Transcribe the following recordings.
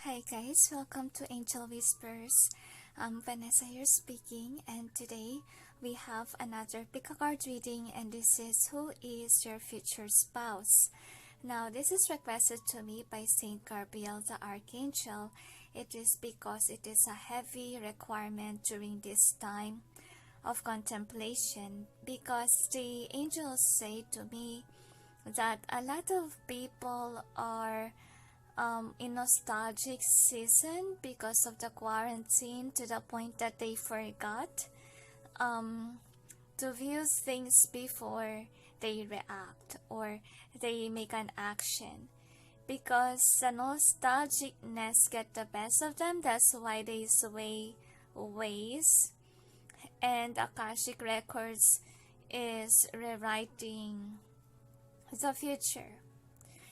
Hi guys, welcome to Angel Whispers. Vanessa here speaking, and today we have another pick a card reading, and this is who is your future spouse. Now this is requested to me by Saint Gabriel the Archangel. It is because it is a heavy requirement during this time of contemplation, because the angels say to me that a lot of people are in nostalgic season because of the quarantine, to the point that they forgot um, to view things before they react or they make an action, because the nostalgicness get the best of them. That's why they sway ways, and Akashic Records is rewriting the future.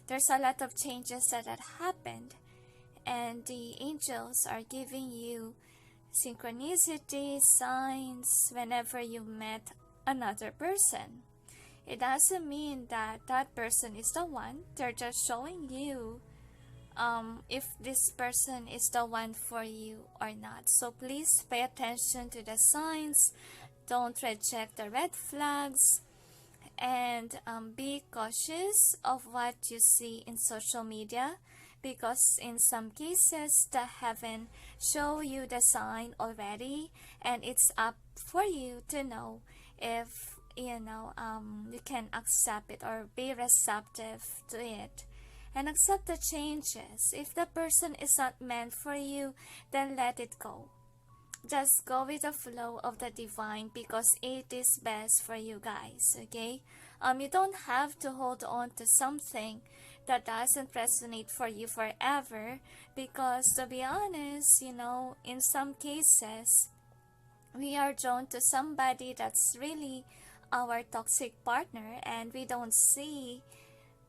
There's a lot of changes that had happened, and the angels are giving you synchronicity signs whenever you met another person. It doesn't mean that that person is the one. They're just showing you if this person is the one for you or not. So please pay attention to the signs. Don't reject the red flags, and be cautious of what you see in social media, because in some cases the heaven show you the sign already, and it's up for you to know if you can accept it or be receptive to it and accept the changes. If the person is not meant for you, then let it go. Just go with the flow of the divine, because it is best for you guys. Okay, you don't have to hold on to something that doesn't resonate for you forever, because to be honest, in some cases we are drawn to somebody that's really our toxic partner, and we don't see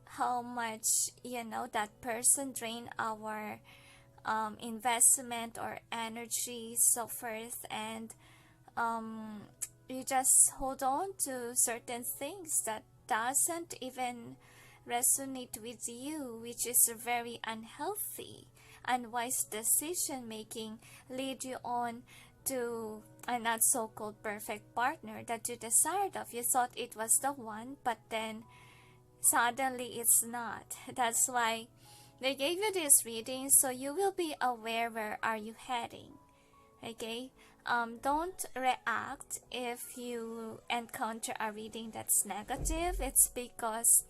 how much that person drain our investment or energy, so forth, and you just hold on to certain things that doesn't even resonate with you, which is a very unhealthy, unwise decision making, lead you on to a not so called perfect partner that you desired of. You thought it was the one, but then suddenly it's not. That's why they gave you this reading, so you will be aware where are you heading. Okay, don't react if you encounter a reading that's negative. It's because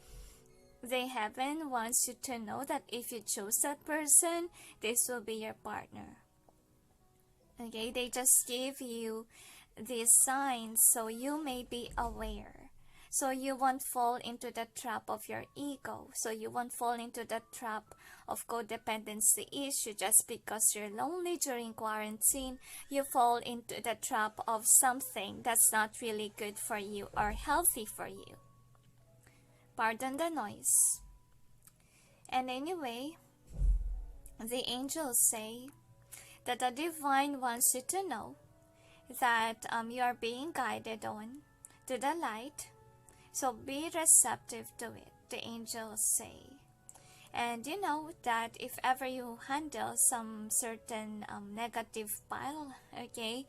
the heaven wants you to know that if you choose that person, this will be your partner. Okay, they just give you these signs so you may be aware, so you won't fall into the trap of your ego, so you won't fall into the trap of codependency issue. Just because you're lonely during quarantine, you fall into the trap of something that's not really good for you or healthy for you. Pardon the noise. And anyway, the angels say that the divine wants you to know that you are being guided on to the light. So be receptive to it, the angels say. And you know that if ever you handle some certain negative pile, okay,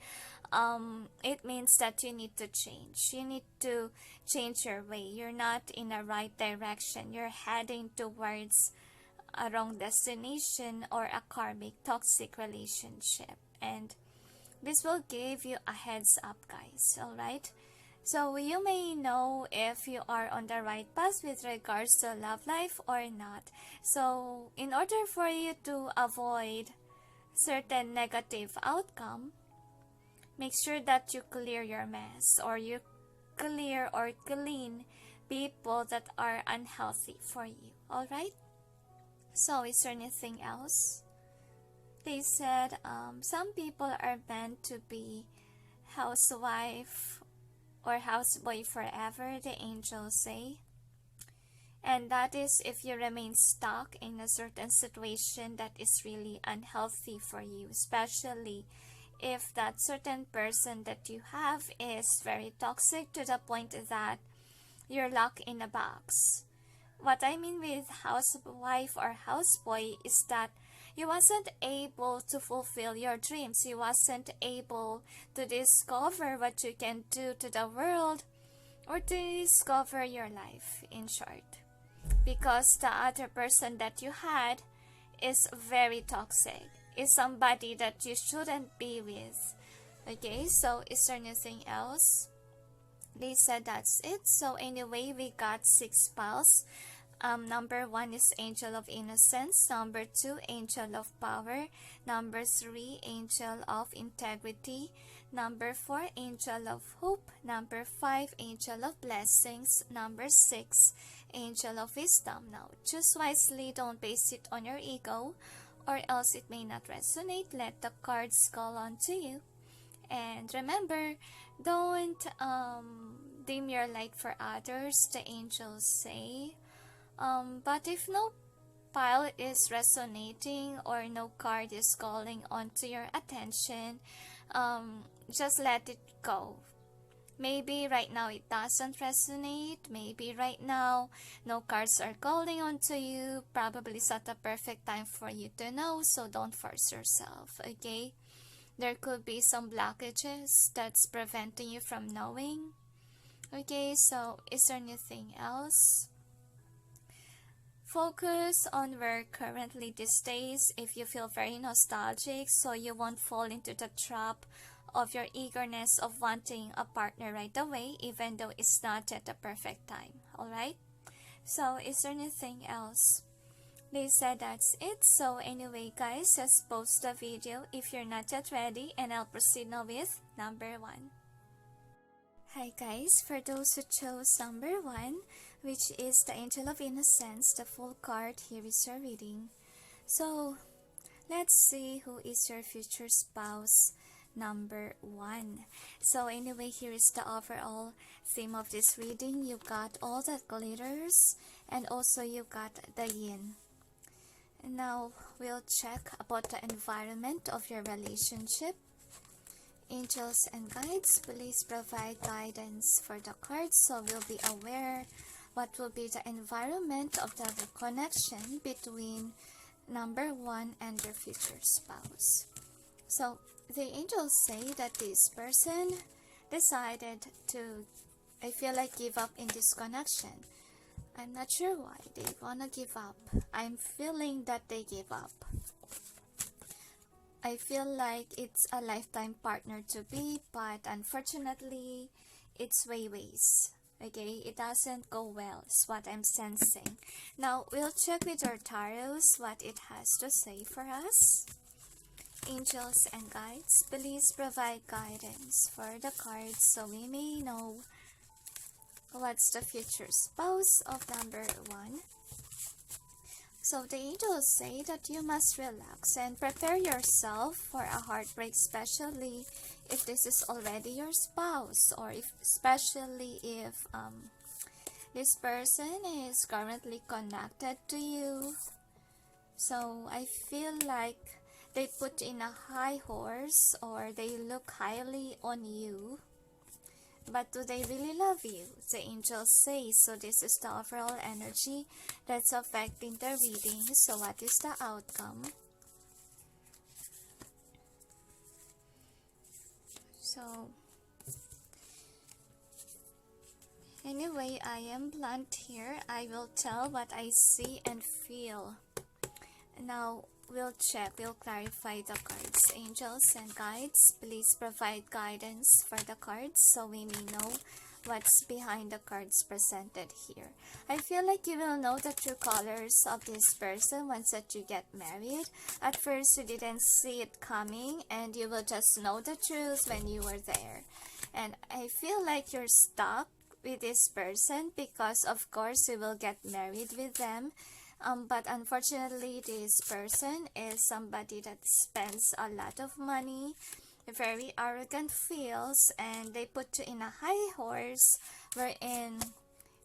it means that you need to change. You need to change your way. You're not in the right direction. You're heading towards a wrong destination or a karmic toxic relationship. And this will give you a heads up, guys, alright? So you may know if you are on the right path with regards to love life or not. So in order for you to avoid certain negative outcome, make sure that you clear your mess, or you clear or clean people that are unhealthy for you. Alright? So is there anything else? They said some people are meant to be housewife or houseboy forever, the angels say. And that is if you remain stuck in a certain situation that is really unhealthy for you, especially if that certain person that you have is very toxic to the point that you're locked in a box. What I mean with housewife or houseboy is that you wasn't able to fulfill your dreams. You wasn't able to discover what you can do to the world, or to discover your life, in short. Because the other person that you had is very toxic. Is somebody that you shouldn't be with. Okay, so is there anything else? They said that's it. So anyway, we got 6 piles. Number 1 is Angel of Innocence. Number 2, Angel of Power. Number 3, Angel of Integrity. Number 4, Angel of Hope. Number 5, Angel of Blessings. Number 6, Angel of Wisdom. Now, choose wisely. Don't base it on your ego, or else it may not resonate. Let the cards call on to you. And remember, don't dim your light for others, the angels say. But if no pile is resonating or no card is calling onto your attention, just let it go. Maybe right now it doesn't resonate. Maybe right now no cards are calling onto you. Probably it's not the perfect time for you to know, so don't force yourself, okay? There could be some blockages that's preventing you from knowing. Okay, so is there anything else? Focus on where currently these days. If you feel very nostalgic, so you won't fall into the trap of your eagerness of wanting a partner right away, even though it's not at the perfect time. Alright? So is there anything else? They said that's it. So anyway guys, just post the video if you're not yet ready, and I'll proceed now with number 1. Hi guys, for those who chose number 1, which is the Angel of Innocence, the full card, here is your reading. So let's see who is your future spouse, number 1. So anyway, here is the overall theme of this reading. You got all the glitters, and also you got the yin. And now we'll check about the environment of your relationship. Angels and guides, please provide guidance for the cards, so we'll be aware what will be the environment of the connection between number 1 and your future spouse. So the angels say that this person decided to, I feel like, give up in this connection. I'm not sure why they wanna give up. I'm feeling that they give up. I feel like it's a lifetime partner to be, but unfortunately, it's ways. Okay, it doesn't go well, is what I'm sensing. Now, we'll check with our tarots what it has to say for us. Angels and guides, please provide guidance for the cards so we may know what's the future spouse of number 1. So the angels say that you must relax and prepare yourself for a heartbreak, especially if this is already your spouse, or especially if this person is currently connected to you. So I feel like they put in a high horse, or they look highly on you. But do they really love you? The angels say. So this is the overall energy that's affecting the reading. So what is the outcome? So anyway, I am blunt here. I will tell what I see and feel. Now we'll check, we'll clarify the cards. Angels and guides, please provide guidance for the cards so we may know what's behind the cards presented here. I feel like you will know the true colors of this person once that you get married. At first you didn't see it coming, and you will just know the truth when you were there. And I feel like you're stuck with this person because of course you will get married with them. But unfortunately, this person is somebody that spends a lot of money, very arrogant feels, and they put you in a high horse wherein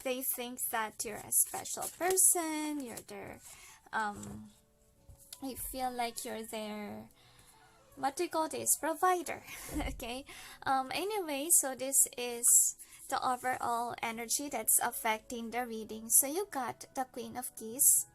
they think that you're a special person, you're their, I feel like you're their, what do you call this, provider. Okay, anyway, so this is the overall energy that's affecting the reading. So you got the Queen of Keys,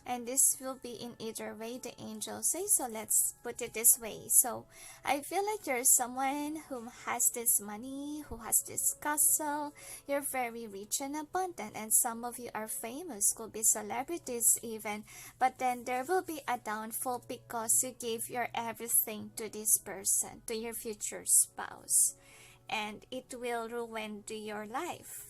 And this will be in either way the angels say. So let's put it this way. So I feel like you're someone who has this money, who has this castle. You're very rich and abundant, and some of you are famous, could be celebrities even. But then there will be a downfall because you gave your everything to this person, to your future spouse, and it will ruin your life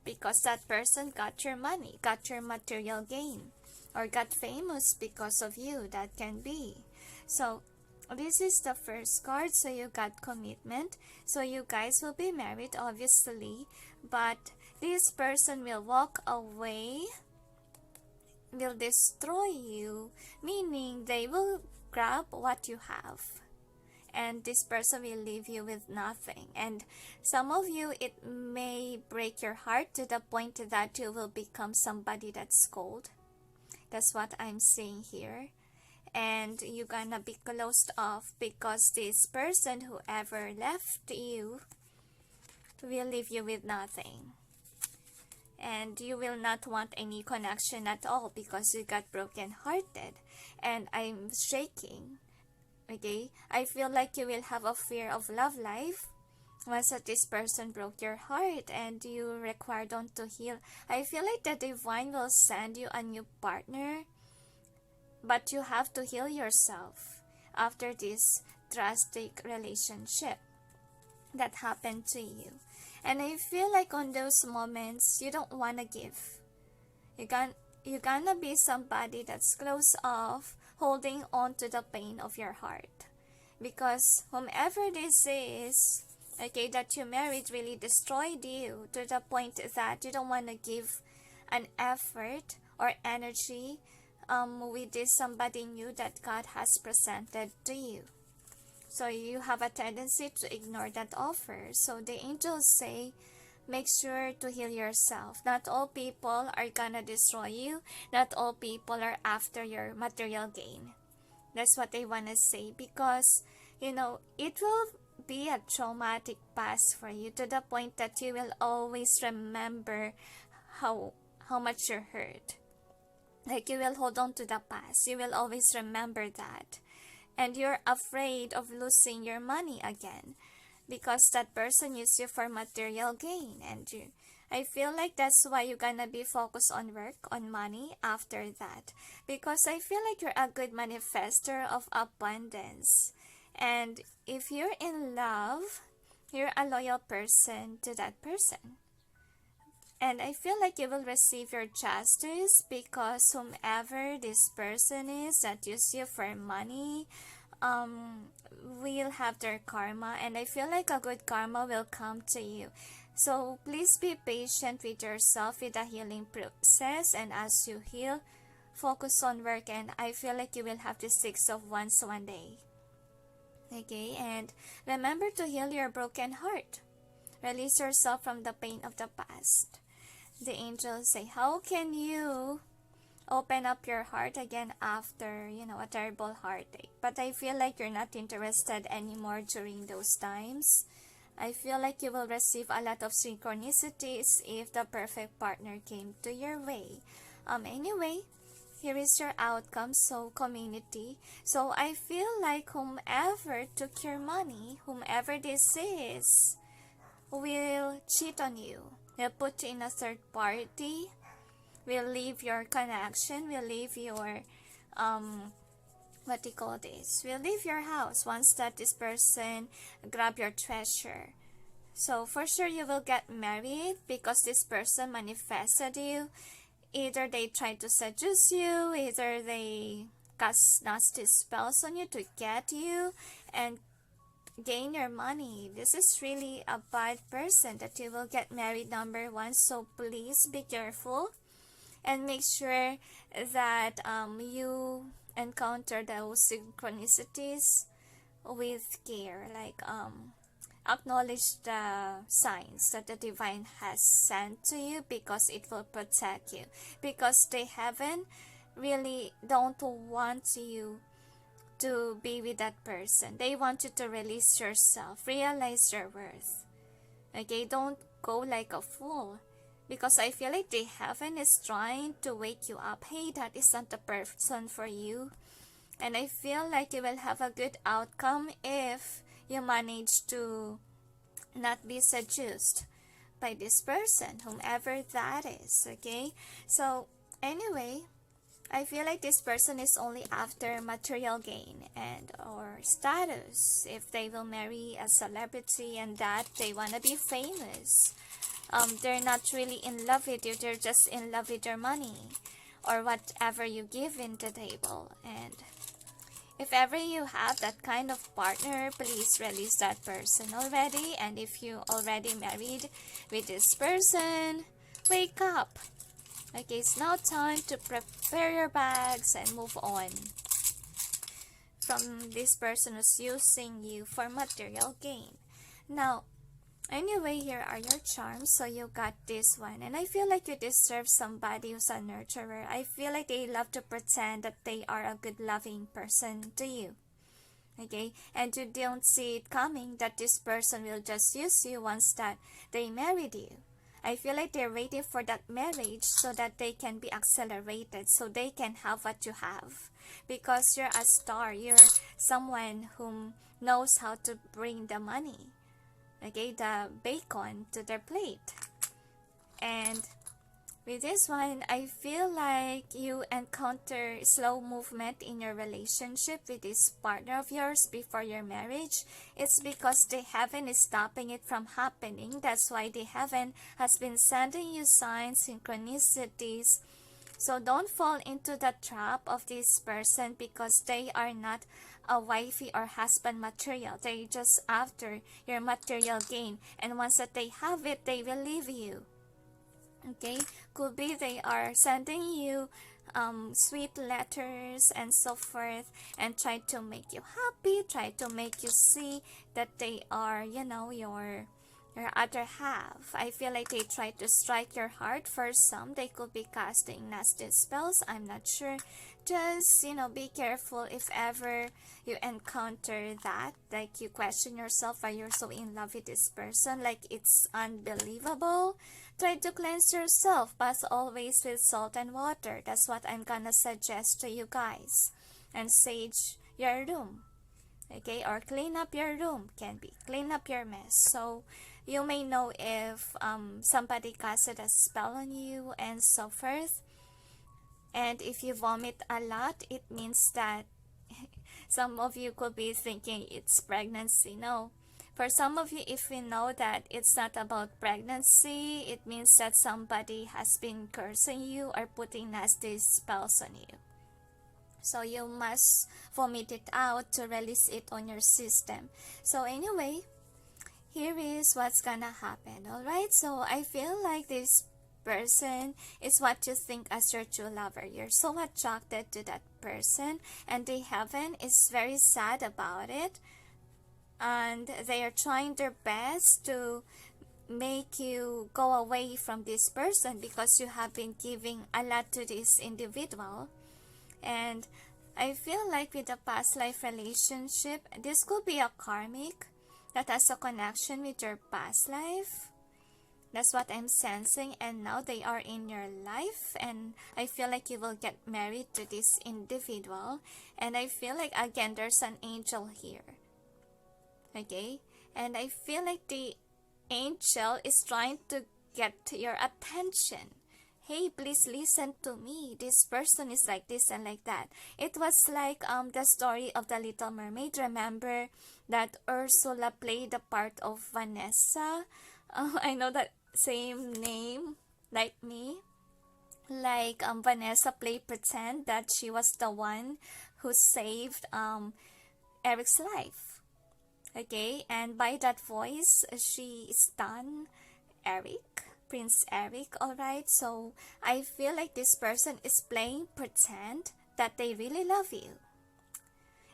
because that person got your money, got your material gain, or got famous because of you. That can be. So this is the first card. So you got commitment. So you guys will be married, obviously, but this person will walk away, will destroy you, meaning they will grab what you have, and this person will leave you with nothing. And some of you, it may break your heart to the point that you will become somebody that's cold. That's what I'm seeing here. And you're gonna be closed off because this person, whoever left you, will leave you with nothing. And you will not want any connection at all because you got broken hearted. And I'm shaking. Okay? I feel like you will have a fear of love life once that this person broke your heart and you required on to heal. I feel like the divine will send you a new partner, but you have to heal yourself after this drastic relationship that happened to you. And I feel like on those moments you don't want to give. You're gonna be somebody that's close off, holding on to the pain of your heart, because whomever this is, okay, that you married really destroyed you to the point that you don't want to give an effort or energy with this somebody new that God has presented to you. So you have a tendency to ignore that offer. So the angels say, make sure to heal yourself. Not all people are gonna destroy you. Not all people are after your material gain. That's what they want to say, because, it will be a traumatic past for you to the point that you will always remember how much you're hurt. Like, you will hold on to the past. You will always remember that. And you're afraid of losing your money again because that person used you for material gain. And I feel like that's why you're gonna be focused on work, on money after that. Because I feel like you're a good manifester of abundance. And if you're in love, you're a loyal person to that person. And I feel like you will receive your justice because whomever this person is that used you for money, will have their karma. And I feel like a good karma will come to you. So please be patient with yourself with the healing process. And as you heal, focus on work. And I feel like you will have the Six of Wands one day. Okay, and remember to heal your broken heart. Release yourself from the pain of the past. The angels say, how can you open up your heart again after, a terrible heartache? But I feel like you're not interested anymore during those times. I feel like you will receive a lot of synchronicities if the perfect partner came to your way. Anyway, here is your outcome, so community. So I feel like whomever took your money, whomever this is, will cheat on you. Will put you in a third party. Will leave your connection. Will leave your, will leave your house once that this person grab your treasure. So for sure you will get married because this person manifested you. Either they try to seduce you, either they cast nasty spells on you to get you and gain your money. This is really a bad person that you will get married, number one. So please be careful and make sure that you encounter those synchronicities with care. Like, acknowledge the signs that the divine has sent to you because it will protect you. Because the heaven really don't want you to be with that person. They want you to release yourself, realize your worth. Okay, don't go like a fool. Because I feel like the heaven is trying to wake you up. Hey, that isn't the person for you. And I feel like you will have a good outcome if you manage to not be seduced by this person, whomever that is, okay? So anyway, I feel like this person is only after material gain and or status. If they will marry a celebrity and that they want to be famous, they're not really in love with you, they're just in love with your money or whatever you give in the table. And if ever you have that kind of partner, please release that person already. And if you already married with this person, wake up. Okay, it's now time to prepare your bags and move on from this person who's using you for material gain. Now, anyway, here are your charms. So you got this one. And I feel like you deserve somebody who's a nurturer. I feel like they love to pretend that they are a good loving person to you. Okay, and you don't see it coming that this person will just use you once that they married you. I feel like they're waiting for that marriage so that they can be accelerated, so they can have what you have. Because you're a star, you're someone who knows how to bring the money, okay, the bacon to their plate. And with this one, I feel like you encounter slow movement in your relationship with this partner of yours before your marriage. It's because the heaven is stopping it from happening. That's why the heaven has been sending you signs, synchronicities. So don't fall into the trap of this person because they are not a wifey or husband material. They're just after your material gain. And once that they have it, they will leave you. Okay, could be they are sending you sweet letters and so forth and try to make you happy, try to make you see that they are, you know, your other half. I feel like they try to strike your heart. For some, they could be casting nasty spells. I'm not sure. Just, you know, be careful if ever you encounter that. Like you question yourself why you're so in love with this person. Like it's unbelievable. Try to cleanse yourself, but always with salt and water. That's what I'm gonna suggest to you guys. And sage your room. Okay, or clean up your room. Can be clean up your mess. So you may know if somebody casted a spell on you and so forth. And if you vomit a lot, it means that some of you could be thinking it's pregnancy. No. For some of you, if we know that it's not about pregnancy, it means that somebody has been cursing you or putting nasty spells on you. So you must vomit it out to release it on your system. So anyway, here is what's gonna happen. Alright, so I feel like this person is what you think as your true lover. You're so attracted to that person, and the heaven is very sad about it. And they are trying their best to make you go away from this person because you have been giving a lot to this individual. And I feel like with a past life relationship, this could be a karmic that has a connection with your past life. That's what I'm sensing, and now they are in your life, and I feel like you will get married to this individual. And I feel like again there's an angel here. Okay, and I feel like the angel is trying to get your attention. Hey, please listen to me. This person is like this and like that. It was like the story of the Little Mermaid. Remember that Ursula played the part of Vanessa? I know that same name like me. Like Vanessa played pretend that she was the one who saved Eric's life. Okay, and by that voice, she stunned Eric, Prince Eric, alright? So, I feel like this person is playing pretend that they really love you.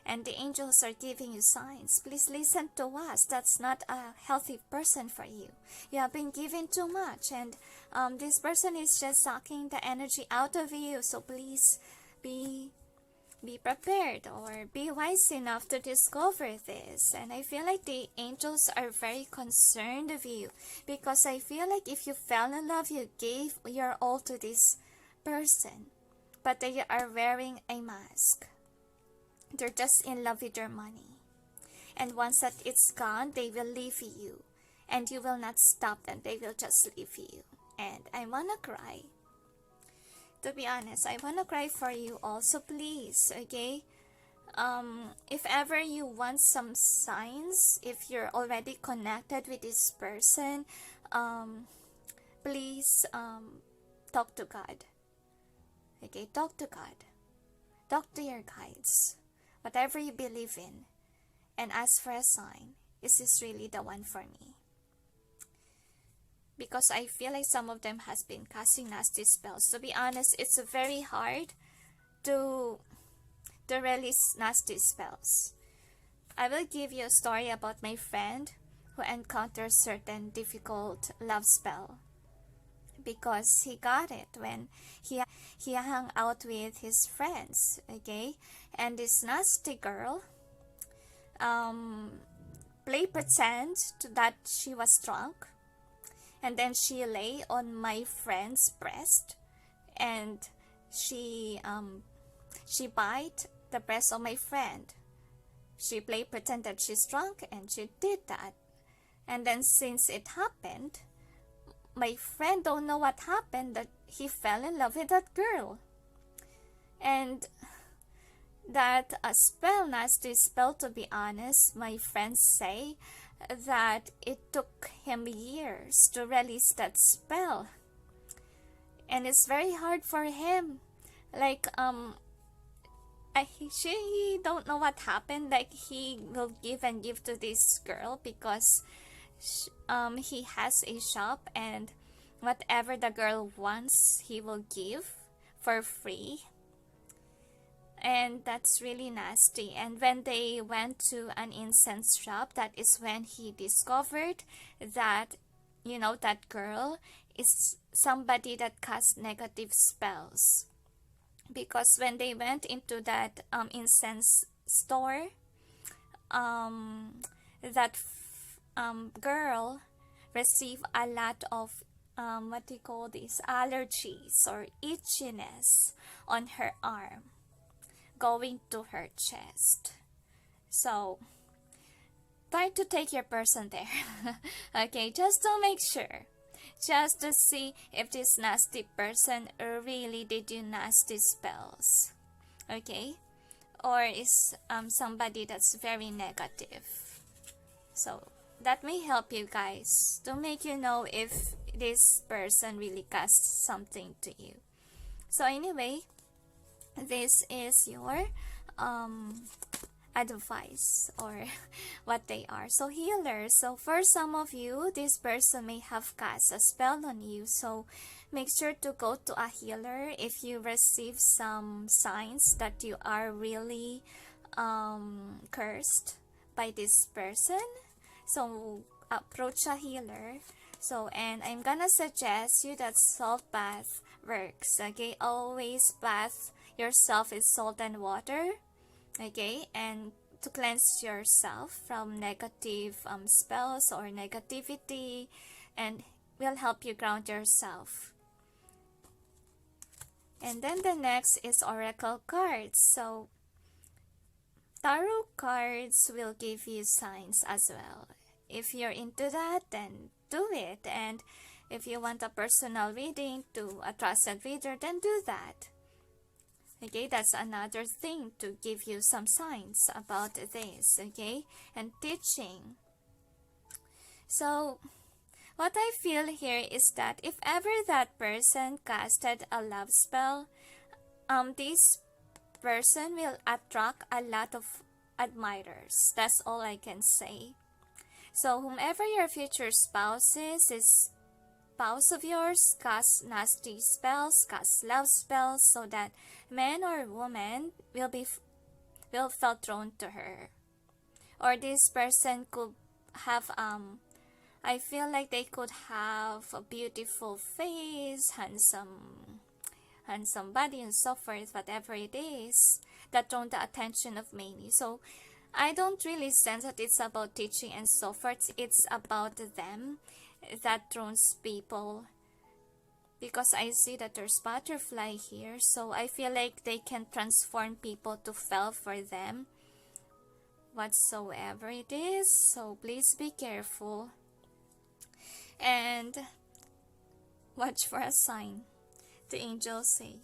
And the angels are giving you signs. Please listen to us. That's not a healthy person for you. You have been given too much, and this person is just sucking the energy out of you. So, please be be prepared or be wise enough to discover this. And I feel like the angels are very concerned of you, because I feel like if you fell in love, you gave your all to this person, but they are wearing a mask. They're just in love with your money, and once that it's gone, they will leave you, and you will not stop them. They will just leave you. And I wanna cry. To be honest, I wanna cry for you also, please, okay? If ever you want some signs, if you're already connected with this person, please talk to God. Okay, talk to God. Talk to your guides. Whatever you believe in, and ask for a sign. Is this really the one for me? Because I feel like some of them has been casting nasty spells. To be honest, it's very hard to release nasty spells. I will give you a story about my friend who encountered certain difficult love spell, because he got it when he hung out with his friends, okay? And this nasty girl play pretend that she was drunk, and then she lay on my friend's breast, and she bite the breast of my friend. She play pretend that she's drunk, and she did that. And then since it happened, my friend don't know what happened, that he fell in love with that girl. And that spell, nasty spell, to be honest, my friends say that it took him years to release that spell. And it's very hard for him. Like, he don't know what happened. Like, he will give and give to this girl because he has a shop, and whatever the girl wants, he will give for free. And that's really nasty. And when they went to an incense shop, that is when he discovered that, you know, that girl is somebody that casts negative spells. Because when they went into that incense store, that girl received a lot of what do you call this, allergies or itchiness on her arm, going to her chest. So try to take your person there. Okay, just to make sure, just to see if this nasty person really did you nasty spells, okay, or is somebody that's very negative. So that may help you guys to make you know if this person really casts something to you. So anyway, this is your advice, or what they are. So healers, so for some of you, this person may have cast a spell on you, so make sure to go to a healer if you receive some signs that you are really cursed by this person. So approach a healer. So, and I'm gonna suggest you that salt bath works, okay? Always bath yourself with salt and water, okay? And to cleanse yourself from negative spells or negativity, and will help you ground yourself. And then the next is oracle cards. So tarot cards will give you signs as well. If you're into that, then do it. And if you want a personal reading to a trusted reader, then do that. Okay, that's another thing to give you some signs about this, okay? And teaching. So what I feel here is that if ever that person casted a love spell, this person will attract a lot of admirers. That's all I can say. So whomever your future spouse is, this spouse of yours casts nasty spells, casts love spells, so that man or woman will feel drawn to her. Or this person could have I feel like they could have a beautiful face, handsome and somebody and so forth, whatever it is, that drawn the attention of many. So I don't really sense that it's about teaching and so forth. It's about them that draws people, because I see that there's butterfly here. So I feel like they can transform people to fall for them, whatsoever it is. So please be careful and watch for a sign, the angels say.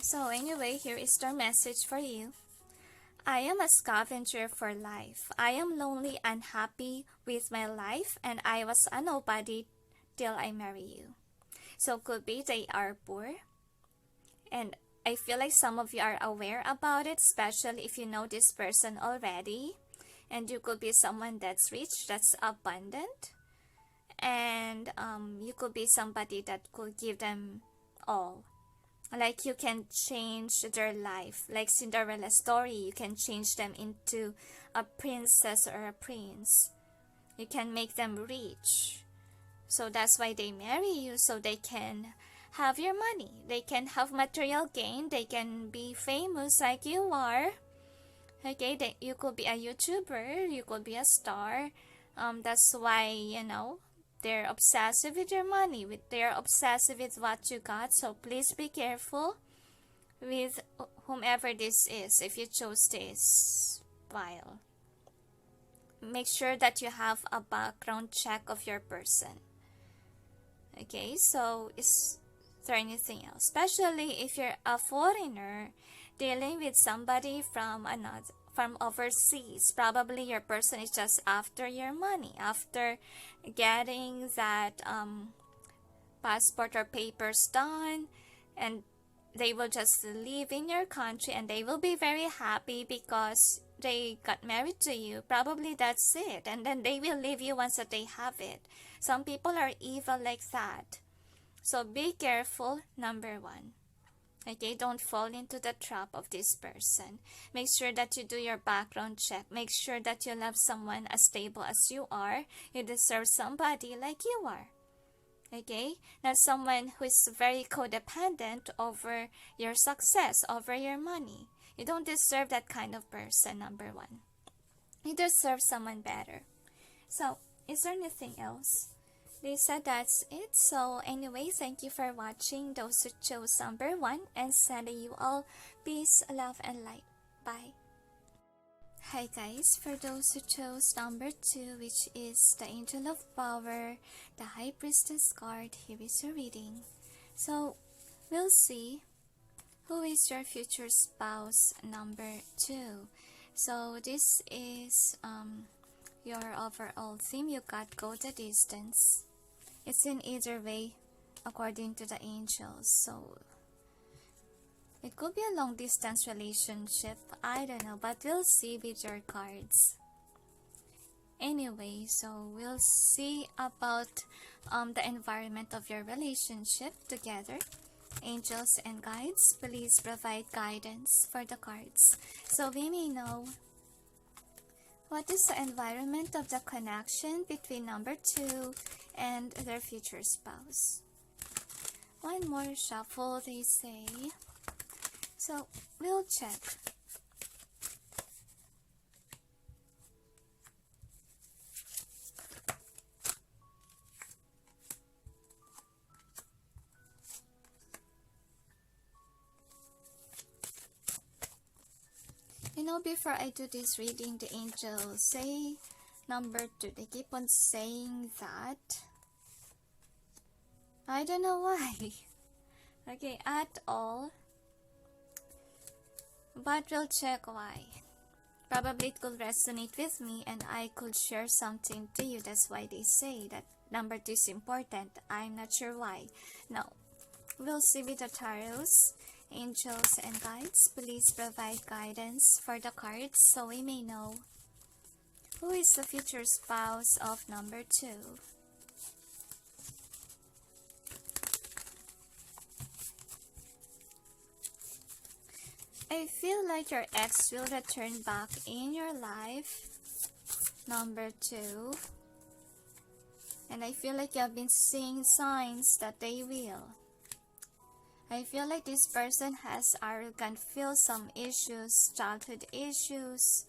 So anyway, here is their message for you. I am a scavenger for life. I am lonely, unhappy with my life, and I was a nobody till I marry you. So could be they are poor, and I feel like some of you are aware about it, especially if you know this person already. And you could be someone that's rich, that's abundant, and you could be somebody that could give them all. Like you can change their life, like Cinderella story. You can change them into a princess or a prince. You can make them rich. So that's why they marry you, so they can have your money. They can have material gain. They can be famous like you are. Okay, you could be a YouTuber. You could be a star. That's why, you know, they're obsessive with your money. They're obsessive with what you got. So please be careful with whomever this is. If you chose this file, make sure that you have a background check of your person. Okay, so is there anything else? Especially if you're a foreigner dealing with somebody from overseas. Probably your person is just after your money, after getting that passport or papers done, and they will just live in your country and they will be very happy because they got married to you. Probably that's it, and then they will leave you once that they have it. Some people are evil like that, so be careful. Number one, okay, don't fall into the trap of this person. Make sure that you do your background check. Make sure that you love someone as stable as you are. You deserve somebody like you are. Okay, not someone who is very codependent over your success, over your money. You don't deserve that kind of person. Number one, you deserve someone better. So is there anything else? They said that's it. So anyway, thank you for watching. Those who chose number one, and sending you all peace, love, and light. Bye. Hi guys, for those who chose number 2, which is the Angel of Power, the High Priestess card, here is your reading. So we'll see who is your future spouse, number 2. So this is your overall theme. You got go the distance. It's in either way according to the angels. So it could be a long distance relationship, I don't know, but we'll see with your cards. Anyway, so we'll see about the environment of your relationship together. Angels and guides, please provide guidance for the cards so we may know what is the environment of the connection between number 2 and their future spouse. One more shuffle, they say. So we'll check. You know, before I do this reading, the angels say number 2. They keep on saying that. I don't know why. Okay, at all. But we'll check why. Probably it could resonate with me and I could share something to you. That's why they say that number 2 is important. I'm not sure why. Now, we'll see with the tarots. Angels and guides, please provide guidance for the cards so we may know who is the future spouse of number 2. I feel like your ex will return back in your life, number 2. And I feel like you have been seeing signs that they will. I feel like this person has arrogant, feel some issues, childhood issues,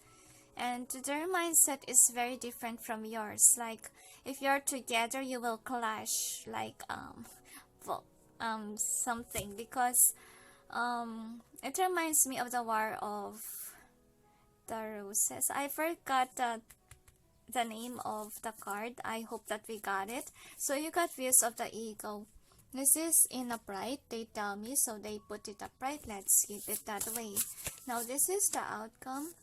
and their mindset is very different from yours. Like, if you're together, you will clash, like, something, because, it reminds me of the War of the Roses. I forgot the name of the card. I hope that we got it. So you got views of the ego. This is in upright, they tell me, so they put it upright. Let's keep it that way. Now this is the outcome.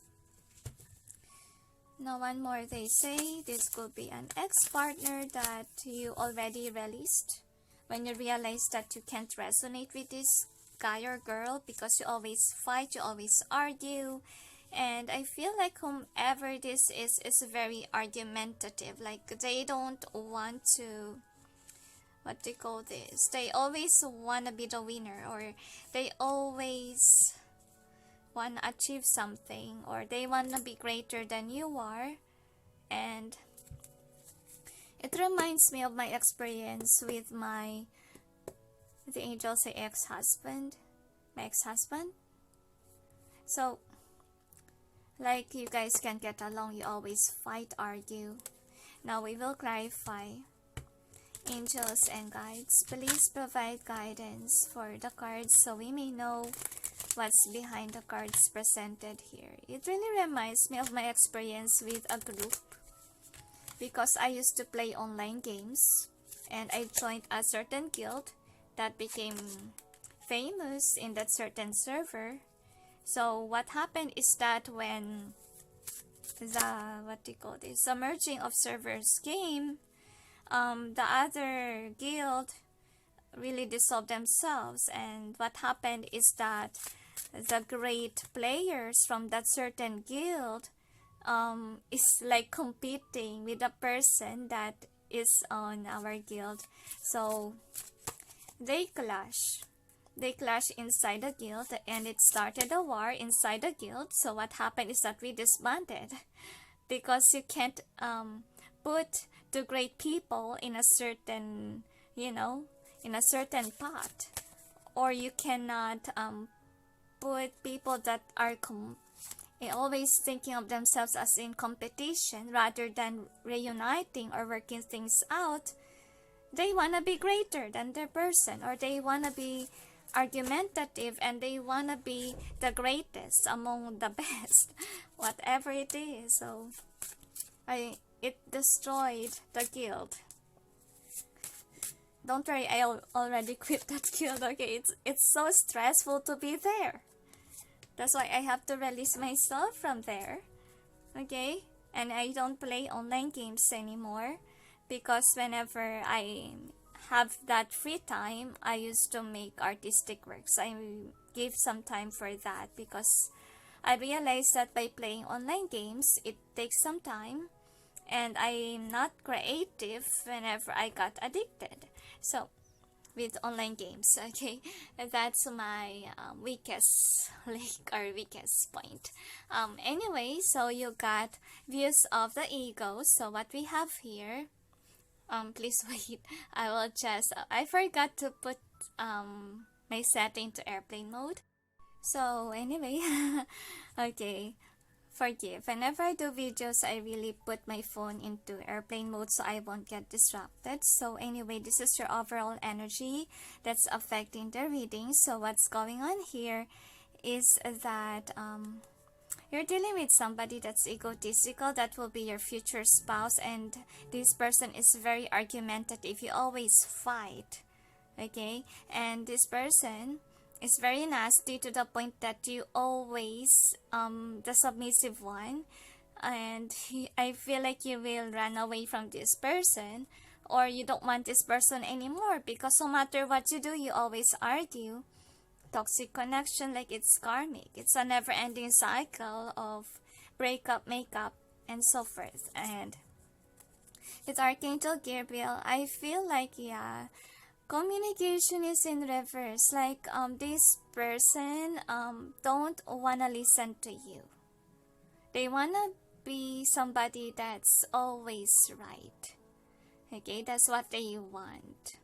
Now one more, they say this could be an ex-partner that you already released when you realize that you can't resonate with this guy or girl because you always fight, you always argue. And I feel like whomever this is very argumentative. Like, they don't want to, what do you call this? They always want to be the winner, or they always want to achieve something, or they want to be greater than you are. And it reminds me of my experience with the angels say ex-husband, my ex-husband. So, like, you guys can't get along, you always fight, argue. Now we will clarify. Angels and guides, please provide guidance for the cards so we may know what's behind the cards presented here. It really reminds me of my experience with a group, because I used to play online games and I joined a certain guild that became famous in that certain server. So what happened is that when the merging of servers came, the other guild really dissolved themselves, and what happened is that the great players from that certain guild is like competing with the person that is on our guild. So they clash inside the guild, and it started a war inside the guild. So what happened is that we disbanded, because you can't put the great people in a certain, in a certain pot, or you cannot put people that are always thinking of themselves as in competition rather than reuniting or working things out. They want to be greater than their person, or they want to be argumentative, and they want to be the greatest among the best, whatever it is. So it destroyed the guild. Don't worry, I already quit that guild. Okay, it's so stressful to be there. That's why I have to release myself from there. Okay, and I don't play online games anymore, because whenever I have that free time, I used to make artistic works. I give some time for that, because I realized that by playing online games, it takes some time, and I'm not creative whenever I got addicted. So, with online games, okay, that's my weakest link or weakest point. Anyway, so you got views of the ego. So what we have here, please wait, I will just, I forgot to put my setting to airplane mode. So anyway, okay, forgive. Whenever I do videos, I really put my phone into airplane mode so I won't get distracted. So anyway, this is your overall energy that's affecting the reading. So what's going on here is that you're dealing with somebody that's egotistical. That will be your future spouse, and this person is very argumentative. You always fight, okay? And this person is very nasty to the point that you always the submissive one, and I feel like you will run away from this person, or you don't want this person anymore, because no matter what you do, you always argue. Toxic connection, like it's karmic. It's a never-ending cycle of breakup, makeup, and so forth. And with Archangel Gabriel, I feel like, yeah, communication is in reverse. Like, this person don't wanna listen to you. They wanna be somebody that's always right. Okay, that's what they want.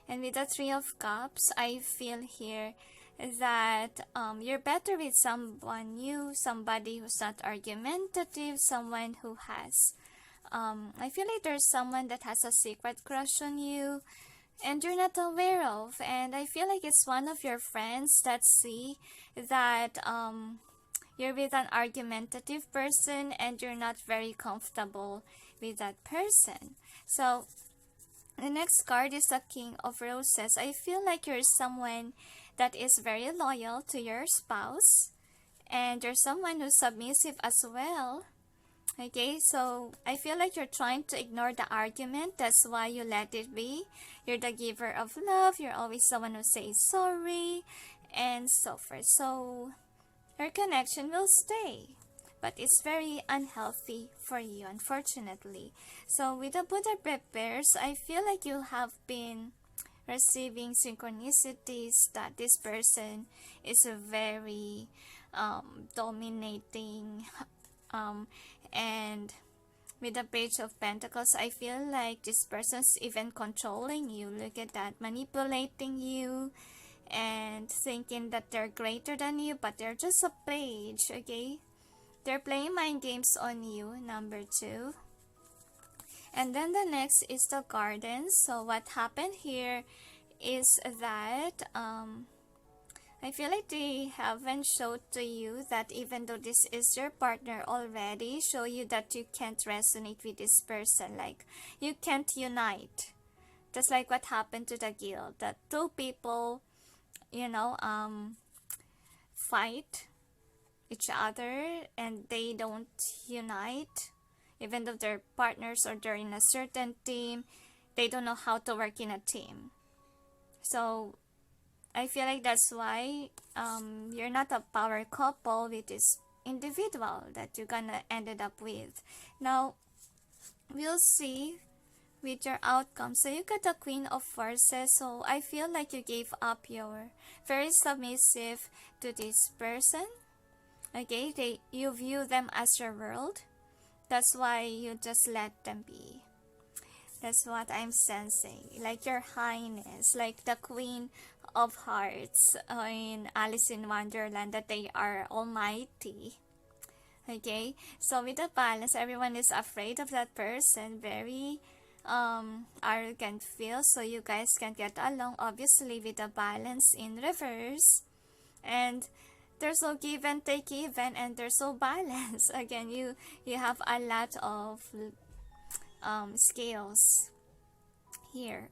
And with the Three of Cups, I feel here that you're better with someone new, somebody who's not argumentative, someone who has I feel like there's someone that has a secret crush on you and you're not aware of. And I feel like it's one of your friends that see that you're with an argumentative person and you're not very comfortable with that person. So the next card is the King of Roses. I feel like you're someone that is very loyal to your spouse and you're someone who's submissive as well. Okay, so I feel like you're trying to ignore the argument. That's why you let it be. You're the giver of love. You're always someone who says sorry and so forth. So your connection will stay. But it's very unhealthy for you, unfortunately. So with the Buddha prepares, I feel like you have been receiving synchronicities that this person is a very dominating and with the Page of Pentacles, I feel like this person's even controlling you. Look at that, manipulating you and thinking that they're greater than you, but they're just a page, okay? They're playing mind games on you, number 2. And then the next is the Garden. So what happened here is that I feel like they haven't showed to you that even though this is your partner already, show you that you can't resonate with this person. Like, you can't unite. Just like what happened to the guild. That two people, fight each other and they don't unite. Even though they're partners or they're in a certain team, they don't know how to work in a team. So I feel like that's why you're not a power couple with this individual that you're gonna ended up with. Now, we'll see with your outcome. So you got the Queen of Forces. So I feel like you gave up. You're very submissive to this person. Okay, you view them as your world. That's why you just let them be. That's what I'm sensing. Like your highness, like the Queen of Hearts in Alice in Wonderland, that they are almighty. Okay, so with the Balance, everyone is afraid of that person. Very arrogant feel. So you guys can get along, obviously, with the Balance in reverse. And there's no give and take even, and there's no balance. Again, you have a lot of scales here,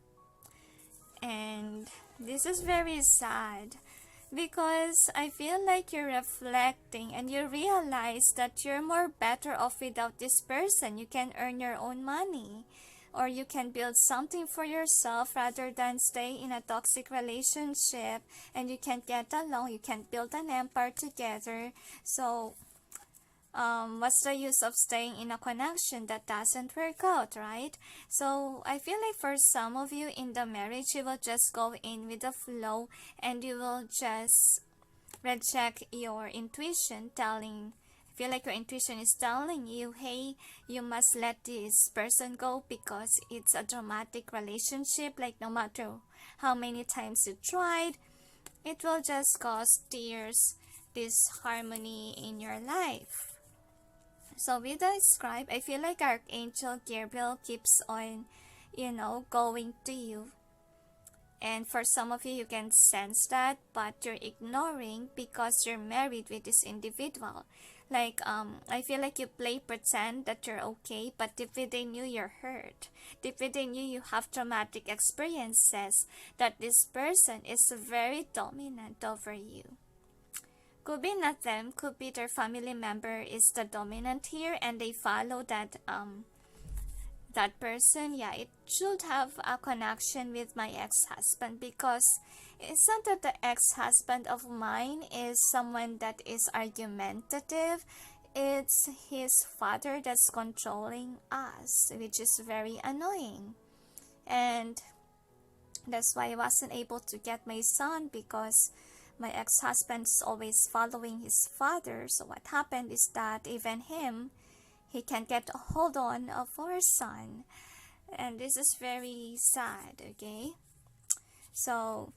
and this is very sad because I feel like you're reflecting and you realize that you're more better off without this person. You can earn your own money, or you can build something for yourself rather than stay in a toxic relationship and you can't get along. You can't build an empire together. So what's the use of staying in a connection that doesn't work out, right? So I feel like for some of you in the marriage, you will just go in with the flow and you will just reject your intuition telling. I feel like your intuition is telling you, hey, you must let this person go because it's a dramatic relationship. Like, no matter how many times you tried, it will just cause tears, disharmony in your life. So with the Scribe, I feel like Archangel Gabriel keeps on, going to you. And for some of you, you can sense that, but you're ignoring because you're married with this individual. Like, I feel like you play pretend that you're okay, but deep within you, you're hurt. Deep within you, you have traumatic experiences that this person is very dominant over you. Could be not them, could be their family member is the dominant here and they follow that that person. Yeah, it should have a connection with my ex-husband, because it's not that the ex-husband of mine is someone that is argumentative. It's his father that's controlling us, which is very annoying. And that's why I wasn't able to get my son, because my ex-husband is always following his father. So what happened is that even him, he can't get a hold on of our son. And this is very sad, okay? So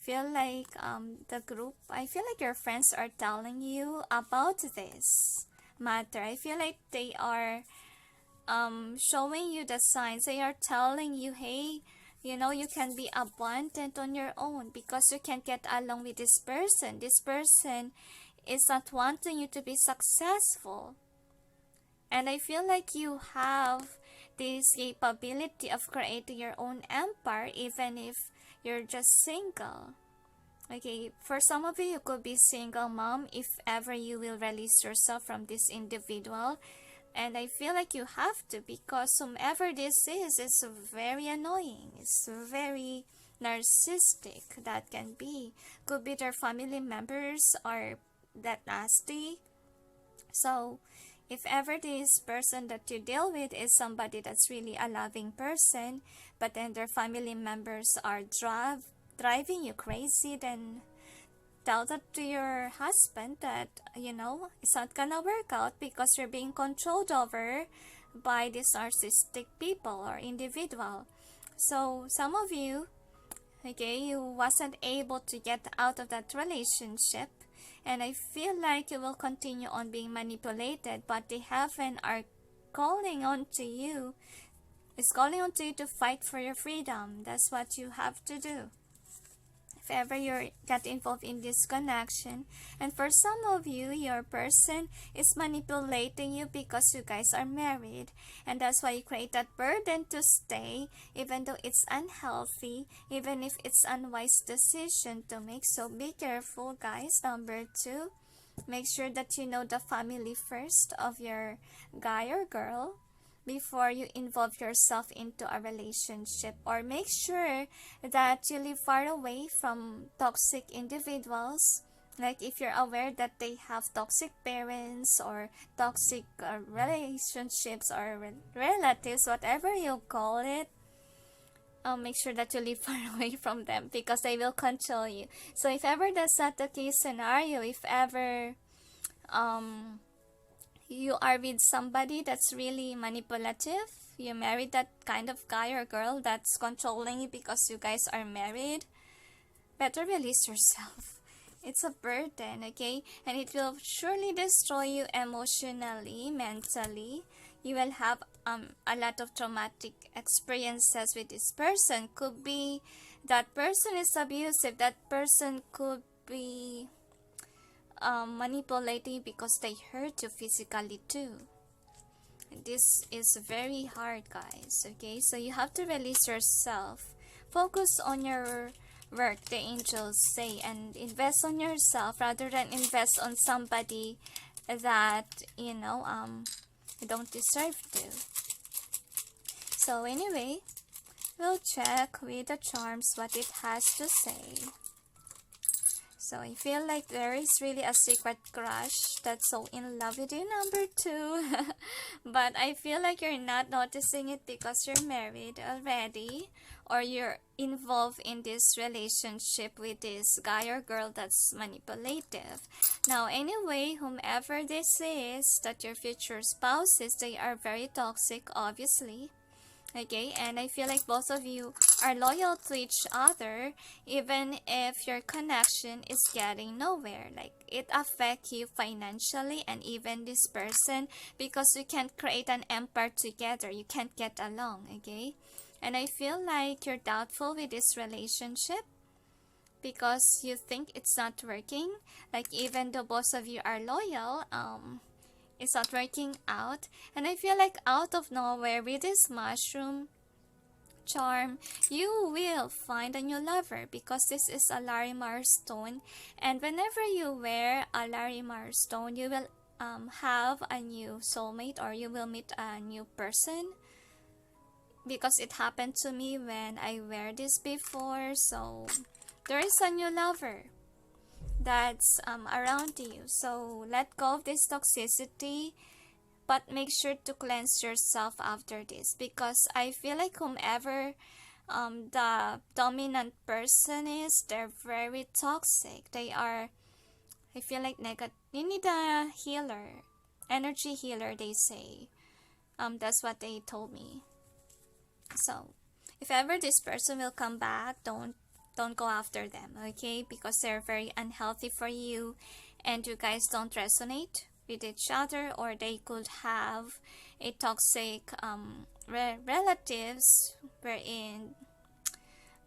feel like I feel like your friends are telling you about this matter. I feel like they are showing you the signs. They are telling you, hey, you can be abundant on your own because you can't get along with this person. This person is not wanting you to be successful. And I feel like you have this capability of creating your own empire even if you're just single. Okay, for some of you, you could be single mom if ever you will release yourself from this individual. And I feel like you have to, because whomever this is very annoying. It's very narcissistic. That can be. Could be their family members are that nasty. So, if ever this person that you deal with is somebody that's really a loving person, but then their family members are driving you crazy, then tell that to your husband that, it's not gonna work out because you're being controlled over by these narcissistic people or individual. So some of you, okay, you wasn't able to get out of that relationship, and I feel like you will continue on being manipulated, but the heaven are calling on to you. It's calling on to you to fight for your freedom. That's what you have to do if ever you get involved in this connection. And for some of you, your person is manipulating you because you guys are married, and that's why you create that burden to stay even though it's unhealthy, even if it's unwise decision to make. So be careful, guys. Number 2, make sure that you know the family first of your guy or girl before you involve yourself into a relationship, or make sure that you live far away from toxic individuals. Like if you're aware that they have toxic parents or toxic relationships or relatives, whatever you call it, make sure that you live far away from them because they will control you. So if ever that's not the case scenario, if ever you are with somebody that's really manipulative, you married that kind of guy or girl that's controlling you because you guys are married, better release yourself. It's a burden, okay? And it will surely destroy you emotionally, mentally. You will have a lot of traumatic experiences with this person. Could be that person is abusive. That person could be manipulating because they hurt you physically too. This is very hard, guys. Okay, so you have to release yourself. Focus on your work, the angels say, and invest on yourself rather than invest on somebody that you don't deserve to. So anyway, we'll check with the charms what it has to say. So I feel like there is really a secret crush that's so in love with you, number 2. But I feel like you're not noticing it because you're married already, or you're involved in this relationship with this guy or girl that's manipulative. Now anyway, whomever this is, that your future spouse is, they are very toxic, obviously. Okay, and I feel like both of you are loyal to each other even if your connection is getting nowhere. Like it affects you financially and even this person because you can't create an empire together. You can't get along, okay? And I feel like you're doubtful with this relationship because you think it's not working. Like even though both of you are loyal, it's not working out. And I feel like out of nowhere with this mushroom charm, you will find a new lover because this is a Larimar stone, and whenever you wear a Larimar stone, you will have a new soulmate, or you will meet a new person, because it happened to me when I wear this before. So there is a new lover that's around you. So let go of this toxicity, but make sure to cleanse yourself after this, because I feel like whomever the dominant person is, they're very toxic. They are, I feel like you need a healer, energy healer, they say. That's what they told me. So If ever this person will come back, don't go after them, okay? Because they're very unhealthy for you, and you guys don't resonate with each other, or they could have a toxic relatives wherein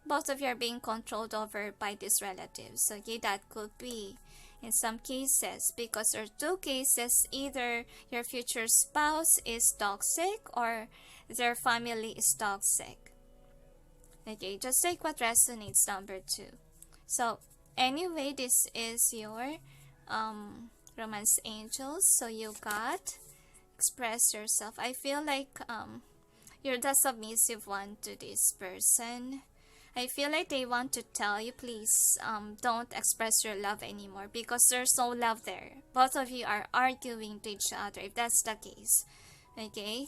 both of you are being controlled over by these relatives. Okay, that could be in some cases, because there are two cases: either your future spouse is toxic or their family is toxic. Okay, just take what resonates, number 2. So anyway, this is your romance angels. So you got express yourself. I feel like you're the submissive one to this person. I feel like they want to tell you, please don't express your love anymore, because there's no love there. Both of you are arguing to each other, if that's the case. Okay,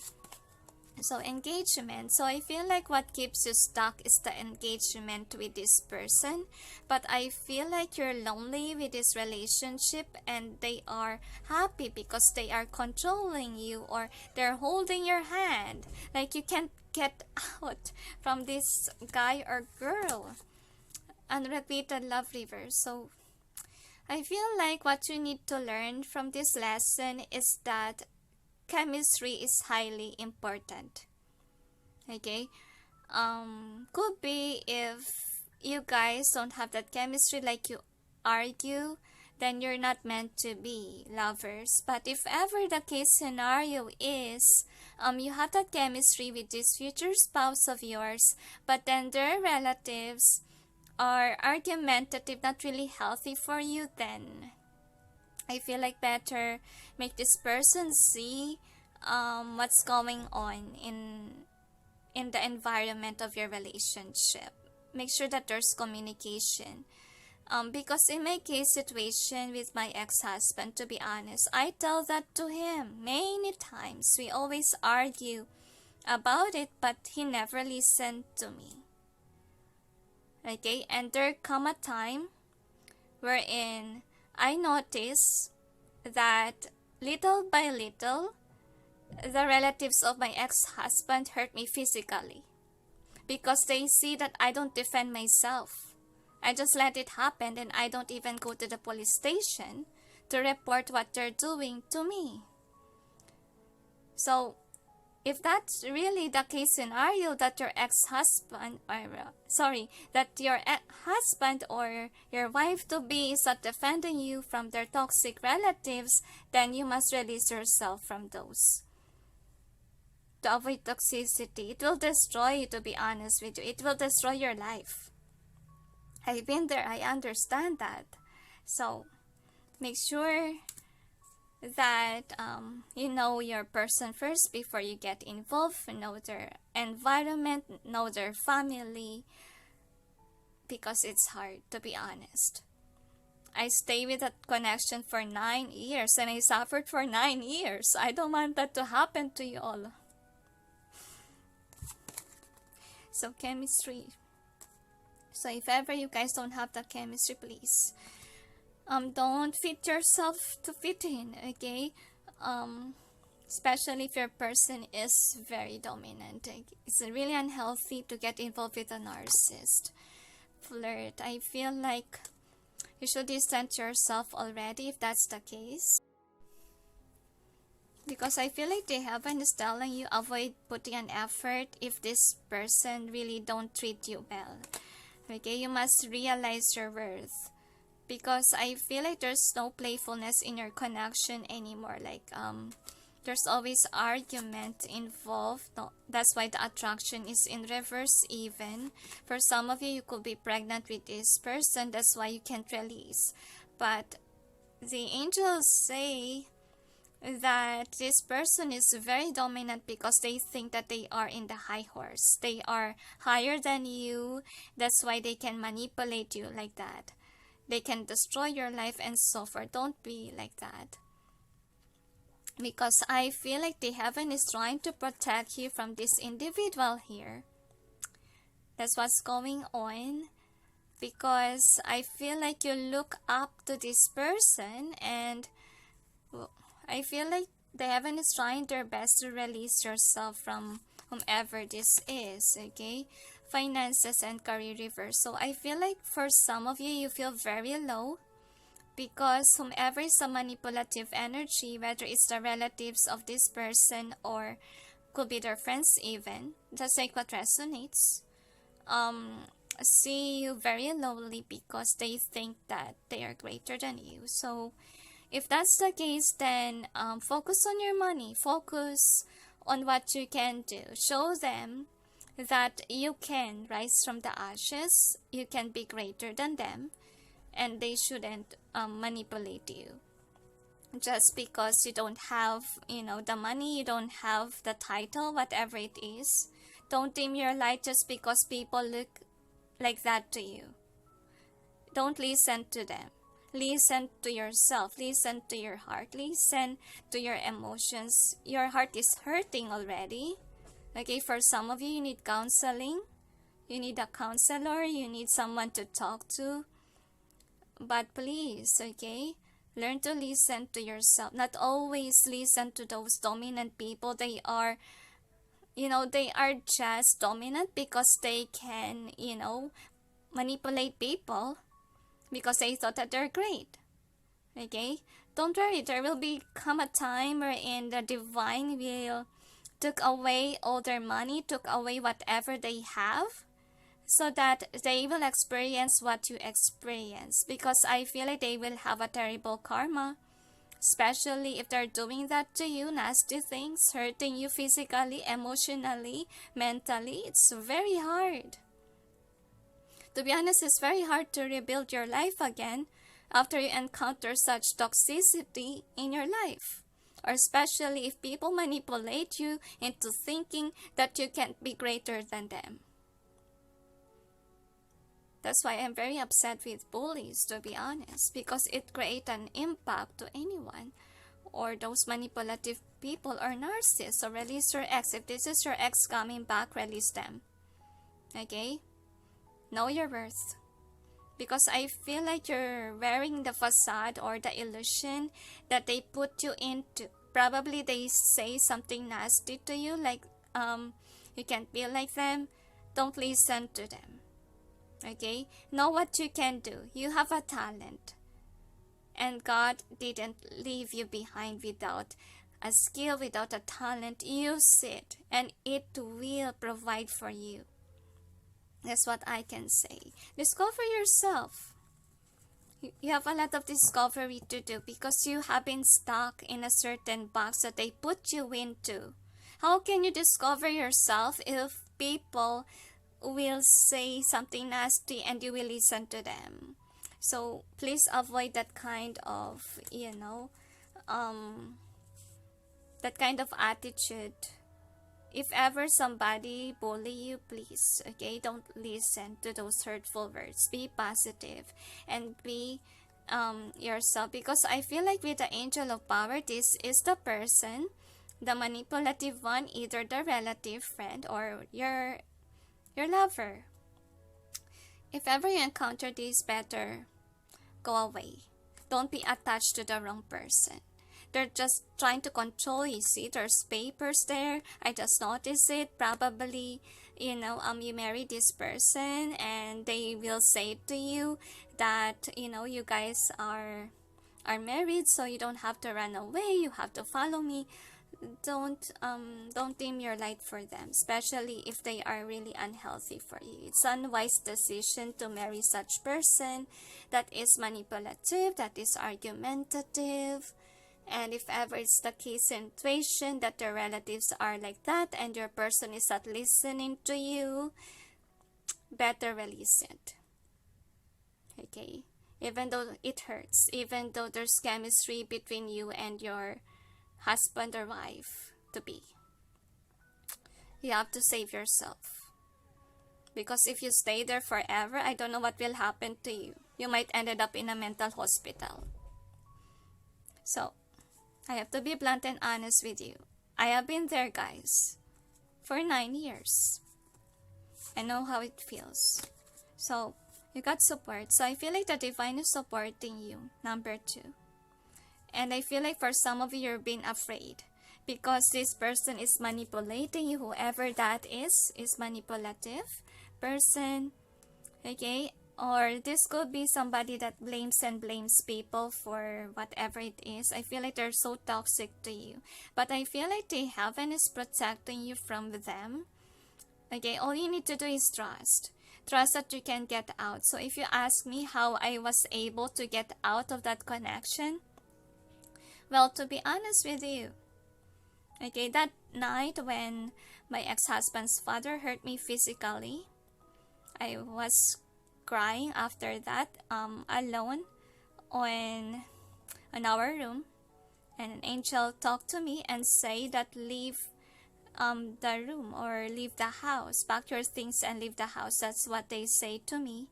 so engagement. So I feel like what keeps you stuck is the engagement with this person, but I feel like you're lonely with this relationship, and they are happy because they are controlling you, or they're holding your hand, like you can't get out from this guy or girl. Unrequited love reverse. So I feel like what you need to learn from this lesson is that chemistry is highly important. Okay, could be if you guys don't have that chemistry, like you argue, then you're not meant to be lovers. But if ever the case scenario is you have that chemistry with this future spouse of yours, but then their relatives are argumentative, not really healthy for you, then I feel like better make this person see what's going on in the environment of your relationship. Make sure that there's communication. Because in my case situation with my ex-husband, to be honest, I tell that to him many times. We always argue about it, but he never listened to me. Okay, and there come a time wherein I notice that little by little, the relatives of my ex-husband hurt me physically, because they see that I don't defend myself. I just let it happen, and I don't even go to the police station to report what they're doing to me. So if that's really the case scenario, that your ex-husband, or that your husband or your wife to be is not defending you from their toxic relatives, then you must release yourself from those to avoid toxicity. It will destroy you, to be honest with you. It will destroy your life. I've been there, I understand that. So make sure that you know your person first before you get involved. Know their environment, know their family, because it's hard, to be honest. I stayed with that connection for 9 years, and I suffered for 9 years. I don't want that to happen to you all. So chemistry. So if ever you guys don't have that chemistry, please don't fit yourself to fit in, okay? Especially if your person is very dominant. It's really unhealthy to get involved with a narcissist. Flirt. I feel like you should distance yourself already if that's the case. Because I feel like the heaven is telling you avoid putting an effort if this person really don't treat you well. Okay, you must realize your worth. Because I feel like there's no playfulness in your connection anymore. Like there's always argument involved. No, that's why the attraction is in reverse even. For some of you, you could be pregnant with this person. That's why you can't release. But the angels say that this person is very dominant because they think that they are in the high horse. They are higher than you. That's why they can manipulate you like that. They can destroy your life and so forth. Don't be like that. Because I feel like the heaven is trying to protect you from this individual here. That's what's going on. Because I feel like you look up to this person, and I feel like the heaven is trying their best to release yourself from whomever this is, okay? finances and career reverse. So I feel like for some of you, you feel very low because whomever is a manipulative energy, whether it's the relatives of this person or could be their friends even, just like what resonates, see you very lowly because they think that they are greater than you. So if that's the case, then focus on your money, focus on what you can do, show them that you can rise from the ashes, you can be greater than them, and they shouldn't manipulate you just because you don't have, the money, you don't have the title, whatever it is. Don't dim your light just because people look like that to you. Don't listen to them. Listen to yourself. Listen to your heart. Listen to your emotions. Your heart is hurting already. Okay, for some of you, you need counseling. You need a counselor. You need someone to talk to. But please, okay, learn to listen to yourself. Not always listen to those dominant people. They are just dominant because they can, manipulate people because they thought that they're great. Okay? Don't worry, there will become a time wherein the divine will took away all their money, took away whatever they have, so that they will experience what you experience. Because I feel like they will have a terrible karma, especially if they're doing that to you, nasty things, hurting you physically, emotionally, mentally. It's very hard. To be honest, it's very hard to rebuild your life again after you encounter such toxicity in your life. Or especially if people manipulate you into thinking that you can't be greater than them. That's why I'm very upset with bullies, to be honest, because it creates an impact to anyone, or those manipulative people or narcissists. So release your ex. If this is your ex coming back, release them. Okay? Know your worth. Because I feel like you're wearing the facade or the illusion that they put you into. Probably they say something nasty to you, like you can't be like them. Don't listen to them. Okay? Know what you can do. You have a talent. And God didn't leave you behind without a skill, without a talent. Use it, and it will provide for you. That's what I can say. Discover yourself. You have a lot of discovery to do because you have been stuck in a certain box that they put you into. How can you discover yourself if people will say something nasty and you will listen to them? So please avoid that kind of, that kind of attitude. If ever somebody bully you, please, okay, don't listen to those hurtful words. Be positive and be yourself, because I feel like with the angel of power, this is the person, the manipulative one, either the relative, friend, or your lover. If ever you encounter this, better go away. Don't be attached to the wrong person. They're just trying to control you. See, there's papers there. I just noticed it. Probably, you marry this person and they will say to you that, you guys are married, so you don't have to run away. You have to follow me. Don't dim your light for them, especially if they are really unhealthy for you. It's an unwise decision to marry such person that is manipulative, that is argumentative. And if ever it's the case situation that your relatives are like that and your person is not listening to you, better release it. Okay? Even though it hurts, even though there's chemistry between you and your husband or wife to be. You have to save yourself. Because if you stay there forever, I don't know what will happen to you. You might end up in a mental hospital. So, I have to be blunt and honest with you. I have been there, guys, for 9 years. I know how it feels. So, you got support. So, I feel like the divine is supporting you, number 2. And I feel like for some of you, you're being afraid. Because this person is manipulating you. Whoever that is manipulative. person, okay? Or this could be somebody that blames people for whatever it is. I feel like they're so toxic to you, but I feel like the heaven is protecting you from them. Okay, all you need to do is trust that you can get out. So if you ask me how I was able to get out of that connection, well, to be honest with you, okay, that night when my ex-husband's father hurt me physically, I was crying after that, alone on our room, and an angel talked to me and say that leave the room or leave the house, pack your things and leave the house. That's what they say to me,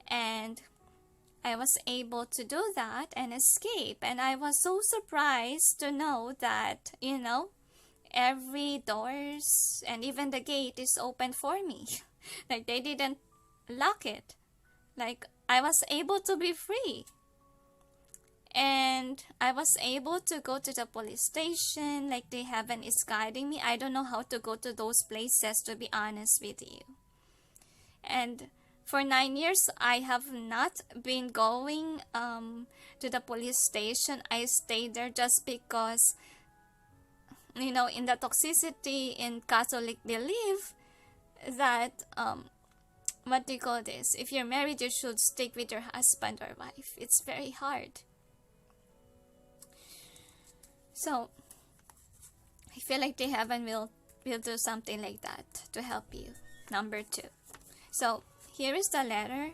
and I was able to do that and escape. And I was so surprised to know that, every doors and even the gate is open for me. Like they didn't lock it. Like I was able to be free. And I was able to go to the police station. Like the heaven is guiding me. I don't know how to go to those places, to be honest with you. And for 9 years, I have not been going to the police station. I stayed there just because, in the toxicity in Catholic belief that, what do you call this? If you're married, you should stick with your husband or wife. It's very hard. So, I feel like the heaven will do something like that to help you. Number 2. So, here is the letter.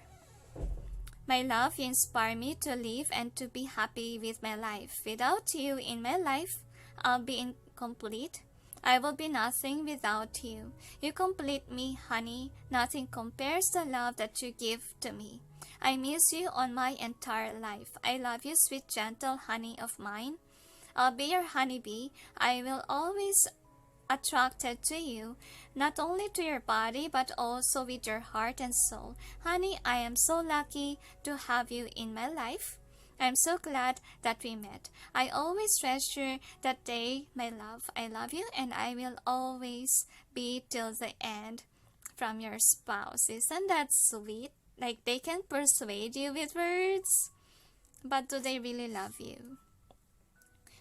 My love, you inspire me to live and to be happy with my life. Without you in my life, I'll be incomplete. I will be nothing without you. You complete me, honey. Nothing compares the love that you give to me. I miss you on my entire life. I love you, sweet, gentle honey of mine. I'll be your honeybee. I will always attracted to you, not only to your body, but also with your heart and soul. Honey, I am so lucky to have you in my life. I'm so glad that we met. I always treasure that day, my love. I love you, and I will always be till the end from your spouse. Isn't that sweet? Like they can persuade you with words, but do they really love you?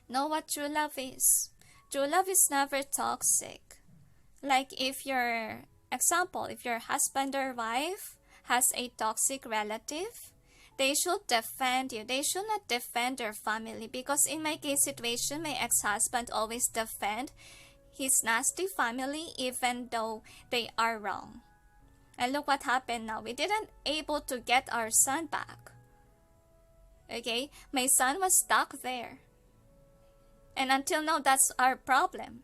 Know what true love is. True love is never toxic. Like if your husband or wife has a toxic relative, they should defend you. They should not defend their family, because in my case situation, my ex-husband always defend his nasty family even though they are wrong. And look what happened now. We didn't able to get our son back. Okay? My son was stuck there. And until now, that's our problem.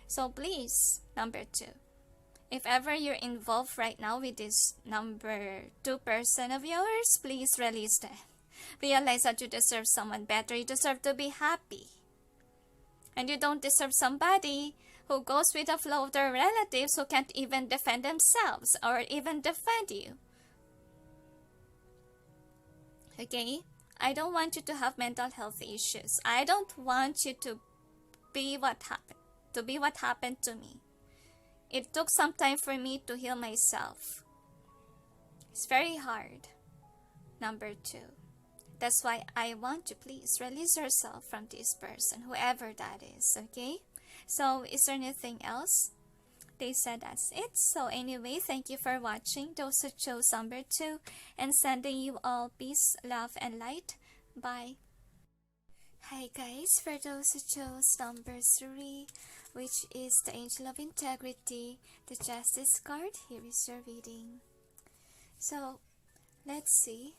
So please, number 2. If ever you're involved right now with this number 2 person of yours, please release them. Realize that you deserve someone better. You deserve to be happy. And you don't deserve somebody who goes with the flow of their relatives who can't even defend themselves or even defend you. Okay? I don't want you to have mental health issues. I don't want you to be what happened to me. It took some time for me to heal myself. It's very hard. Number 2. That's why I want you, please release yourself from this person, whoever that is, okay? So, is there anything else? They said that's it. So anyway, thank you for watching. Those who chose number 2, and sending you all peace, love, and light. Bye. Hi guys, for those who chose number 3, which is the Angel of Integrity, the Justice card, here is your reading. So, let's see.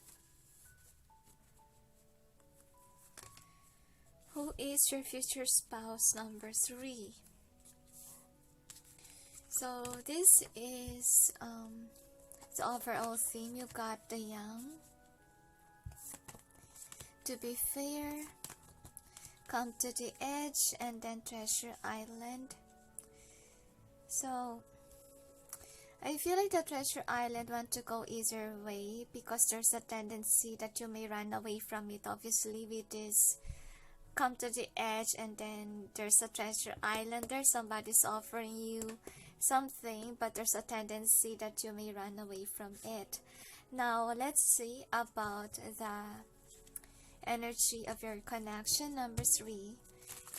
Who is your future spouse number 3? So this is the overall theme. You got the Young, To Be Fair, Come to the Edge, and then Treasure Island. So I feel like the Treasure Island want to go either way, because there's a tendency that you may run away from it. Obviously with this Come to the Edge, and then there's a Treasure Island there, somebody's offering you something, but there's a tendency that you may run away from it. Now, let's see about the energy of your connection. Number 3,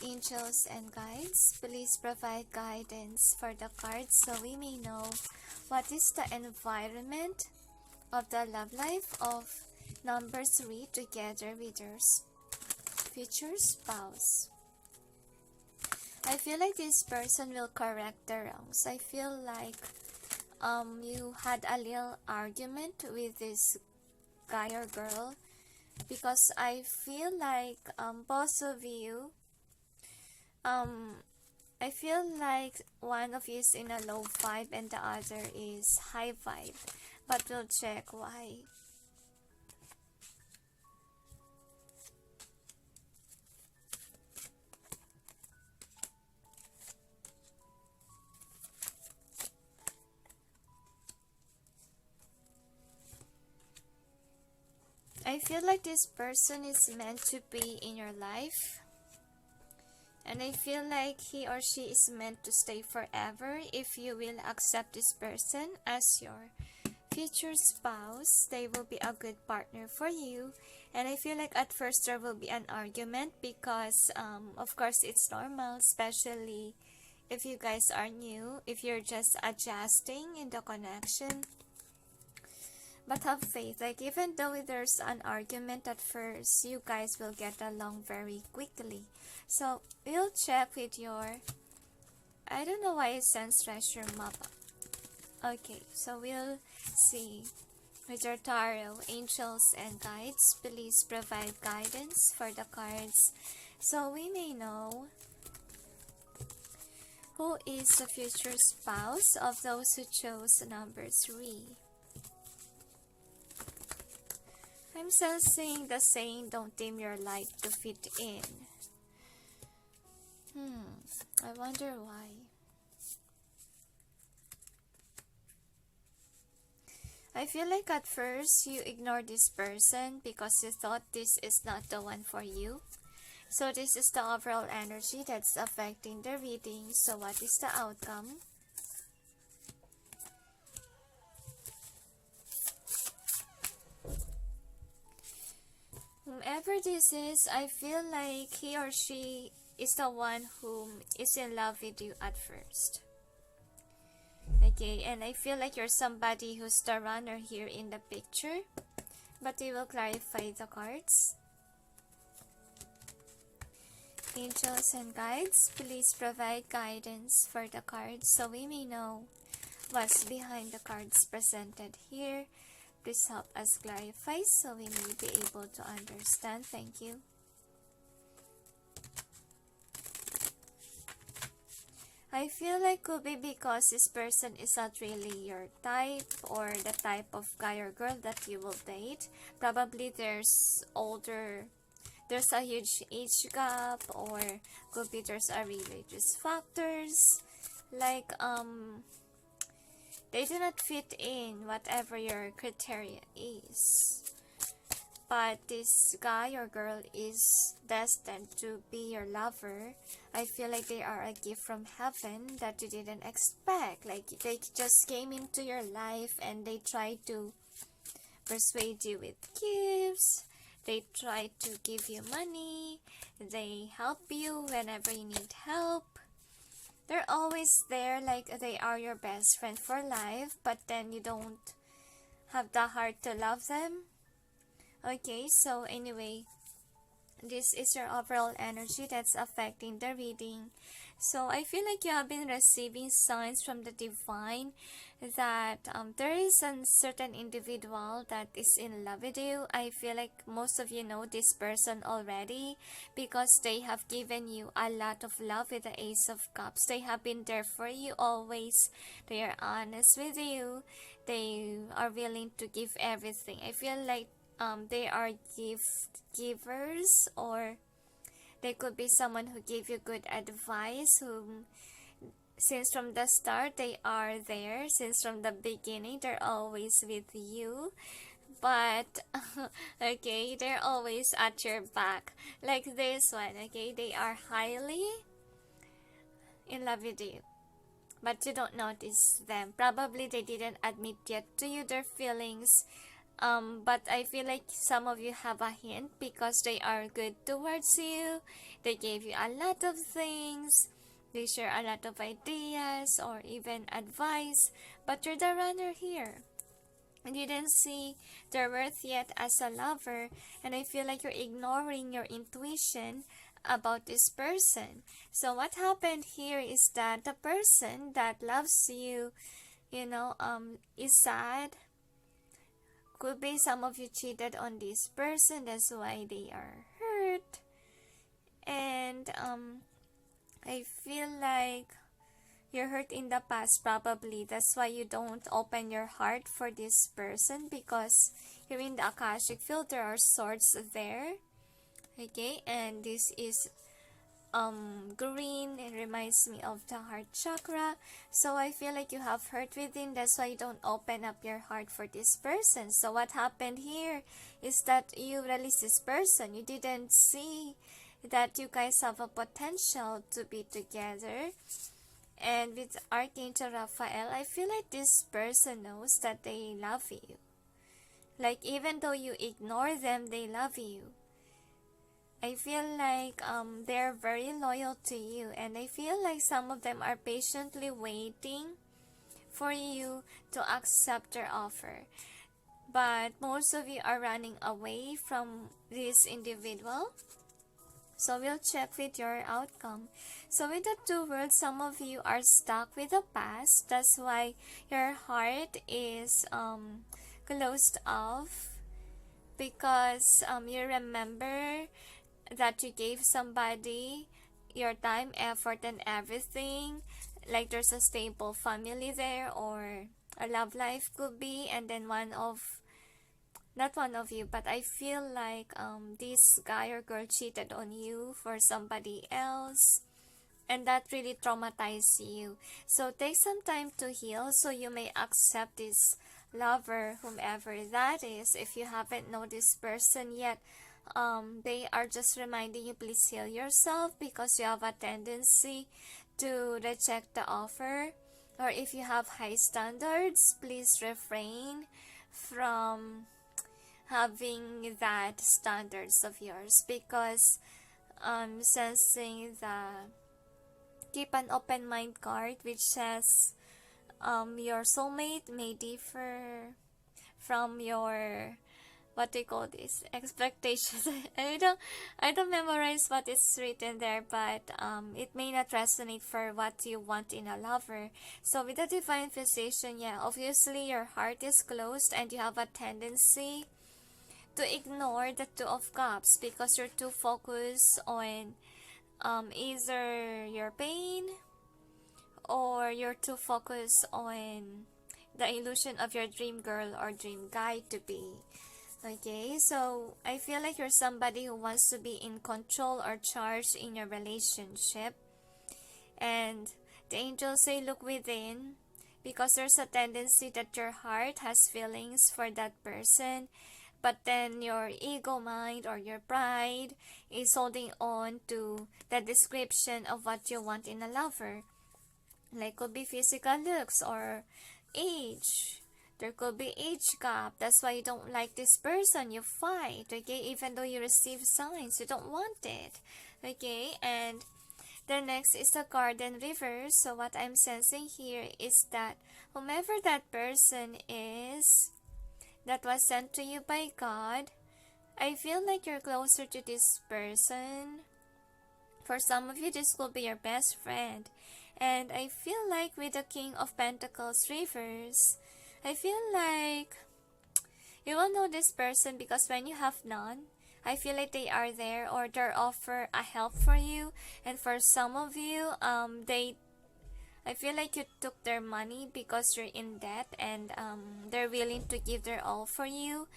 angels and guides, please provide guidance for the cards so we may know what is the environment of the love life of number 3 together with your future spouse. I feel like this person will correct the wrongs. I feel like you had a little argument with this guy or girl, because I feel like both of you, I feel like one of you is in a low vibe and the other is high vibe, but we'll check why. I feel like this person is meant to be in your life, and I feel like he or she is meant to stay forever if you will accept this person as your future spouse. They will be a good partner for you, and I feel like at first there will be an argument because of course it's normal, especially if you guys are new, if you're just adjusting in the connection. But have faith, like even though there's an argument at first, you guys will get along very quickly. So we'll check with your, I don't know why it sends treasure map. Okay, so we'll see with your tarot, angels and guides, please provide guidance for the cards so we may know who is the future spouse of those who chose number 3. I'm sensing the saying, don't dim your light to fit in. I wonder why. I feel like at first you ignored this person because you thought this is not the one for you. So this is the overall energy that's affecting the reading. So what is the outcome? Whomever this is, I feel like he or she is the one who is in love with you at first. Okay, and I feel like you're somebody who's the runner here in the picture. But we will clarify the cards. Angels and guides, please provide guidance for the cards so we may know what's behind the cards presented here. Please help us clarify so we may be able to understand. Thank you. I feel like could be because this person is not really your type or the type of guy or girl that you will date. Probably there's a huge age gap, or could be there's a religious factors. Like they do not fit in whatever your criteria is. But this guy or girl is destined to be your lover. I feel like they are a gift from heaven that you didn't expect. Like they just came into your life and they tried to persuade you with gifts. They try to give you money. They help you whenever you need help. They're always there, like they are your best friend for life, but then you don't have the heart to love them. Okay, so anyway, this is your overall energy that's affecting the reading. So I feel like you have been receiving signs from the divine that there is a certain individual that is in love with you. I feel like most of you know this person already because they have given you a lot of love with the Ace of Cups. They have been there for you always. They are honest with you. They are willing to give everything. I feel like they are gift givers, or they could be someone who gave you good advice, who since from the start they are there, since from the beginning they're always with you. But okay, they're always at your back, like this one. Okay, they are highly in love with you, but you don't notice them. Probably they didn't admit yet to you their feelings. But I feel like some of you have a hint because they are good towards you. They gave you a lot of things. They share a lot of ideas or even advice. But you're the runner here. And you didn't see their worth yet as a lover. And I feel like you're ignoring your intuition about this person. So what happened here is that the person that loves you, is sad. Could be some of you cheated on this person, that's why they are hurt. And I feel like you're hurt in the past, probably. That's why you don't open your heart for this person, because here in the Akashic field there are swords there. Okay, and this is green. It reminds me of the heart chakra. So I feel like you have hurt within. That's why you don't open up your heart for this person. So what happened here is that you released this person. You didn't see that you guys have a potential to be together. And with Archangel Raphael, I feel like this person knows that they love you. Like, even though you ignore them, they love you. I feel like they're very loyal to you, and I feel like some of them are patiently waiting for you to accept their offer. But most of you are running away from this individual. So we'll check with your outcome. So with the two worlds, some of you are stuck with the past. That's why your heart is closed off, because you remember that you gave somebody your time, effort, and everything. Like there's a stable family there, or a love life could be, and then not one of you, but I feel like this guy or girl cheated on you for somebody else, and that really traumatized you. So take some time to heal so you may accept this lover, whomever that is. If you haven't known this person yet, they are just reminding you, please heal yourself, because you have a tendency to reject the offer. Or if you have high standards, please refrain from having that standards of yours, because sensing the keep an open mind card, which says your soulmate may differ from your, what they call this, expectations. I don't memorize what is written there, but it may not resonate for what you want in a lover. So with the divine physician, yeah, obviously your heart is closed and you have a tendency to ignore the Two of Cups, because you're too focused on either your pain, or you're too focused on the illusion of your dream girl or dream guy to be. Okay, so I feel like you're somebody who wants to be in control or charge in your relationship. And the angels say, look within, because there's a tendency that your heart has feelings for that person, but then your ego mind or your pride is holding on to the description of what you want in a lover. Like, could be physical looks or age. There could be age gap. That's why you don't like this person. You fight, okay? Even though you receive signs, you don't want it, okay? And the next is the card in reverse. So what I'm sensing here is that whomever that person is that was sent to you by God, I feel like you're closer to this person. For some of you, this will be your best friend. And I feel like with the King of Pentacles reverse, I feel like you will know this person, because when you have none, I feel like they are there, or they offer a help for you. And for some of you, I feel like you took their money because you're in debt, and they're willing to give their all for you.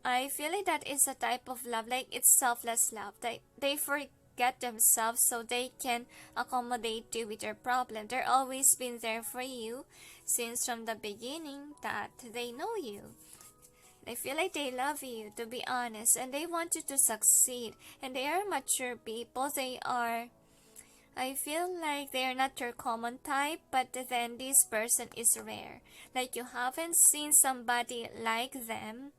I feel like that is a type of love, like it's selfless love. They forget themselves so they can accommodate you with your problem. They're always been there for you since from the beginning that they know you. I feel like they love you, to be honest, and they want you to succeed. And they are mature people. They are I feel like they're not your common type, but then this person is rare. Like you haven't seen somebody like them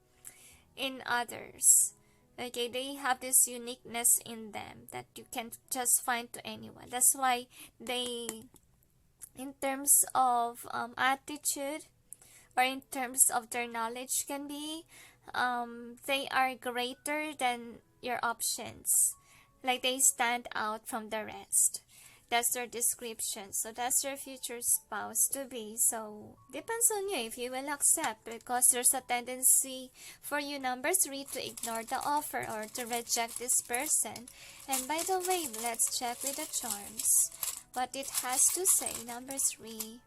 in others. Okay, they have this uniqueness in them that you can't just find to anyone. That's why they, in terms of attitude, or in terms of their knowledge can be, they are greater than your options. Like they stand out from the rest. That's their description. So that's your future spouse to be. So depends on you if you will accept, because there's a tendency for you, number 3, to ignore the offer or to reject this person. And by the way, let's check with the charms what it has to say. Number 3.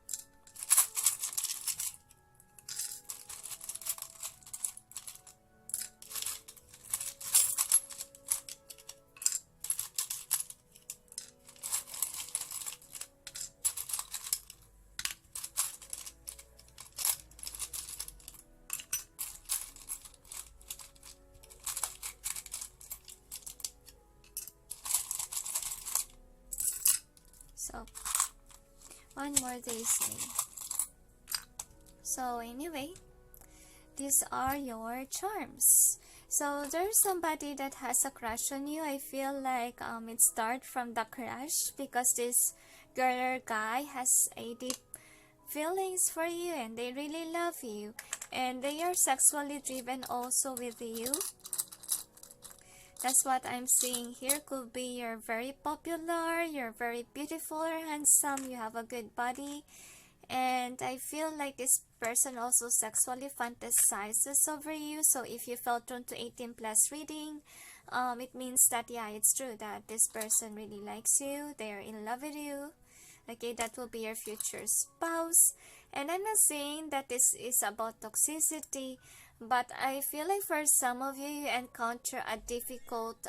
So, one more they say. So anyway, these are your charms. So there's somebody that has a crush on you. I feel like it starts from the crush, because this girl or guy has a deep feelings for you and they really love you, and they are sexually driven also with you. That's what I'm seeing here. Could be you're very popular, you're very beautiful or handsome, you have a good body. And I feel like this person also sexually fantasizes over you. So if you felt drawn to 18 plus reading, it means that, yeah, it's true that this person really likes you. They are in love with you. Okay, that will be your future spouse. And I'm not saying that this is about toxicity, but I feel like for some of you, you encounter a difficult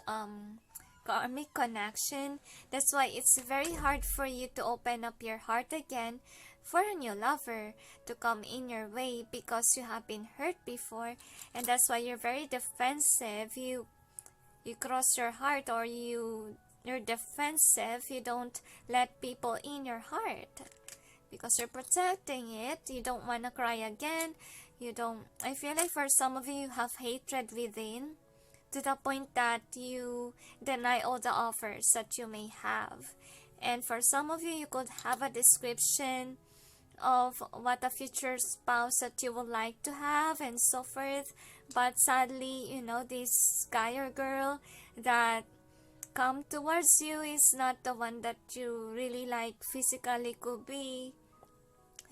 karmic connection. That's why it's very hard for you to open up your heart again for a new lover to come in your way, because you have been hurt before, and that's why you're very defensive. You cross your heart, or you're defensive. You don't let people in your heart because you're protecting it. You don't want to cry again. I feel like for some of you have hatred within, to the point that you deny all the offers that you may have. And for some of you, you could have a description of what a future spouse that you would like to have and so forth. But sadly, this guy or girl that come towards you is not the one that you really like physically, could be.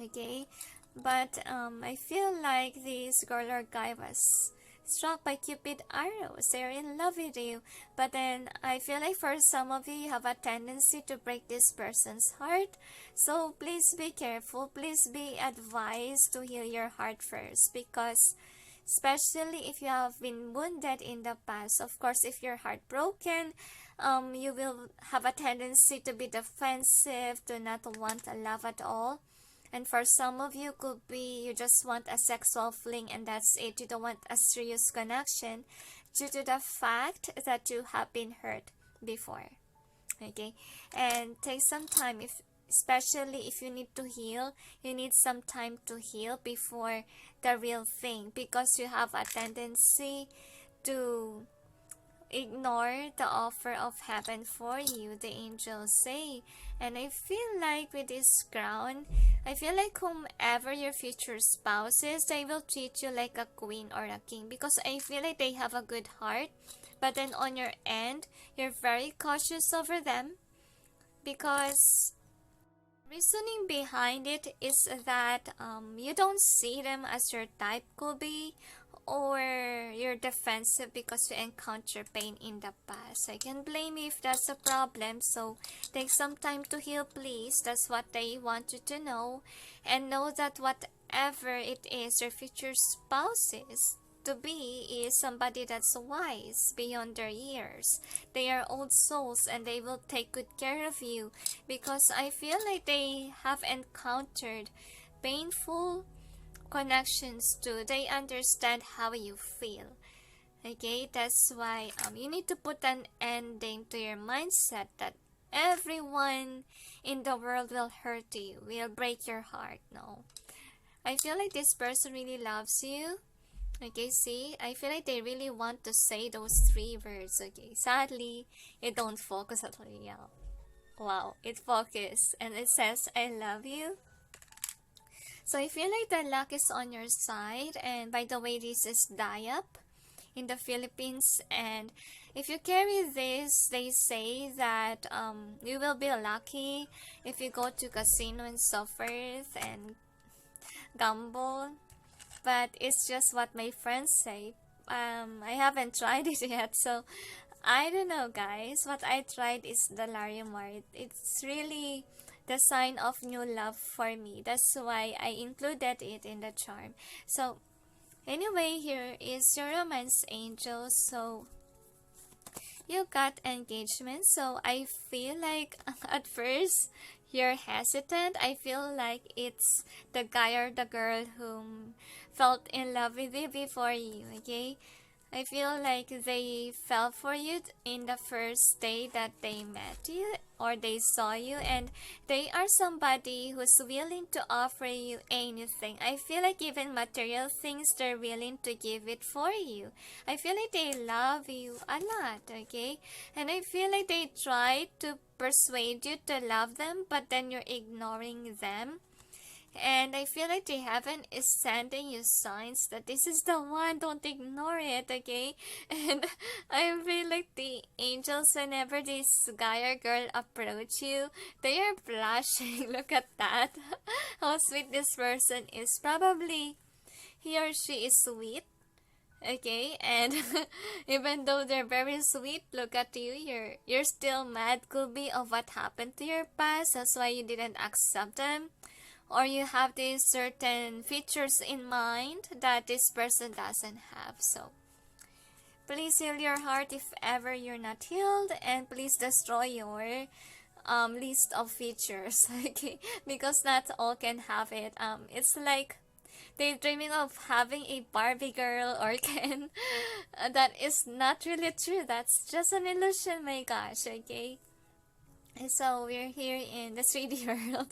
Okay? But I feel like this girl or guy was struck by Cupid arrows. They're in love with you. But then I feel like for some of you, you have a tendency to break this person's heart. So please be careful. Please be advised to heal your heart first, because especially if you have been wounded in the past. Of course, if you're heartbroken, you will have a tendency to be defensive, to not want a love at all. And for some of you, could be you just want a sexual fling and that's it. You don't want a serious connection due to the fact that you have been hurt before. Okay? And take some time, especially if you need to heal. You need some time to heal before the real thing, because you have a tendency to ignore the offer of heaven for you, the angels say. And I feel like with this crown, I feel like whomever your future spouse is, they will treat you like a queen or a king, because I feel like they have a good heart. But then on your end, you're very cautious over them, because reasoning behind it is that you don't see them as your type, could be, or you're defensive because you encounter pain in the past. I can blame you if that's a problem. So take some time to heal, please. That's what they want you to know. And know that whatever it is your future spouse is to be is somebody that's wise beyond their years. They are old souls and they will take good care of you, because I feel like they have encountered painful connections too. They understand how you feel. Okay, that's why you need to put an ending to your mindset that everyone in the world will hurt you, will break your heart. No. I feel like this person really loves you. Okay, see? I feel like they really want to say those three words. Okay, sadly, it don't focus at all. Yeah. Wow, it focus and it says, I love you. So I feel like the luck is on your side. And by the way, this is Dayap in the Philippines. And if you carry this, they say that you will be lucky if you go to casino and so forth and gamble. But it's just what my friends say. I haven't tried it yet, so I don't know, guys. What I tried is the Larimar. It's really the sign of new love for me. That's why I included it in the charm. So anyway, here is your romance angel. So you got engagement. So I feel like at first you're hesitant. I feel like it's the guy or the girl whom felt in love with you before you, okay? I feel like they fell for you in the first day that they met you or they saw you, and they are somebody who's willing to offer you anything. I feel like even material things, they're willing to give it for you. I feel like they love you a lot, okay? And I feel like they try to persuade you to love them, but then you're ignoring them. And I feel like they haven't is sending you signs that this is the one, don't ignore it, okay? And I feel like the angels, whenever this guy or girl approach you, they are blushing. Look at that. How sweet this person is. Probably he or she is sweet. Okay, and even though they're very sweet, look at you, you're still mad. Could be of what happened to your past. That's why you didn't accept them. Or you have these certain features in mind that this person doesn't have. So please heal your heart if ever you're not healed, and please destroy your list of features. Okay, because not all can have it. It's like they're dreaming of having a Barbie girl or Ken. That is not really true. That's just an illusion, my gosh. Okay. So we're here in the 3D world.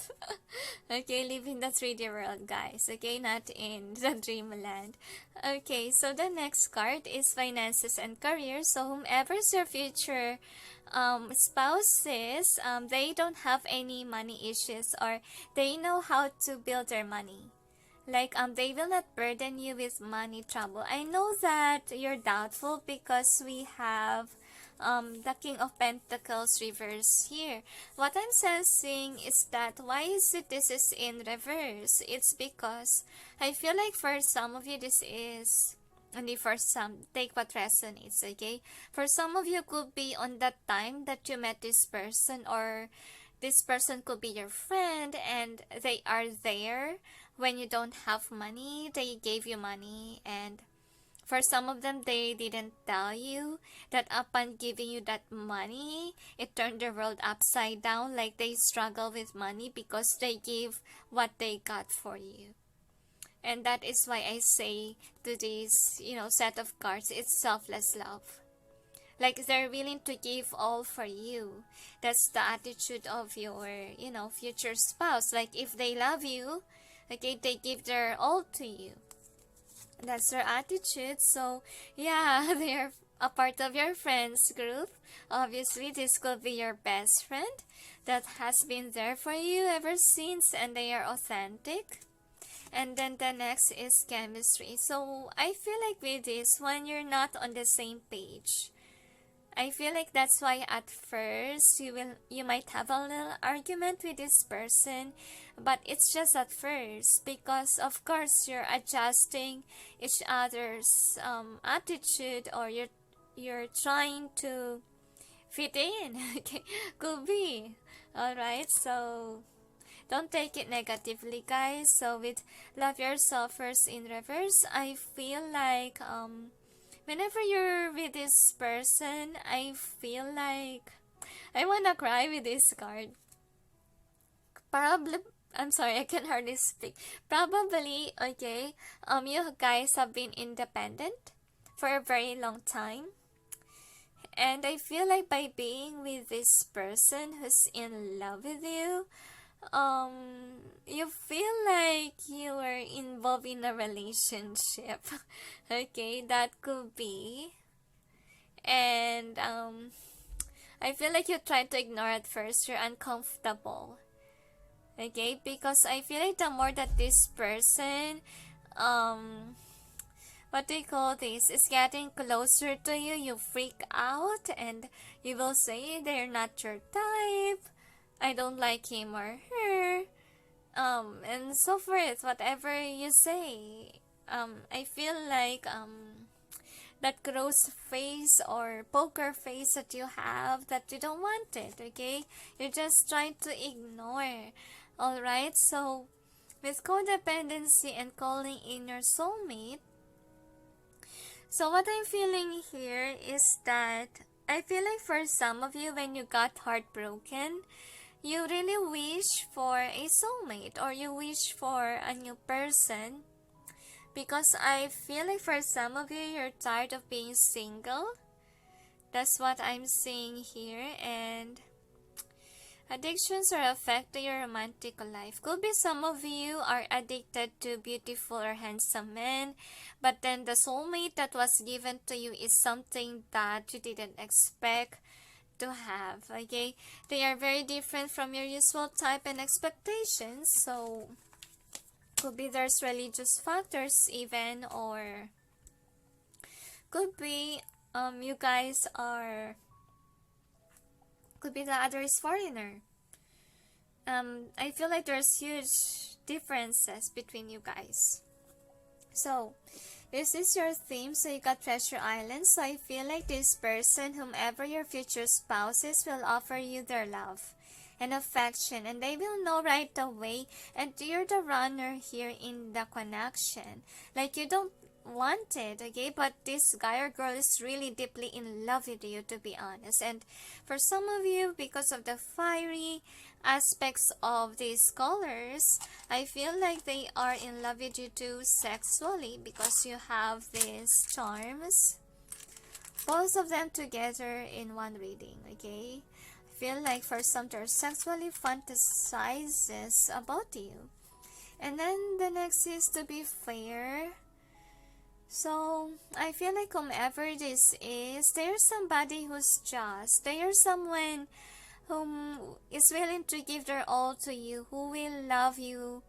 Okay, live in the 3D world, guys. Okay, not in the dreamland. Okay, so the next card is finances and career. So whomever's your future spouses, they don't have any money issues, or they know how to build their money. Like they will not burden you with money trouble. I know that you're doubtful because we have the King of Pentacles reverse here. What I'm sensing is that why is it this is in reverse? It's because I feel like for some of you this is only for some. Take what resonates, okay? For some of you could be on that time that you met this person, or this person could be your friend and they are there when you don't have money. They gave you money, and for some of them, they didn't tell you that upon giving you that money, it turned the world upside down. Like they struggle with money because they gave what they got for you. And that is why I say to this, set of cards, it's selfless love. Like they're willing to give all for you. That's the attitude of your, future spouse. Like if they love you, okay, they give their all to you. That's their attitude. So yeah, they're a part of your friends group. Obviously this could be your best friend that has been there for you ever since, and they are authentic. And then the next is chemistry. So I feel like with this one, you're not on the same page. I feel like that's why at first you might have a little argument with this person, but it's just at first because of course you're adjusting each other's attitude, or you're trying to fit in. Okay, could be. All right, so don't take it negatively, guys. So with love yourself first in reverse, I feel like whenever you're with this person, I feel like I wanna cry with this card. Probably, I'm sorry, I can hardly speak. Probably, okay, you guys have been independent for a very long time. And I feel like by being with this person who's in love with you, you feel like you are involved in a relationship. Okay, that could be. And I feel like you try to ignore at first, you're uncomfortable. Okay, because I feel like the more that this person, what do you call this, is getting closer to you, you freak out and you will say they're not your type, I don't like him or her, and so forth, whatever you say. I feel like, that gross face or poker face that you have, that you don't want it, okay? You just try to ignore. Alright, so with codependency and calling in your soulmate, so what I'm feeling here is that I feel like for some of you, when you got heartbroken, you really wish for a soulmate or you wish for a new person. Because I feel like for some of you, you're tired of being single. That's what I'm seeing here. And addictions are affecting your romantic life. Could be some of you are addicted to beautiful or handsome men, but then the soulmate that was given to you is something that you didn't expect to have. Okay, they are very different from your usual type and expectations. So could be there's religious factors even, or could be you guys are, could be the other is foreigner. I feel like there's huge differences between you guys. So this is your theme. So you got Treasure Island. So I feel like this person, whomever your future spouse is, will offer you their love and affection, and they will know right away, and you're the runner here in the connection. Like you don't want it, okay, but this guy or girl is really deeply in love with you, to be honest. And for some of you, because of the fiery aspects of these colors, I feel like they are in love with you too sexually, because you have these charms, both of them together in one reading, okay. Feel like for some, they're sexually fantasizes about you. And then the next is to be fair. So I feel like whomever this is, there's somebody who's just, there's someone whom is willing to give their all to you, who will love you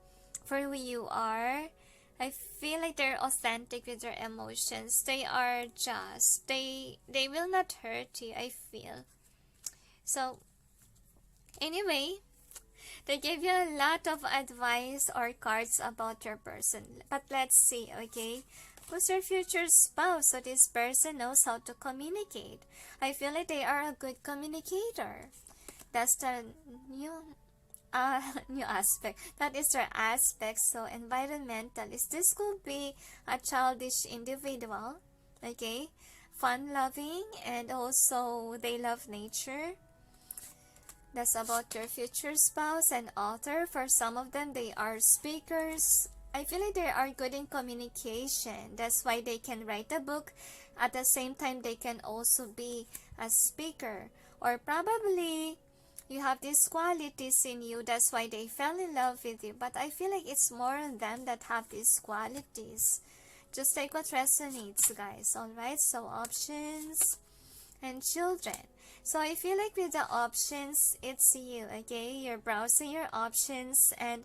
for who you are. I feel like they're authentic with their emotions. They are just, they will not hurt you, I feel. So, anyway, they gave you a lot of advice or cards about your person. But let's see, okay? Who's your future spouse? So this person knows how to communicate. I feel like they are a good communicator. That's the new aspect. That is their aspect. So environmentalist. This could be a childish individual, okay? Fun-loving, and also they love nature. That's about your future spouse. And author, for some of them, they are speakers. I feel like they are good in communication. That's why they can write a book. At the same time, they can also be a speaker. Or probably you have these qualities in you. That's why they fell in love with you. But I feel like it's more on them that have these qualities. Just take what resonates, guys. Alright, so options and children. So I feel like with the options, it's you, okay? You're browsing your options, and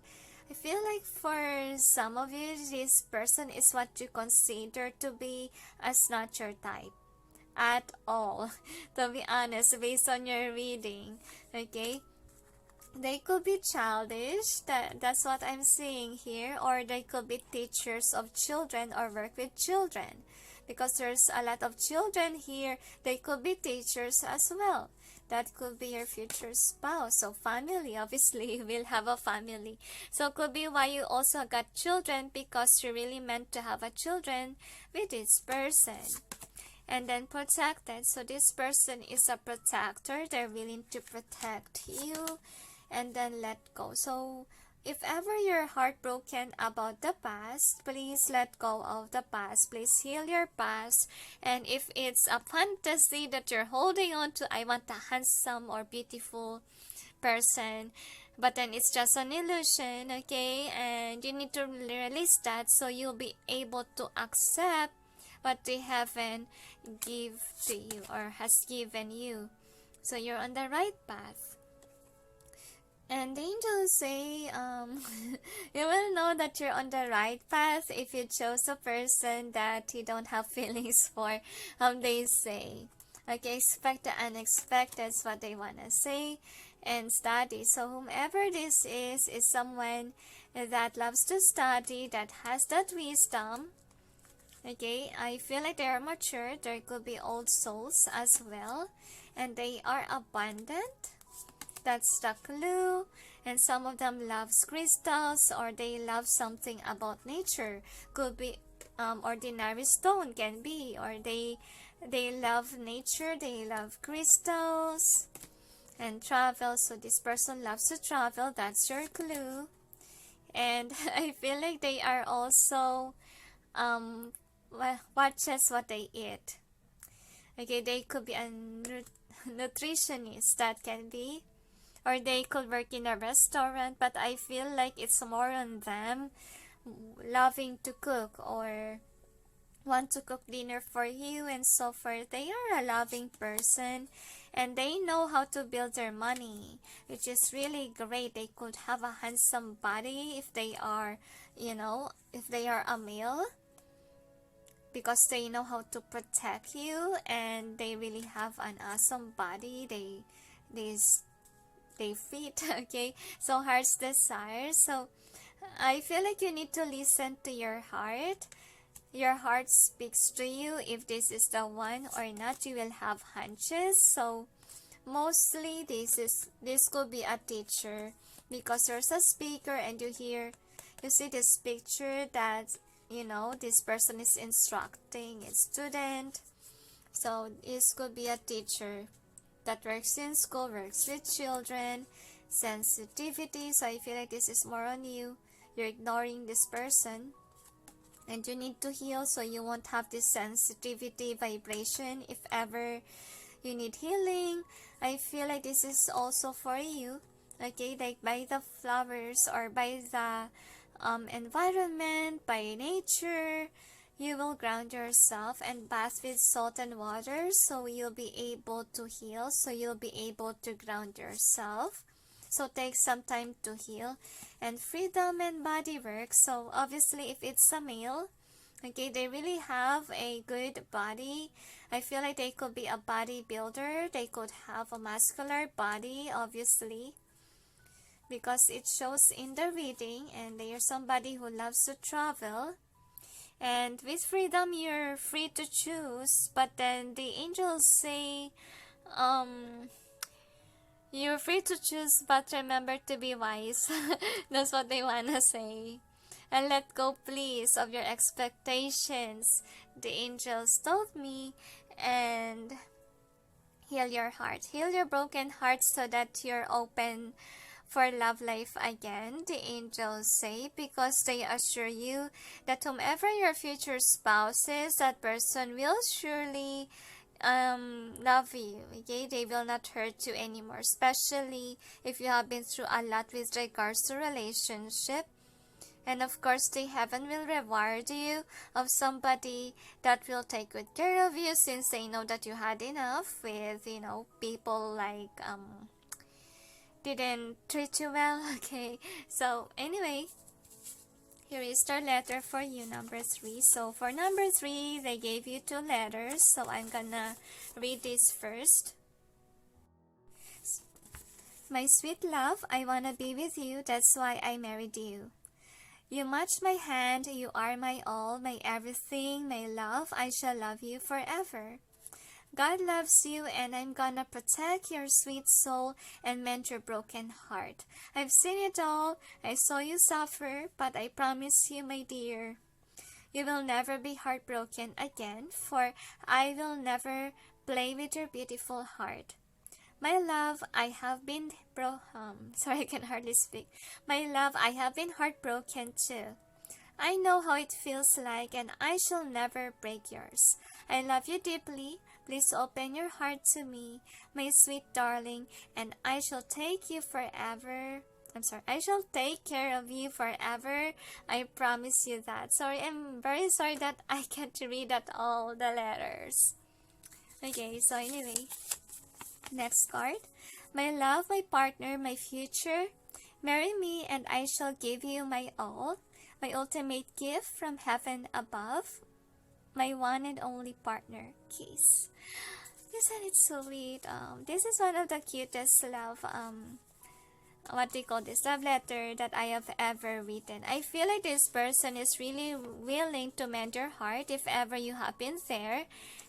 I feel like for some of you, this person is what you consider to be as not your type at all. To be honest, based on your reading, okay? They could be childish, that's what I'm seeing here, or they could be teachers of children or work with children. Because there's a lot of children here, they could be teachers as well. That could be your future spouse. So family, obviously, you will have a family. So could be why you also got children, because you really meant to have a children with this person. And then protected. So this person is a protector. They're willing to protect you. And then let go. So if ever you're heartbroken about the past, please let go of the past. Please heal your past. And if it's a fantasy that you're holding on to, I want a handsome or beautiful person, but then it's just an illusion, okay? And you need to release that so you'll be able to accept what the heaven give to you or has given you. So you're on the right path. And the angels say, you will know that you're on the right path if you chose a person that you don't have feelings for. They say, okay, expect the unexpected is what they want to say, and study. So whomever this is someone that loves to study, that has that wisdom. Okay, I feel like they are mature. There could be old souls as well, and they are abundant. That's the clue. And some of them loves crystals, or they love something about nature. Could be ordinary stone, can be, or they love nature, they love crystals and travel. So this person loves to travel. That's your clue. And I feel like they are also watches what they eat. Okay, they could be a nutritionist, that can be, or they could work in a restaurant, but I feel like it's more on them loving to cook or want to cook dinner for you and so forth. They are a loving person, and they know how to build their money, which is really great. They could have a handsome body if they are, if they are a male, because they know how to protect you, and they really have an awesome body. They fit. Okay, so heart's desire. So I feel like you need to listen to your heart. Your heart speaks to you if this is the one or not. You will have hunches. So mostly this could be a teacher, because there's a speaker and you see this picture that this person is instructing a student. So this could be a teacher that works in school, works with children, sensitivity. So I feel like this is more on you. You're ignoring this person, and you need to heal so you won't have this sensitivity vibration. If ever you need healing, I feel like this is also for you. Okay, like by the flowers or by the environment, by nature, you will ground yourself and bath with salt and water, so you'll be able to heal, so you'll be able to ground yourself. So take some time to heal. And freedom and body work. So obviously if it's a male, okay, they really have a good body. I feel like they could be a bodybuilder. They could have a muscular body, obviously, because it shows in the reading, and they are somebody who loves to travel. And with freedom, you're free to choose, but then the angels say, you're free to choose, but remember to be wise. That's what they wanna say. And let go, please, of your expectations, the angels told me. And heal your heart. Heal your broken heart so that you're open for love life again, the angels say, because they assure you that whomever your future spouse is, that person will surely love you. Okay, they will not hurt you anymore, especially if you have been through a lot with regards to relationship. And of course, the heaven will reward you of somebody that will take good care of you, since they know that you had enough with people like didn't treat you well. Okay, so anyway, here is their letter for you, number 3. So for number 3, they gave you 2 letters, so I'm gonna read this first. My sweet love, I wanna be with you, that's why I married you. You match my hand, you are my all, my everything, my love, I shall love you forever. God loves you, and I'm gonna protect your sweet soul and mend your broken heart. I've seen it all, I saw you suffer, but I promise you, my dear, you will never be heartbroken again, for I will never play with your beautiful heart. My love, I have been sorry, I can hardly speak. My love, I have been heartbroken too. I know how it feels like, and I shall never break yours. I love you deeply. Please open your heart to me, my sweet darling, and I shall take you forever. I shall take care of you forever. I promise you that. Sorry, I'm very sorry that I can't read at all the letters. Okay, so anyway, next card. My love, my partner, my future. Marry me and I shall give you my all. My ultimate gift from heaven above. My one and only partner, kiss. Isn't it sweet? This is one of the cutest love, what they call this, love letter that I have ever written. I feel like this person is really willing to mend your heart if ever you have been there.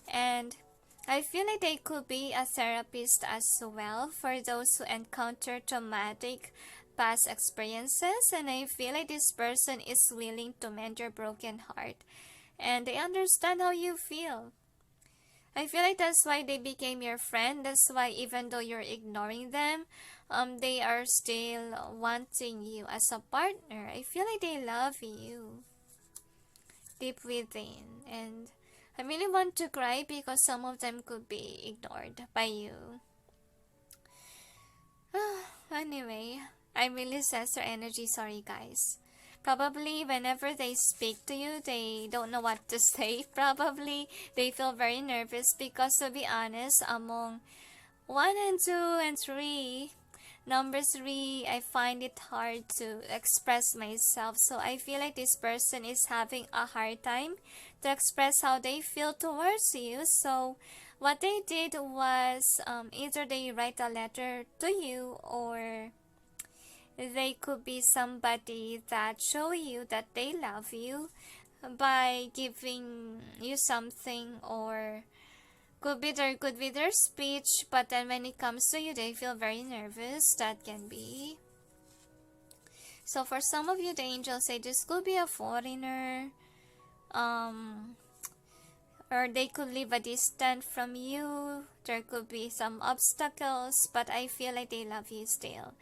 And I feel like they could be a therapist as well for those who encounter traumatic past experiences, and I feel like this person is willing to mend your broken heart and they understand how you feel. I feel like that's why they became your friend. That's why even though you're ignoring them, they are still wanting you as a partner. I feel like they love you deep within, and I really want to cry because some of them could be ignored by you. Anyway, I really sense their energy. Sorry, guys. Probably whenever they speak to you, they don't know what to say. Probably they feel very nervous because, to be honest, among 1 and 2 and 3, number 3, I find it hard to express myself. So I feel like this person is having a hard time to express how they feel towards you. So what they did was either they write a letter to you, or they could be somebody that show you that they love you by giving you something, or could be their speech, but then when it comes to you they feel very nervous. That can be. So for some of you, the angels say this could be a foreigner, or they could live a distance from you. There could be some obstacles, but I feel like they love you still.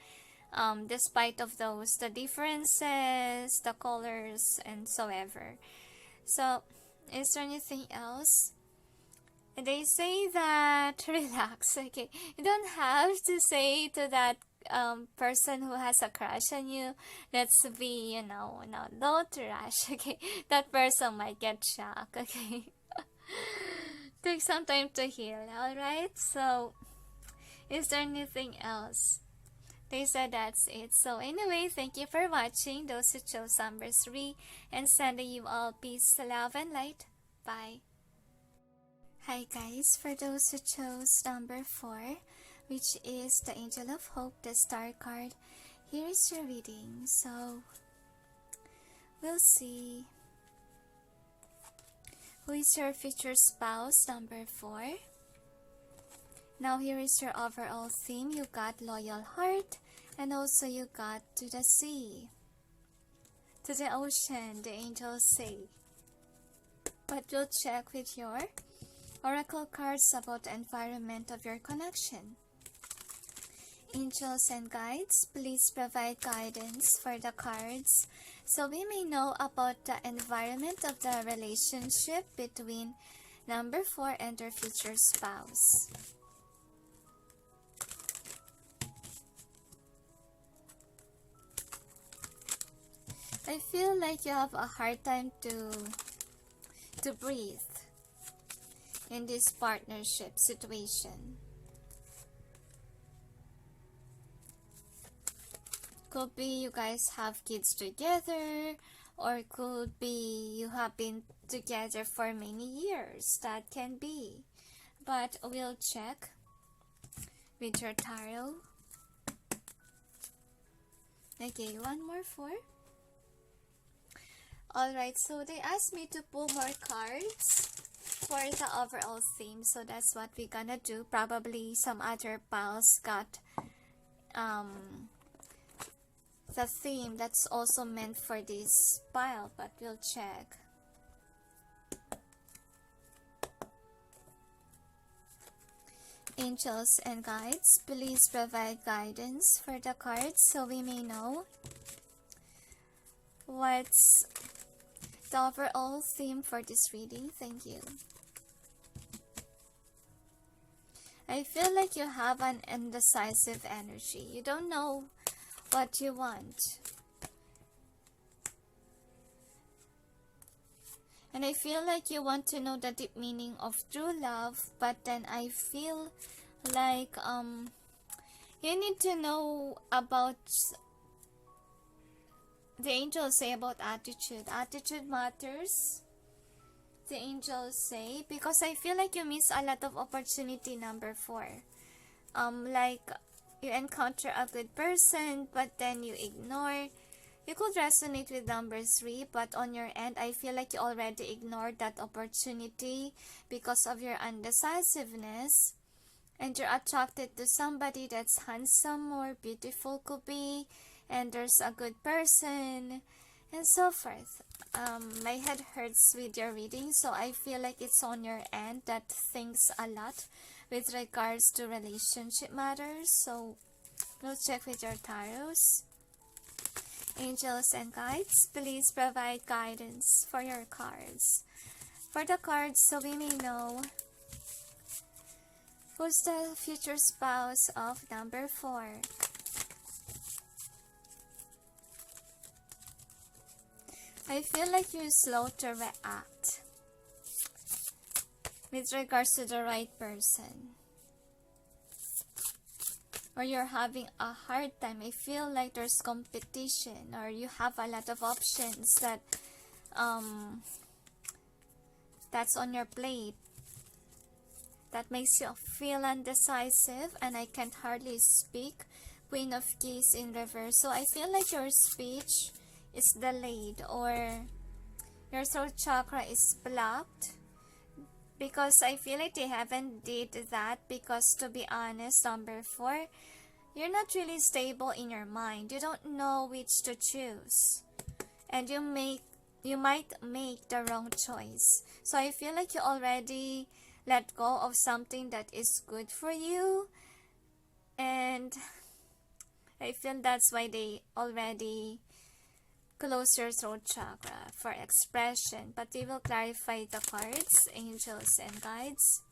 Despite of those, the differences, the colors, and so ever. So, is there anything else? They say that relax. Okay, you don't have to say to that person who has a crush on you, let's be, no, don't rush. Okay, that person might get shocked. Okay. Take some time to heal. Alright, so is there anything else? They said that's it. So anyway, thank you for watching. Those who chose number 3, and sending you all peace, love, and light. Bye. Hi guys, for those who chose number 4, which is the Angel of Hope, the Star card, here is your reading. So we'll see who is your future spouse, number 4. Now here is your overall theme. You got loyal heart, and also you got to the sea, to the ocean, the angels say. But we'll check with your oracle cards about the environment of your connection. Angels and guides, please provide guidance for the cards so we may know about the environment of the relationship between number 4 and their future spouse. I feel like you have a hard time to breathe in this partnership situation. Could be you guys have kids together, or could be you have been together for many years. That can be. But we'll check with your tarot. Okay, one more 4. Alright, so they asked me to pull more cards for the overall theme, so that's what we're gonna do. Probably some other piles got the theme that's also meant for this pile, but we'll check. Angels and guides, please provide guidance for the cards so we may know what's the overall theme for this reading. Thank you. I feel like you have an indecisive energy. You don't know what you want. And I feel like you want to know the deep meaning of true love, but then I feel like you need to know about, the angels say about attitude. Attitude matters, the angels say, because I feel like you miss a lot of opportunity, number 4. Like you encounter a good person, but then you ignore. You could resonate with number 3, but on your end, I feel like you already ignored that opportunity because of your indecisiveness. And you're attracted to somebody that's handsome or beautiful, could be, and there's a good person, and so forth. My head hurts with your reading, so I feel like it's on your end that thinks a lot with regards to relationship matters. So we'll check with your tarots. Angels and guides, please provide guidance for your cards. For the cards, so we may know who's the future spouse of number 4. I feel like you're slow to react with regards to the right person. Or you're having a hard time. I feel like there's competition, or you have a lot of options that that's on your plate that makes you feel indecisive, and I can't hardly speak. Queen of Keys in reverse. So I feel like your speech is delayed, or your throat chakra is blocked, because I feel like they haven't did that, because to be honest, number 4, you're not really stable in your mind. You don't know which to choose, and you might make the wrong choice. So I feel like you already let go of something that is good for you, and I feel that's why they already close your throat chakra for expression. But we will clarify the cards. Angels and guides,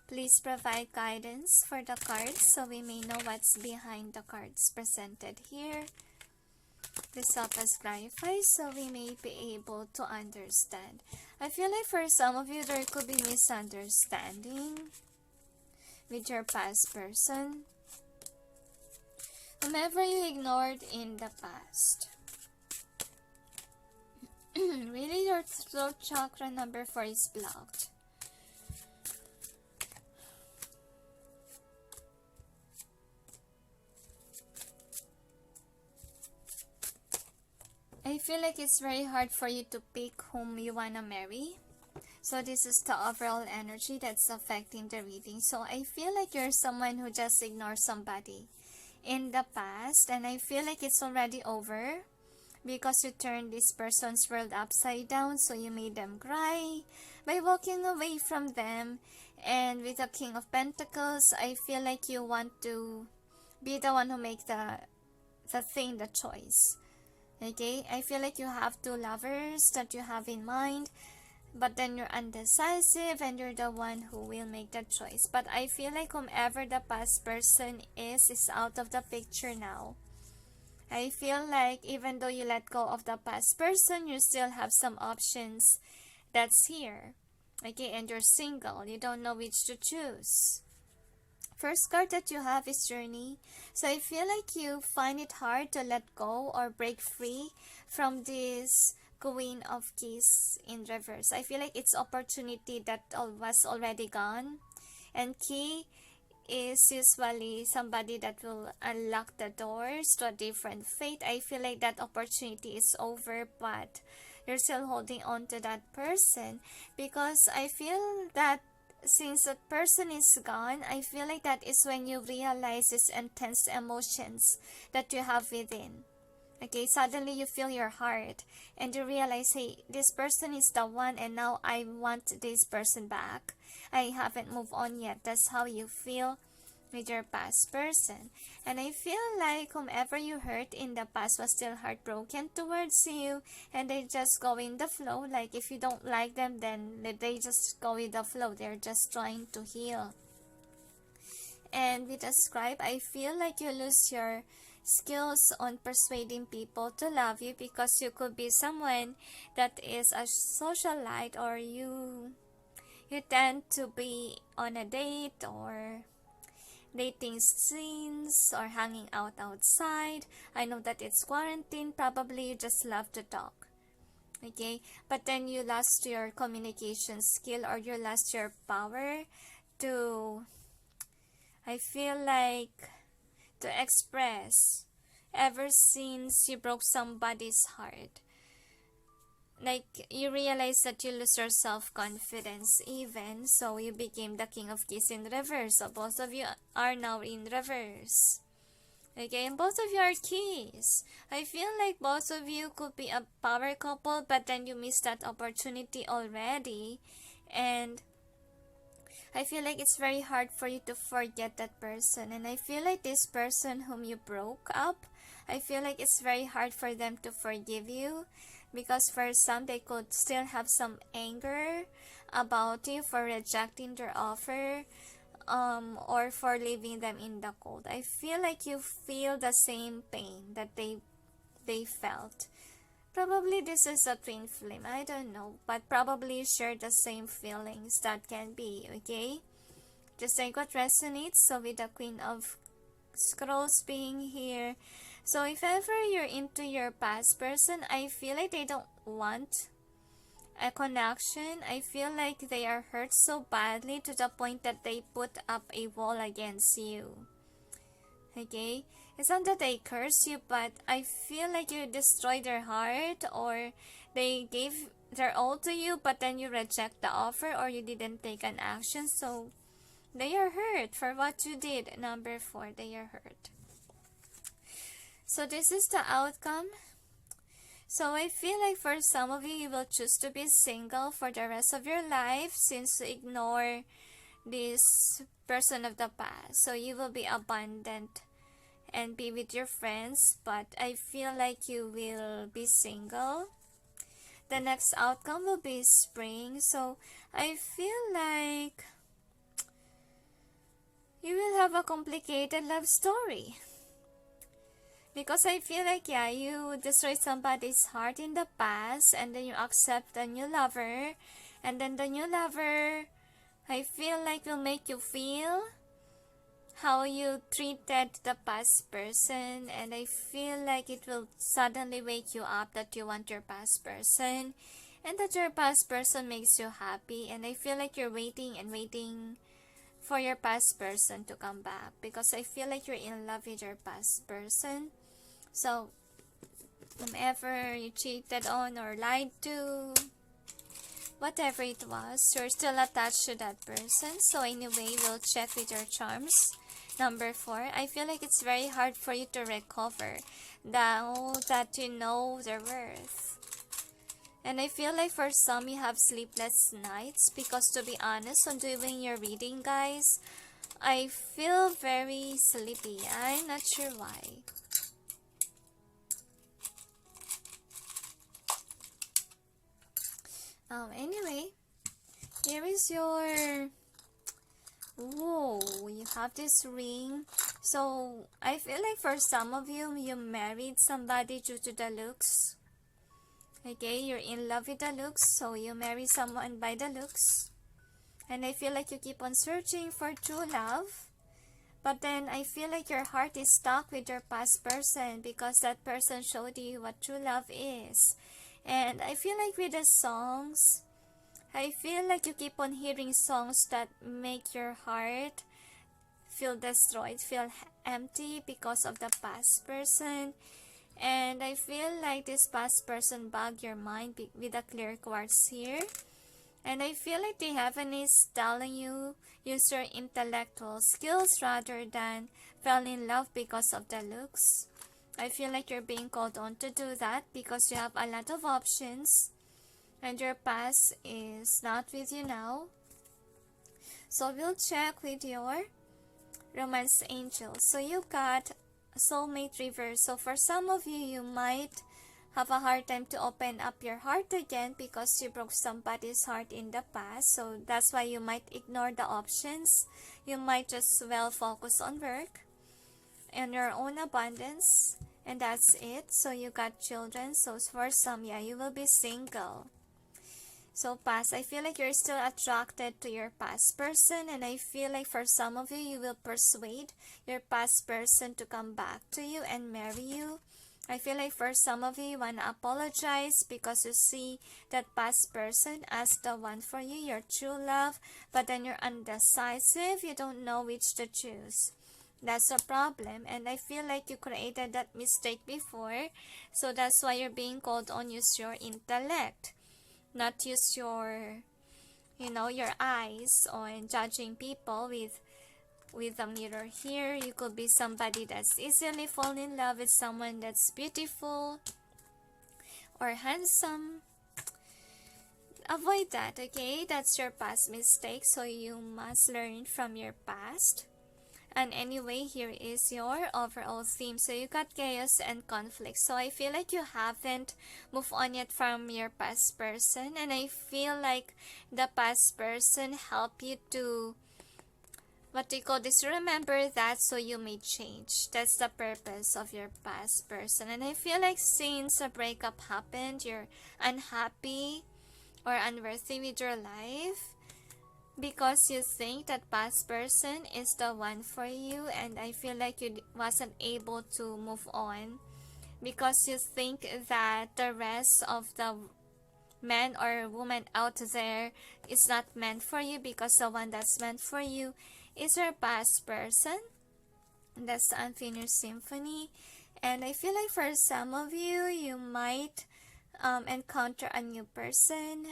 please provide guidance for the cards so we may know what's behind the cards presented here. Please help us clarify so we may be able to understand. I feel like for some of you there could be misunderstanding with your past person, whomever you ignored in the past. Really, your throat chakra number 4 is blocked. I feel like it's very hard for you to pick whom you wanna marry. So this is the overall energy that's affecting the reading. So I feel like you're someone who just ignores somebody in the past, and I feel like it's already over, because you turned this person's world upside down, so you made them cry by walking away from them. And with the King of Pentacles, I feel like you want to be the one who makes the choice. Okay, I feel like you have 2 lovers that you have in mind, but then you're indecisive and you're the one who will make the choice. But I feel like whomever the past person is out of the picture now. I feel like even though you let go of the past person, you still have some options that's here. Okay, and you're single. You don't know which to choose. First card that you have is Journey. So I feel like you find it hard to let go or break free from this Queen of Keys in reverse. I feel like it's opportunity that was already gone. And Key is usually somebody that will unlock the doors to a different fate. I feel like that opportunity is over, but you're still holding on to that person, because I feel that since that person is gone, I feel like that is when you realize these intense emotions that you have within. Okay, suddenly you feel your heart and you realize, hey, this person is the one and now I want this person back. I haven't moved on yet. That's how you feel with your past person. And I feel like whomever you hurt in the past was still heartbroken towards you, and they just go in the flow. Like if you don't like them, then they just go with the flow. They're just trying to heal. And with a scribe, I feel like you lose your skills on persuading people to love you, because you could be someone that is a socialite, or you tend to be on a date or dating scenes or hanging out outside. I know that it's quarantine, probably you just love to talk. Okay, but then you lost your communication skill, or you lost your power to, I feel like, to express ever since you broke somebody's heart. Like, you realize that you lose your self-confidence even, so you became the king of keys in reverse. So both of you are now in reverse. Okay, and both of you are keys. I feel like both of you could be a power couple, but then you missed that opportunity already. And I feel like it's very hard for you to forget that person. And I feel like this person whom you broke up, I feel like it's very hard for them to forgive you. Because for some, they could still have some anger about you for rejecting their offer, or for leaving them in the cold. I feel like you feel the same pain that they felt. Probably this is a twin flame, I don't know, but probably you share the same feelings. That can be, okay? Just take what resonates. So with the Queen of Scrolls being here, so if ever you're into your past person, I feel like they don't want a connection. I feel like they are hurt so badly to the point that they put up a wall against you. Okay? It's not that they curse you, but I feel like you destroyed their heart, or they gave their all to you, but then you reject the offer, or you didn't take an action. So they are hurt for what you did. Number 4, they are hurt. So this is the outcome. So I feel like for some of you, you will choose to be single for the rest of your life, since you ignore this person of the past. So you will be abundant and be with your friends, but I feel like you will be single. The next outcome will be spring. So I feel like you will have a complicated love story. Because I feel like, yeah, you destroyed somebody's heart in the past, and then you accept a new lover, and then the new lover, I feel like, will make you feel how you treated the past person, and I feel like it will suddenly wake you up that you want your past person, and that your past person makes you happy, and I feel like you're waiting and waiting for your past person to come back, because I feel like you're in love with your past person. So, whomever you cheated on or lied to, whatever it was, you're still attached to that person. So anyway, we'll check with your charms. Number 4, I feel like it's very hard for you to recover now that you know their worth. And I feel like for some, you have sleepless nights, because to be honest, on doing your reading, guys, I feel very sleepy. I'm not sure why. Anyway, here is your, whoa, you have this ring. So I feel like for some of you, you married somebody due to the looks. Okay, you're in love with the looks, so you marry someone by the looks. And I feel like you keep on searching for true love. But then I feel like your heart is stuck with your past person, because that person showed you what true love is. And I feel like with the songs, I feel like you keep on hearing songs that make your heart feel destroyed, feel empty because of the past person. And I feel like this past person bugged your mind with a clear quartz here. And I feel like the heaven is telling you use your intellectual skills rather than fall in love because of the looks. I feel like you're being called on to do that because you have a lot of options and your past is not with you now. So we'll check with your romance angel. So you got soulmate reverse. So for some of you, you might have a hard time to open up your heart again because you broke somebody's heart in the past. So that's why you might ignore the options. You might just focus on work and your own abundance, and that's it. So you got children. So for some, yeah, you will be single. So past, I feel like you're still attracted to your past person, and I feel like for some of you, you will persuade your past person to come back to you and marry you. I feel like for some of you, you want to apologize because you see that past person as the one for you, your true love, but then you're undecisive, you don't know which to choose. That's a problem, and I feel like you created that mistake before, so that's why you're being called on use your intellect, not use your, your eyes on judging people with a mirror here. You could be somebody that's easily fall in love with someone that's beautiful or handsome. Avoid that, okay? That's your past mistake, so you must learn from your past. And anyway, here is your overall theme. So you got chaos and conflict. So I feel like you haven't moved on yet from your past person, and I feel like the past person helped you to, what do you call this, remember that so you may change. That's the purpose of your past person. And I feel like since a breakup happened, you're unhappy or unworthy with your life because you think that past person is the one for you, and I feel like you wasn't able to move on because you think that the rest of the man or woman out there is not meant for you because the one that's meant for you is your past person. That's the unfinished symphony. And I feel like for some of you, you might encounter a new person,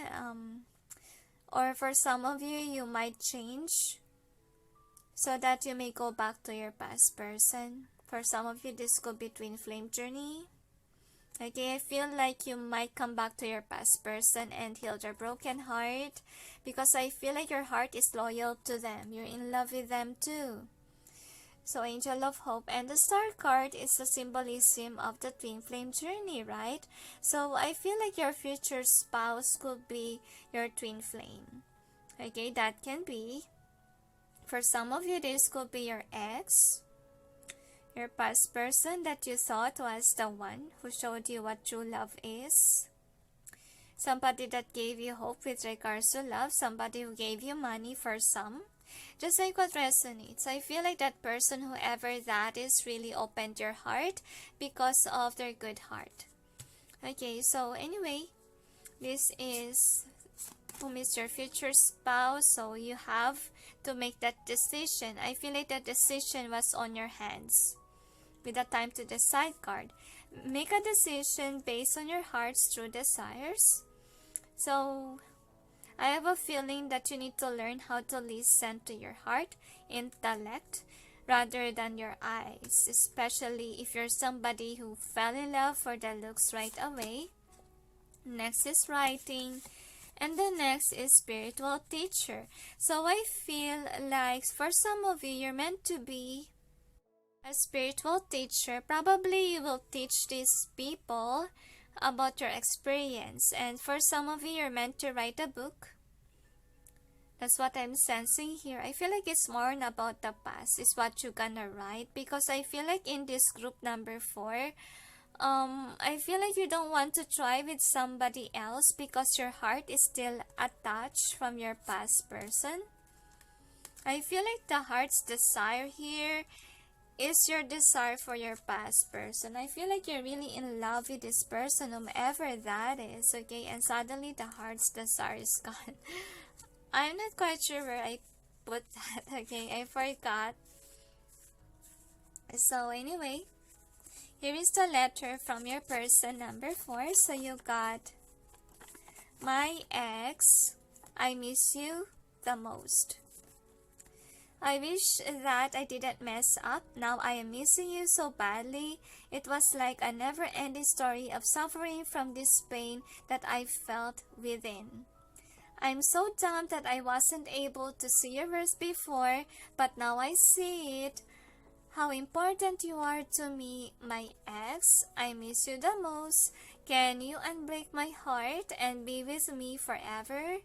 or for some of you, you might change so that you may go back to your past person. For some of you, this could be twin flame journey. Okay, I feel like you might come back to your past person and heal their broken heart because I feel like your heart is loyal to them. You're in love with them too. So Angel of Hope and the Star card is the symbolism of the twin flame journey, right? So I feel like your future spouse could be your twin flame. Okay, that can be. For some of you, this could be your ex, your past person that you thought was the one who showed you what true love is. Somebody that gave you hope with regards to love, somebody who gave you money for some. Just like what resonates. I feel like that person, whoever that is, really opened your heart because of their good heart. Okay, so anyway, this is whom is your future spouse, so you have to make that decision. I feel like that decision was on your hands with the time to decide card. Make a decision based on your heart's true desires. So I have a feeling that you need to learn how to listen to your heart, intellect, rather than your eyes, especially if you're somebody who fell in love for the looks right away. Next is writing, and the next is spiritual teacher. So I feel like for some of you, you're meant to be a spiritual teacher. Probably you will teach these people about your experience, and for some of you, you're meant to write a book. That's what I'm sensing here. I feel like it's more about the past is what you're gonna write, because I feel like in this group number 4, I feel like you don't want to try with somebody else because your heart is still attached from your past person. I feel like the heart's desire here is your desire for your past person. I feel like you're really in love with this person, whomever that is, okay? And suddenly the heart's desire is gone. I'm not quite sure where I put that, okay? I forgot. So anyway, here is the letter from your person number 4. So you got, my ex, I miss you the most. I wish that I didn't mess up. Now I am missing you so badly. It was like a never-ending story of suffering from this pain that I felt within. I'm so dumb that I wasn't able to see your verse before, but now I see it. How important you are to me, my ex. I miss you the most. Can you unbreak my heart and be with me forever?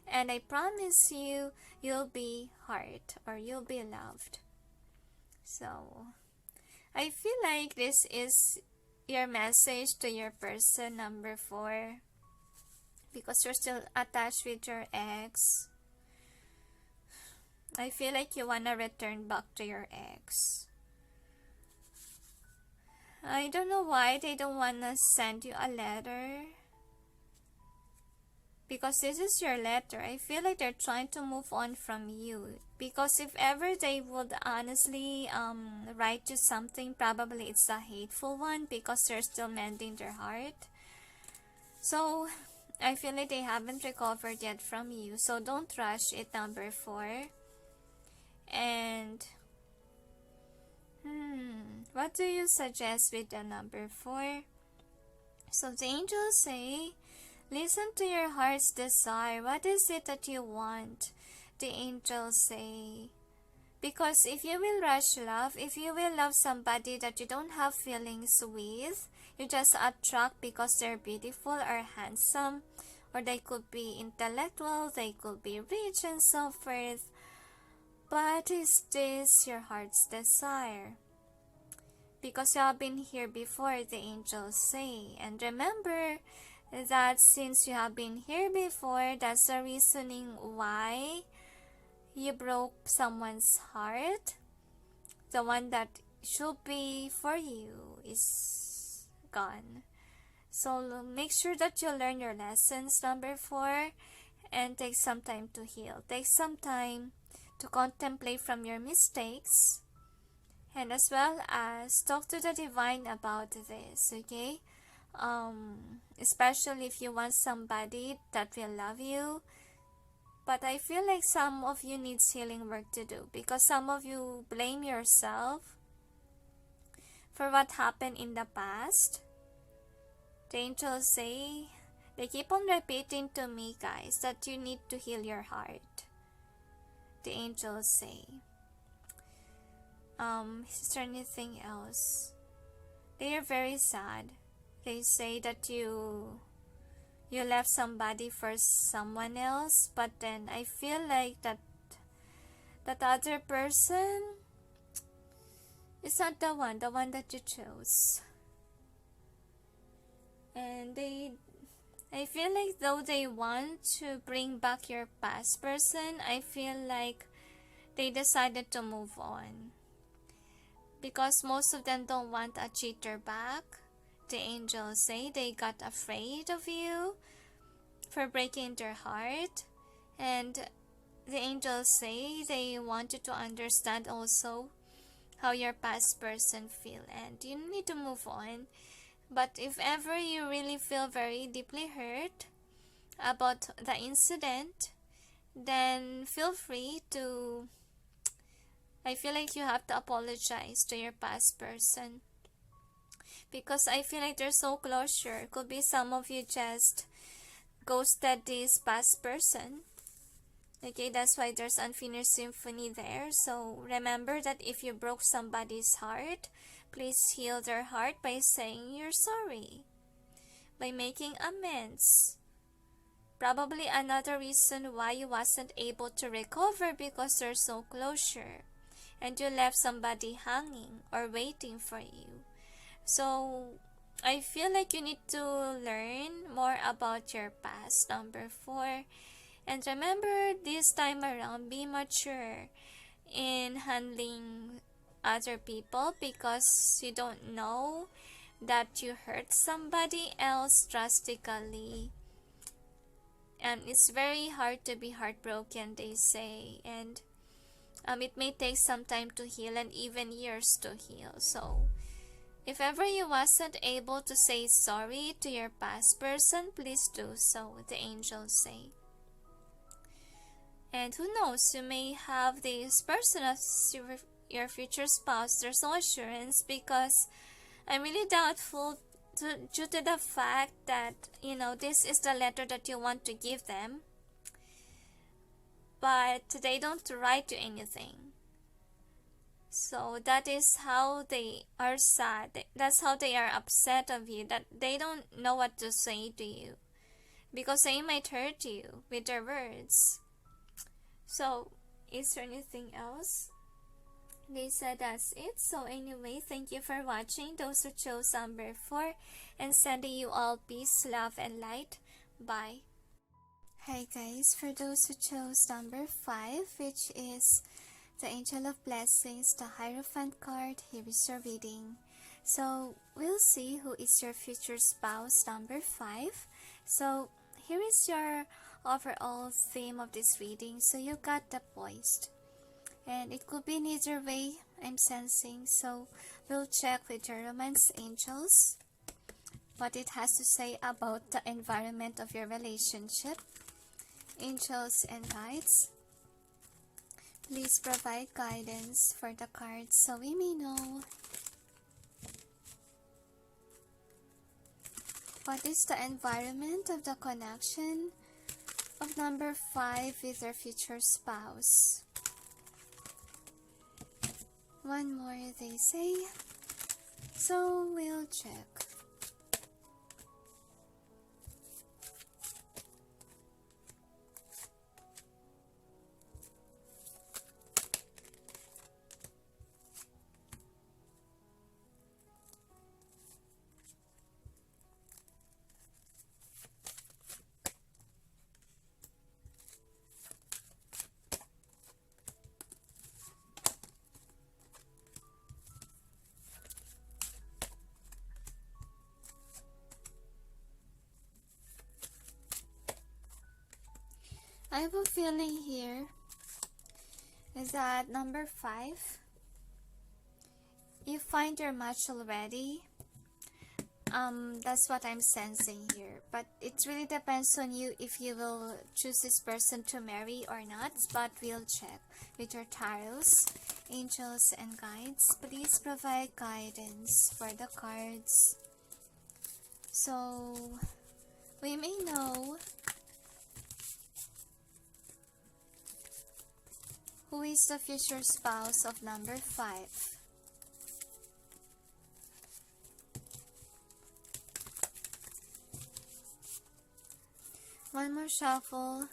And I promise you, you'll be heard or you'll be loved. So, I feel like this is your message to your person number 4. Because you're still attached with your ex. I feel like you wanna return back to your ex. I don't know why they don't wanna send you a letter. Because this is your letter. I feel like they're trying to move on from you. Because if ever they would honestly write you something, probably it's a hateful one because they're still mending their heart. So, I feel like they haven't recovered yet from you. So, don't rush it, number 4. And, what do you suggest with the number 4? So, the angels say, listen to your heart's desire. What is it that you want? The angels say, because if you will rush love, if you will love somebody that you don't have feelings with, you just attract because they're beautiful or handsome, or they could be intellectual, they could be rich and so forth. But is this your heart's desire? Because you have been here before, the angels say. And remember that since you have been here before, that's the reasoning why you broke someone's heart. The one that should be for you is gone. So make sure that you learn your lessons, number 4, and take some time to heal. Take some time to contemplate from your mistakes, and as well as talk to the divine about this, okay? Especially if you want somebody that will love you. But I feel like some of you needs healing work to do, because some of you blame yourself for what happened in the past. The angels say, they keep on repeating to me, guys, that you need to heal your heart. The angels say, is there anything else? They are very sad. They say that you left somebody for someone else, but then I feel like that other person is not the one that you chose. And I feel like though they want to bring back your past person, I feel like they decided to move on. Because most of them don't want a cheater back. The angels say they got afraid of you for breaking their heart. And the angels say they want you to understand also how your past person feel. And you need to move on. But if ever you really feel very deeply hurt about the incident, then feel free to, I feel like you have to apologize to your past person. Because I feel like there's no closure. Could be some of you just ghosted this past person. Okay, that's why there's unfinished symphony there. So remember that if you broke somebody's heart, please heal their heart by saying you're sorry, by making amends. Probably another reason why you wasn't able to recover, because there's no closure and you left somebody hanging or waiting for you. So I feel like you need to learn more about your past, number 4. And remember, this time around, be mature in handling other people, because you don't know that you hurt somebody else drastically. And it's very hard to be heartbroken, they say. And it may take some time to heal, and even years to heal. So if ever you wasn't able to say sorry to your past person, please do so, the angels say. And who knows, you may have this person as your future spouse. There's no assurance because I'm really doubtful due to the fact that, this is the letter that you want to give them, but they don't write you anything. So that is how they are sad. That's how they are upset of you, that they don't know what to say to you because they might hurt you with their words. So, is there anything else? They said that's it. So anyway, thank you for watching. Those who chose number 4, and sending you all peace, love, and light. Bye. Hi guys, for those who chose number 5, which is the Angel of Blessings, the Hierophant card, here is your reading. So we'll see who is your future spouse, number 5. So here is your overall theme of this reading. So you got the poised, and it could be in either way, I'm sensing. So we'll check with your romance angels what it has to say about the environment of your relationship. Angels and guides, please provide guidance for the cards so we may know what is the environment of the connection of number 5 with their future spouse. One more, they say. So we'll check. I have a feeling here is that number 5, you find your match already. That's what I'm sensing here, but it really depends on you if you will choose this person to marry or not. But we'll check with your tarots, angels, and guides. Please provide guidance for the cards so we may know who is the future spouse of number 5. One more shuffle.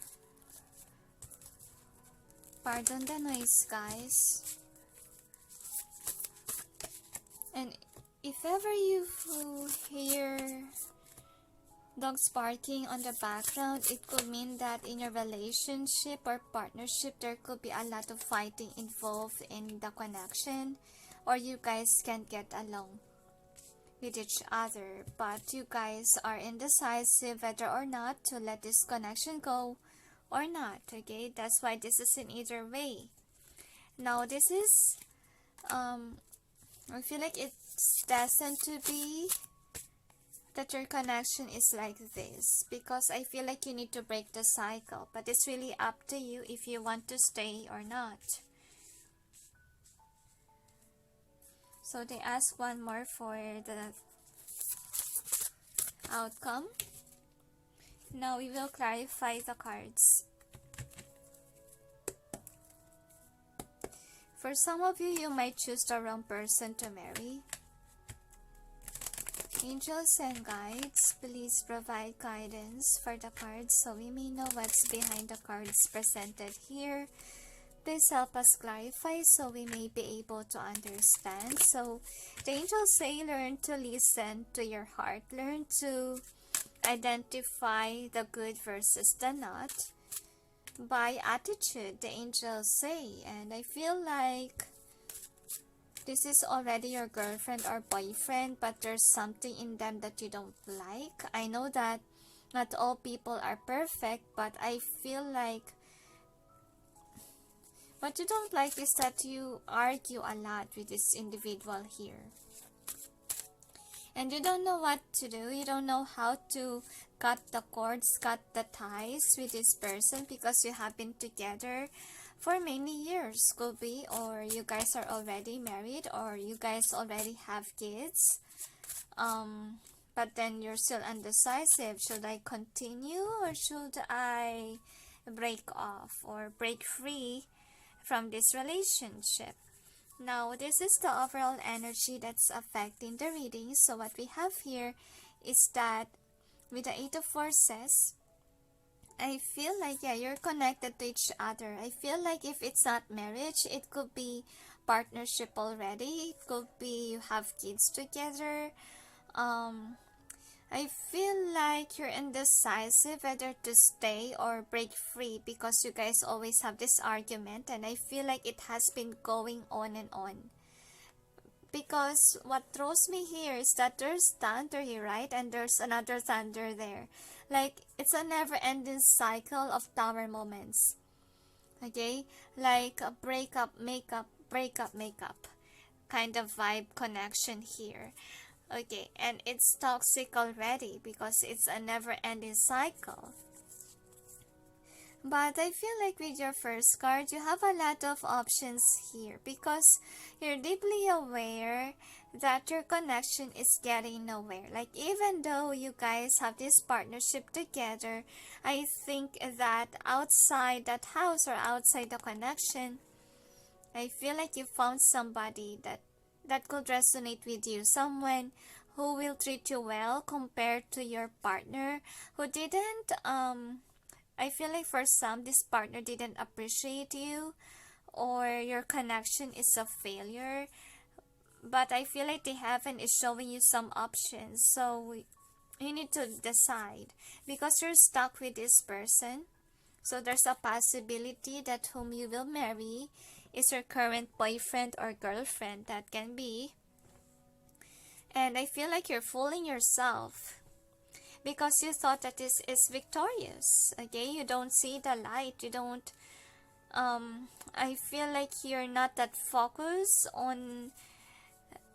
Pardon the noise, guys. And if ever you hear dogs barking on the background, it could mean that in your relationship or partnership, there could be a lot of fighting involved in the connection, or you guys can't get along with each other, but you guys are indecisive whether or not to let this connection go or not. Okay, that's why this is in either way. Now this is I feel like it's destined to be that your connection is like this, because I feel like you need to break the cycle, but it's really up to you if you want to stay or not. So they ask one more for the outcome. Now we will clarify the cards. For some of you, you might choose the wrong person to marry. Angels and guides, please provide guidance for the cards so we may know what's behind the cards presented here. Please help us clarify so we may be able to understand. So the angels say, learn to listen to your heart. Learn to identify the good versus the not by attitude, the angels say. And I feel like this is already your girlfriend or boyfriend, but there's something in them that you don't like. I know that not all people are perfect, but I feel like what you don't like is that you argue a lot with this individual here. and you don't know what to do. You don't know how to cut the cords, cut the ties with this person because you have been together for many years, could be, or you guys are already married, or you guys already have kids. But then you're still undecisive. Should I continue or should I break off or break free from this relationship? Now, this is the overall energy that's affecting the reading. So what we have here is that with the Eight of Forces, I feel like, yeah, you're connected to each other. I feel like if it's not marriage, it could be partnership already. It could be you have kids together. I feel like you're indecisive whether to stay or break free because you guys always have this argument, and I feel like it has been going on and on. Because what throws me here is that there's thunder here, right? And there's another thunder there. Like, it's a never-ending cycle of tower moments. Okay? Like a breakup, makeup, breakup, makeup kind of vibe connection here. Okay, and it's toxic already because it's a never-ending cycle. But I feel like with your first card, you have a lot of options here because you're deeply aware that your connection is getting nowhere. Like, even though you guys have this partnership together, I think that outside that house or outside the connection, I feel like you found somebody that could resonate with you, someone who will treat you well compared to your partner who didn't. I feel like for some, this partner didn't appreciate you, or your connection is a failure, but I feel like the heaven is showing you some options, so you need to decide because you're stuck with this person. So there's a possibility that whom you will marry is your current boyfriend or girlfriend. That can be. And I feel like you're fooling yourself because you thought that this is victorious. Okay, you don't see the light. You don't. I feel like you're not that focused on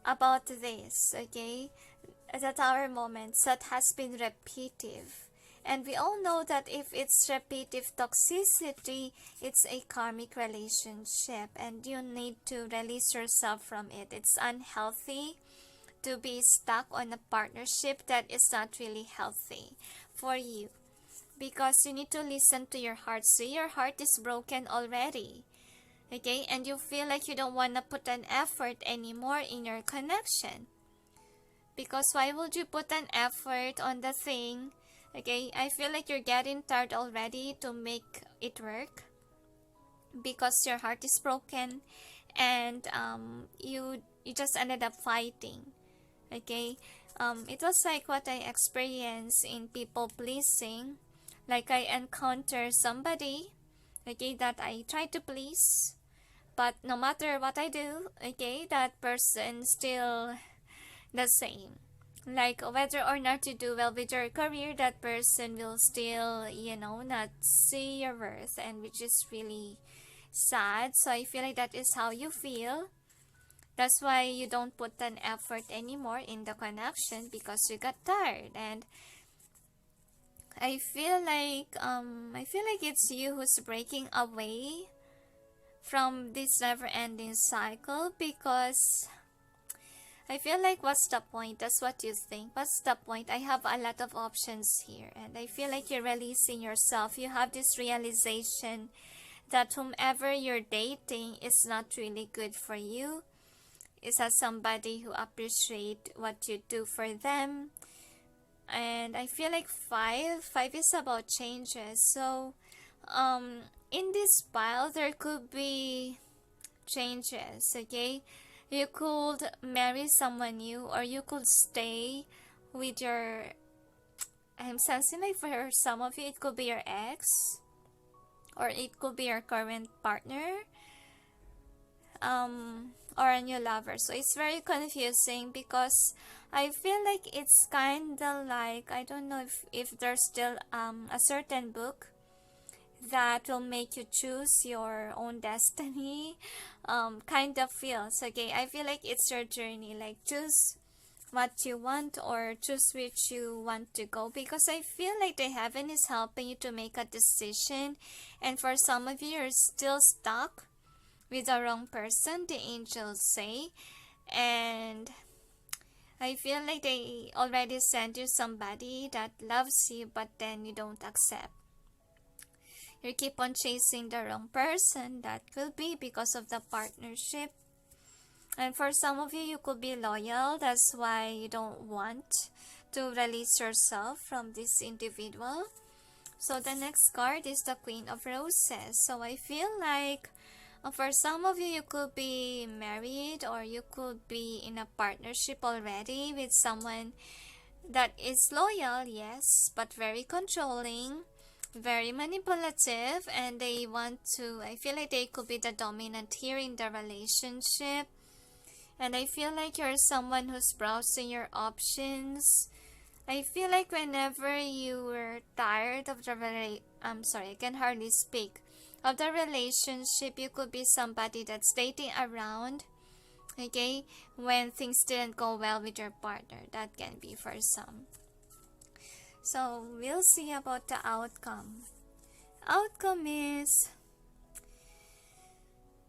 about this. Okay, the tower moments that has been repetitive. And we all know that if it's repetitive toxicity, it's a karmic relationship and you need to release yourself from it. It's unhealthy to be stuck on a partnership that is not really healthy for you because you need to listen to your heart. So your heart is broken already. Okay, and you feel like you don't want to put an effort anymore in your connection. Because why would you put an effort on the thing? Okay, I feel like you're getting tired already to make it work because your heart is broken and you just ended up fighting. Okay, it was like what I experienced in people pleasing. Like I encounter somebody, okay, that I try to please, but no matter what I do, okay, that person still the same. Like whether or not you do well with your career, that person will still, not see your worth, and which is really sad. So I feel like that is how you feel. That's why you don't put an effort anymore in the connection because you got tired. And I feel like it's you who's breaking away from this never-ending cycle because I feel like what's the point? That's what you think. What's the point? I have a lot of options here and I feel like you're releasing yourself. You have this realization that whomever you're dating is not really good for you. Is as somebody who appreciate what you do for them. And I feel like five is about changes. So in this pile there could be changes, okay? You could marry someone new or you could stay with your, I'm sensing like for some of you it could be your ex or it could be your current partner or a new lover. So it's very confusing because I feel like it's kind of like, I don't know if there's still a certain book that will make you choose your own destiny, kind of feels, okay? I feel like it's your journey, like choose what you want or choose which you want to go, because I feel like the heaven is helping you to make a decision, and for some of you, you're still stuck with the wrong person, the angels say, and I feel like they already sent you somebody that loves you, but then you don't accept. You keep on chasing the wrong person. That could be because of the partnership. And for some of you, you could be loyal. That's why you don't want to release yourself from this individual. So the next card is the Queen of Roses. So I feel like for some of you, you could be married or you could be in a partnership already with someone that is loyal, yes, but very controlling, very manipulative, and they want to, I feel like they could be the dominant here in the relationship. And I feel like you're someone who's browsing your options. I feel like whenever you were tired of the I can hardly speak. Of the relationship, you could be somebody that's dating around, okay, when things didn't go well with your partner. That can be for some. So, we'll see about the outcome. Outcome is,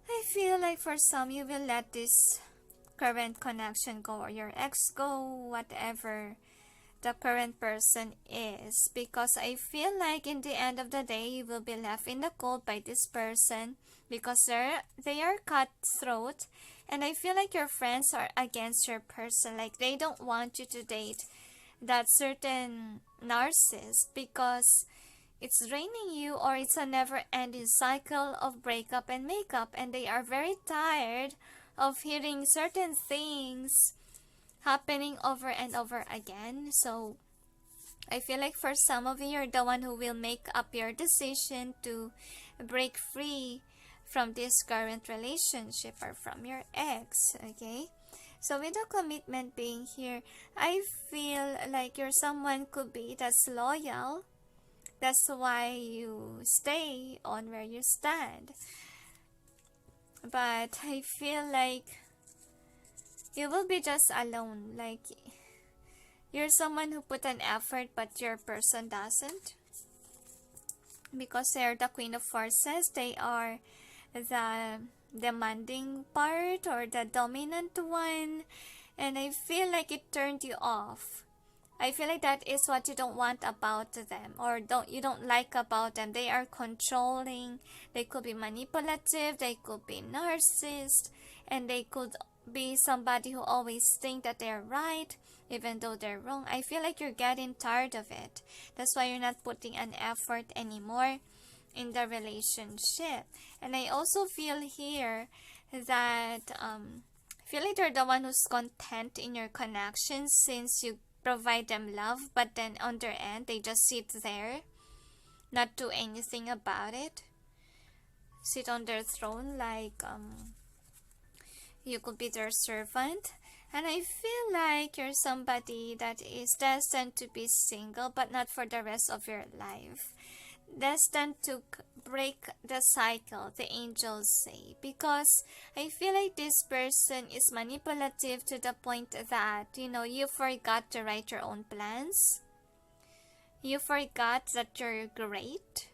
I feel like for some, you will let this current connection go, or your ex go, whatever the current person is, because I feel like in the end of the day you will be left in the cold by this person because they are cutthroat, and I feel like your friends are against your person, like they don't want you to date that certain narcissist because it's draining you, or it's a never-ending cycle of breakup and makeup, and they are very tired of hearing certain things happening over and over again. So I feel like for some of you, you're the one who will make up your decision to break free from this current relationship or from your ex, okay? So with the commitment being here, I feel like you're someone could be that's loyal. That's why you stay on where you stand. But I feel like you will be just alone. Like, you're someone who put an effort, but your person doesn't. Because they're the Queen of Forces. They are the demanding part or the dominant one. And I feel like it turned you off. I feel like that is what you don't want about them, or you don't like about them. They are controlling. They could be manipulative. They could be narcissist, and they could be somebody who always think that they're right even though they're wrong. I feel like you're getting tired of it. That's why you're not putting an effort anymore in the relationship. And I also feel here that I feel like you're the one who's content in your connections, since you provide them love, but then on their end they just sit there, not do anything about it, sit on their throne like you could be their servant. And I feel like you're somebody that is destined to be single, but not for the rest of your life. Destined to break the cycle, the angels say, because I feel like this person is manipulative to the point that, you forgot to write your own plans. You forgot that you're great,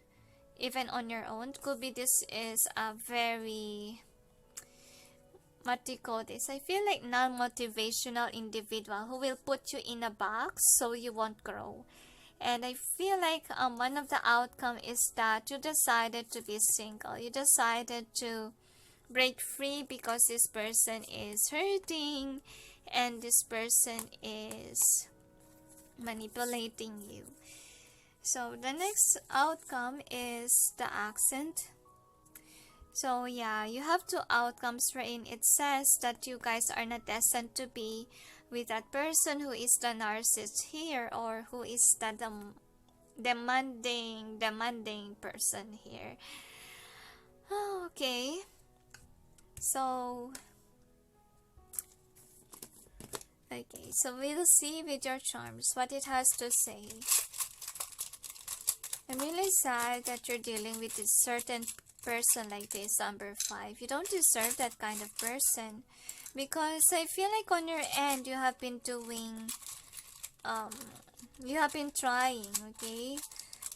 even on your own. Could be this is a very, what do you call this? I feel like non-motivational individual who will put you in a box so you won't grow. And I feel like one of the outcome is that you decided to be single. You decided to break free because this person is hurting and this person is manipulating you. So the next outcome is the accent. So yeah, you have two outcomes wherein it says that you guys are not destined to be with that person who is the narcissist here, or who is the demanding person here. Okay, so we'll see with your charms what it has to say. I'm really sad that you're dealing with a certain person like this, number 5. You don't deserve that kind of person. Because I feel like on your end, you have been doing, you have been trying, okay,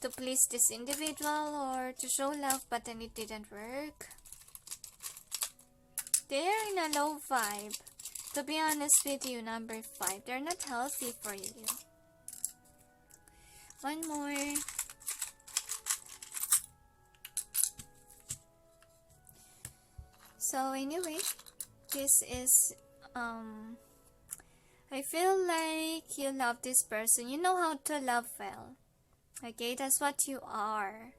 to please this individual or to show love, but then it didn't work. They're in a low vibe. To be honest with you, number 5, they're not healthy for you. One more. So anyway, this is, I feel like you love this person. You know how to love well. Okay, that's what you are.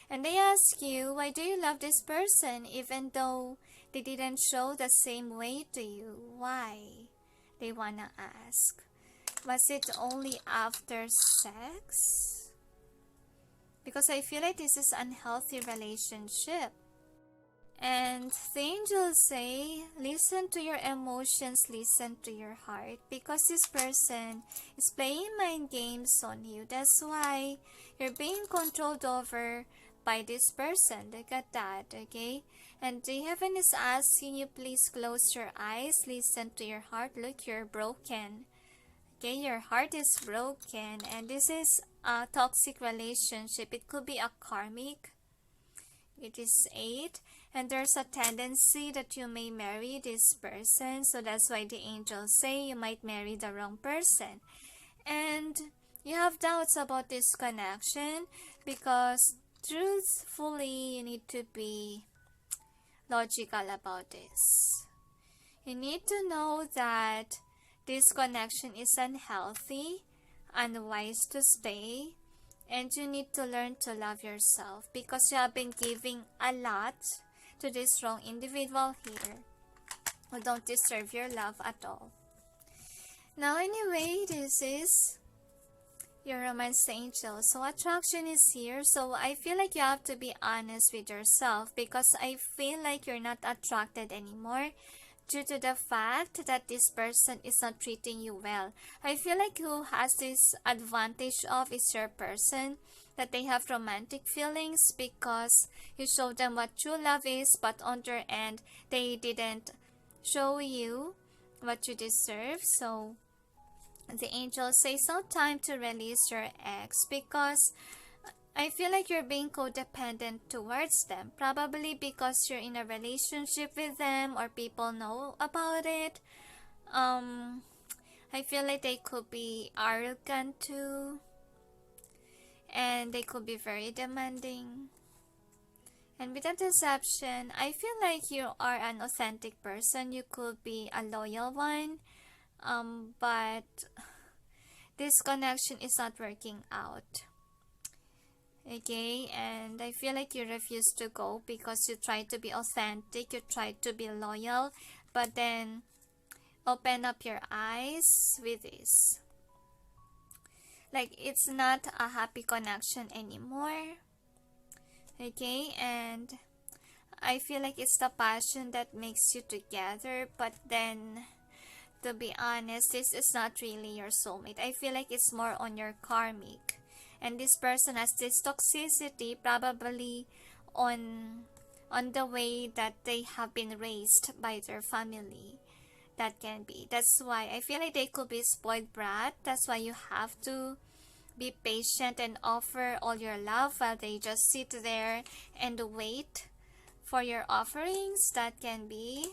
And they ask you, why do you love this person even though they didn't show the same way to you? Why? They wanna ask. Was it only after sex? Because I feel like this is unhealthy relationship. And the angels say, listen to your emotions, listen to your heart. Because this person is playing mind games on you. That's why you're being controlled over by this person. Look at that, okay? And the heaven is asking you, please close your eyes, listen to your heart. Look, you're broken. Okay, your heart is broken. And this is a toxic relationship. It could be a karmic. It is 8. And there's a tendency that you may marry this person. So that's why the angels say you might marry the wrong person. And you have doubts about this connection because truthfully you need to be logical about this. You need to know that this connection is unhealthy, unwise to stay, and you need to learn to love yourself because you have been giving a lot to this wrong individual here who don't deserve your love at all. Now anyway, this is your romance angel. So attraction is here. So I feel like you have to be honest with yourself because I feel like you're not attracted anymore due to the fact that this person is not treating you well. I feel like who has this advantage of is your person, that they have romantic feelings because you show them what true love is, but on their end they didn't show you what you deserve. So the angels say it's not time to release your ex because I feel like you're being codependent towards them. Probably because you're in a relationship with them or people know about it. I feel like they could be arrogant too. And they could be very demanding. And with that deception, I feel like you are an authentic person. You could be a loyal one. But this connection is not working out. Okay, and I feel like you refuse to go because you try to be authentic, you try to be loyal, but then open up your eyes with this. Like, it's not a happy connection anymore. Okay, and I feel like it's the passion that makes you together, but then, to be honest, this is not really your soulmate. I feel like it's more on your karmic. And this person has this toxicity probably on the way that they have been raised by their family. That can be. That's why I feel like they could be spoiled brat. That's why you have to be patient and offer all your love while they just sit there and wait for your offerings. That can be.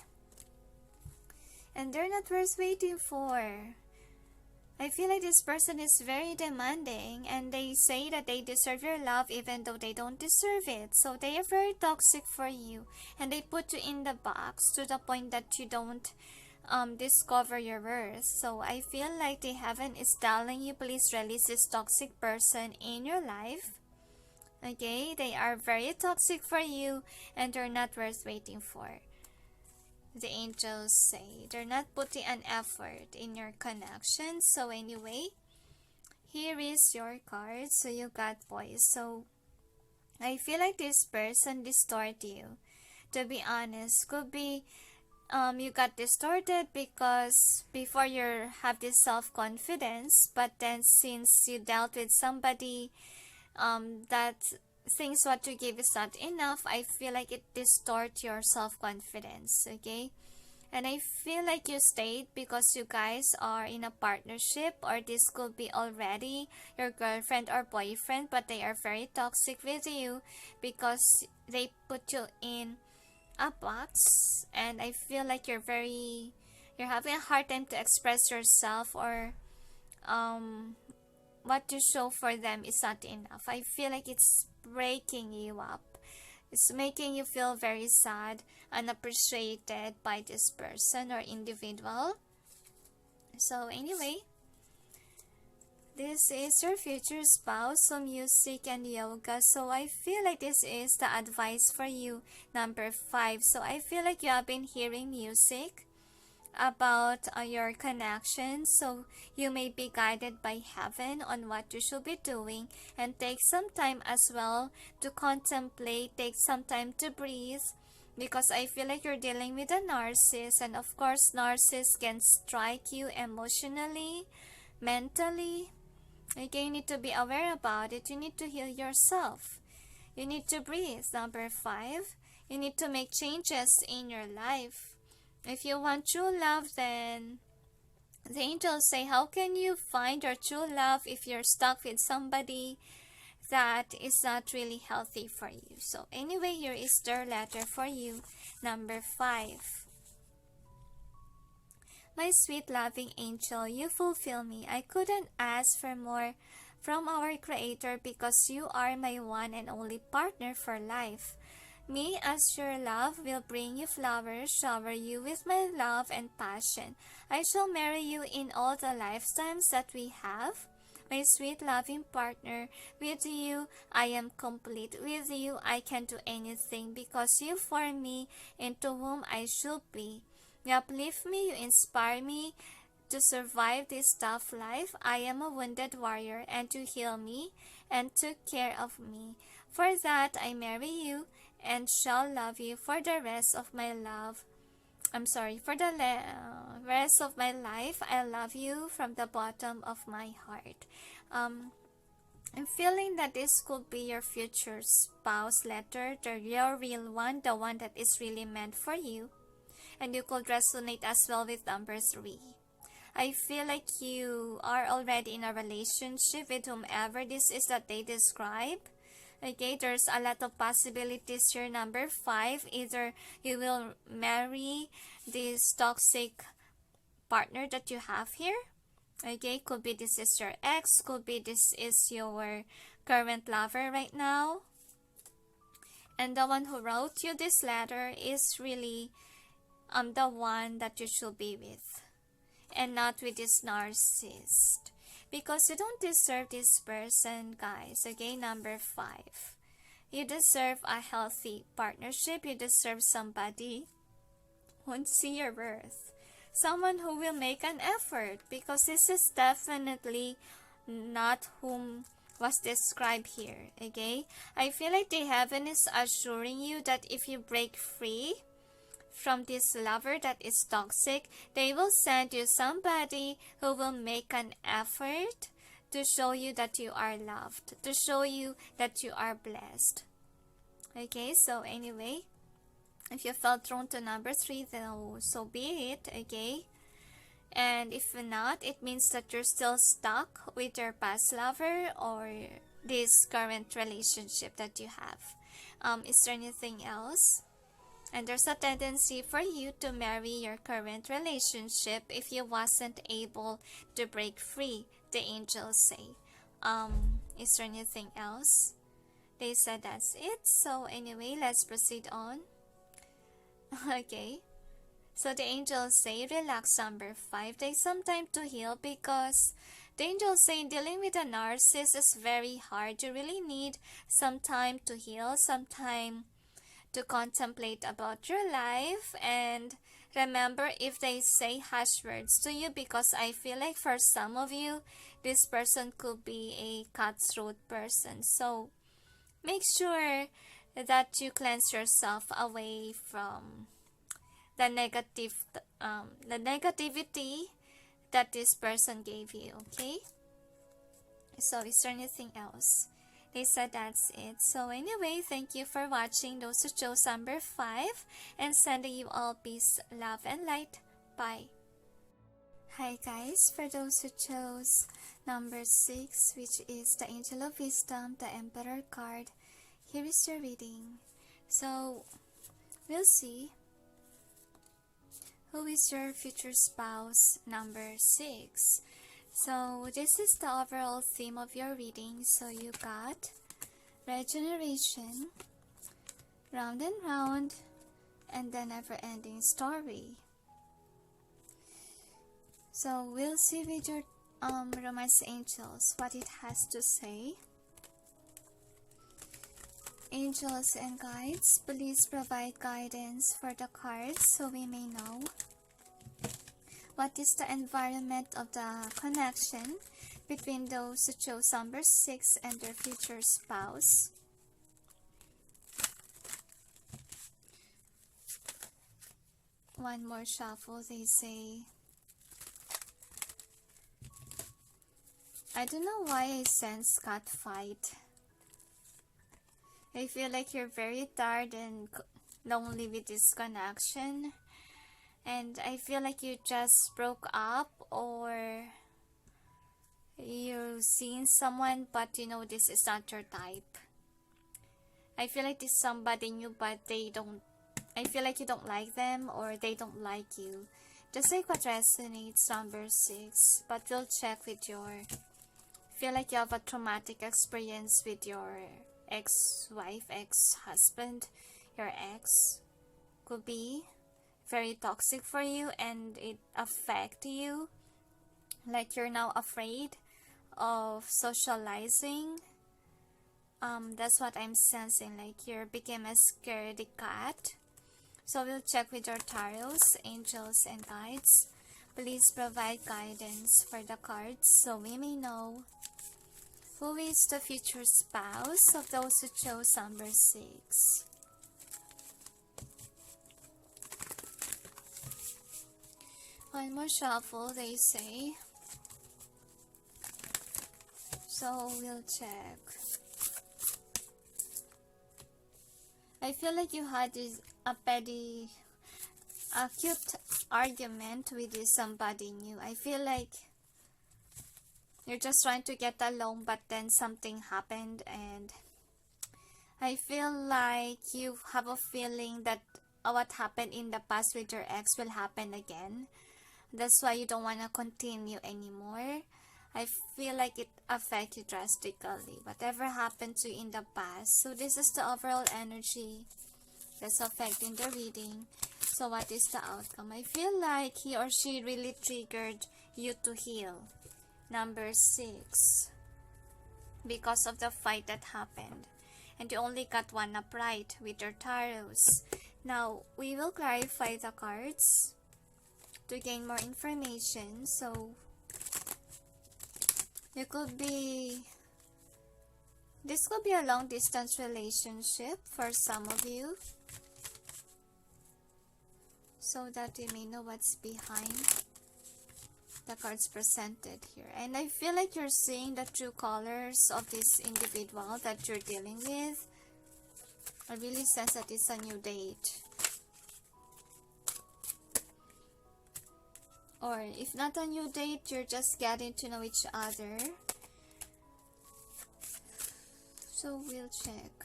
And they're not worth waiting for. I feel like this person is very demanding and they say that they deserve your love even though they don't deserve it. So they are very toxic for you and they put you in the box to the point that you don't discover your worth. So I feel like the heaven is telling you, please release this toxic person in your life. Okay, they are very toxic for you and they're not worth waiting for. The angels say they're not putting an effort in your connection. So anyway, here is your card. So you got boys. So I feel like this person distorted you. To be honest, could be you got distorted because before you have this self-confidence, but then since you dealt with somebody that thinks what you give is not enough, I feel like it distorts your self-confidence. Okay, And I feel like you stayed because you guys are in a partnership, or this could be already your girlfriend or boyfriend, but they are very toxic with you because they put you in a box. And I feel like you're having a hard time to express yourself, or what you show for them is not enough. I feel like it's breaking you up. It's making you feel very sad, unappreciated by this person or individual. So anyway, this is your future spouse, so music and yoga. So I feel like this is the advice for you, number 5. So I feel like you have been hearing music about your connection, so you may be guided by heaven on what you should be doing. And take some time as well to contemplate, take some time to breathe, because I feel like you're dealing with a narcissist, and of course narcissists can strike you emotionally, mentally. Okay, you need to be aware about it. You need to heal yourself. You need to breathe, number 5. You need to make changes in your life. If you want true love, then the angels say, how can you find your true love if you're stuck with somebody that is not really healthy for you? So anyway, here is their letter for you, number 5. My sweet loving angel, you fulfill me. I couldn't ask for more from our Creator, because you are my one and only partner for life. Me, as your love, will bring you flowers, shower you with my love and passion. I shall marry you in all the lifetimes that we have. My sweet loving partner, with you I am complete. With you I can do anything, because you form me into whom I should be. You uplift me, you inspire me to survive this tough life. I am a wounded warrior, and you heal me and took care of me. For that I marry you and shall love you for the rest of my rest of my life. I love you from the bottom of my heart. I'm feeling that this could be your future spouse letter, your real one, the one that is really meant for you. And you could resonate as well with number 3. I feel like you are already in a relationship with whomever this is that they describe. Okay, there's a lot of possibilities here, number 5. Either you will marry this toxic partner that you have here. Okay, could be this is your ex, could be this is your current lover right now. And the one who wrote you this letter is really the one that you should be with, and not with this narcissist, because you don't deserve this person, guys. Okay, number 5. You deserve a healthy partnership. You deserve somebody who won't see your worth. Someone who will make an effort, because this is definitely not whom was described here. Okay, I feel like the heaven is assuring you that if you break free from this lover that is toxic, they will send you somebody who will make an effort to show you that you are loved, to show you that you are blessed. Okay, so anyway, if you felt drawn to number 3, then so be it. Okay, and if not, it means that you're still stuck with your past lover or this current relationship that you have. Is there anything else? And there's a tendency for you to marry your current relationship if you wasn't able to break free, the angels say. Is there anything else? They said that's it. So anyway, let's proceed on. Okay. So the angels say, relax, number 5. Take some time to heal, because the angels say dealing with a narcissist is very hard. You really need some time to heal, some time to contemplate about your life. And remember, if they say harsh words to you, because I feel like for some of you, this person could be a cutthroat person. So make sure that you cleanse yourself away from the negativity that this person gave you. Okay, so is there anything else? they said that's it. So anyway, thank you for watching those who chose number 5, and sending you all peace, love, and light. Bye. Hi guys, for those who chose number 6, which is the Angel of Wisdom, the Emperor card, here is your reading. So we'll see who is your future spouse, number 6. So this is the overall theme of your reading. So you got regeneration, round and round, and the never-ending story. So we'll see with your romance angels what it has to say. Angels and guides, please provide guidance for the cards so we may know what is the environment of the connection between those who chose number 6 and their future spouse. One more shuffle, they say. I don't know why I sense cat fight. I feel like you're very tired and lonely with this connection. And I feel like you just broke up, or you've seen someone but you know this is not your type. I feel like this somebody new but they don't, I feel like you don't like them or they don't like you. Just like what resonates, number 6. But we'll check with your, feel like you have a traumatic experience with your ex-wife, ex-husband. Your ex could be very toxic for you and it affect you. Like you're now afraid of socializing. That's what I'm sensing, like you became a scaredy cat. So we'll check with your tarots, angels and guides. Please provide guidance for the cards so we may know who is the future spouse of those who chose number 6. One more shuffle, they say. So we'll check. I feel like you had a cute argument with somebody new. I feel like you're just trying to get along, but then something happened, and I feel like you have a feeling that what happened in the past with your ex will happen again. That's why you don't want to continue anymore. I feel like it affects you drastically, whatever happened to you in the past. So this is the overall energy that's affecting the reading. So what is the outcome? I feel like he or she really triggered you to heal, number 6, because of the fight that happened. And you only got one upright with your tarots. Now we will clarify the cards to gain more information. So this could be a long distance relationship for some of you, so that we may know what's behind the cards presented here. And I feel like you're seeing the true colors of this individual that you're dealing with. I really sense that it's a new date. Or if not a new date, you're just getting to know each other. So we'll check.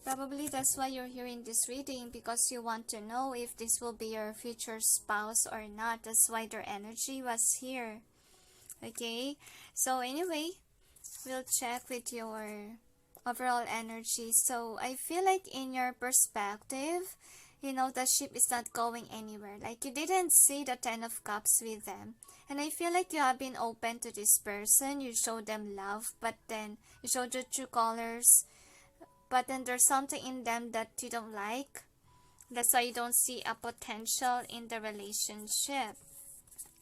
Probably that's why you're hearing this reading, because you want to know if this will be your future spouse or not. That's why their energy was here. Okay, so anyway, we'll check with your overall energy. So I feel like in your perspective, you know, the ship is not going anywhere. Like you didn't see the 10 of Cups with them. And I feel like you have been open to this person. You showed them love, but then you showed your true colors. But then there's something in them that you don't like. That's why you don't see a potential in the relationship.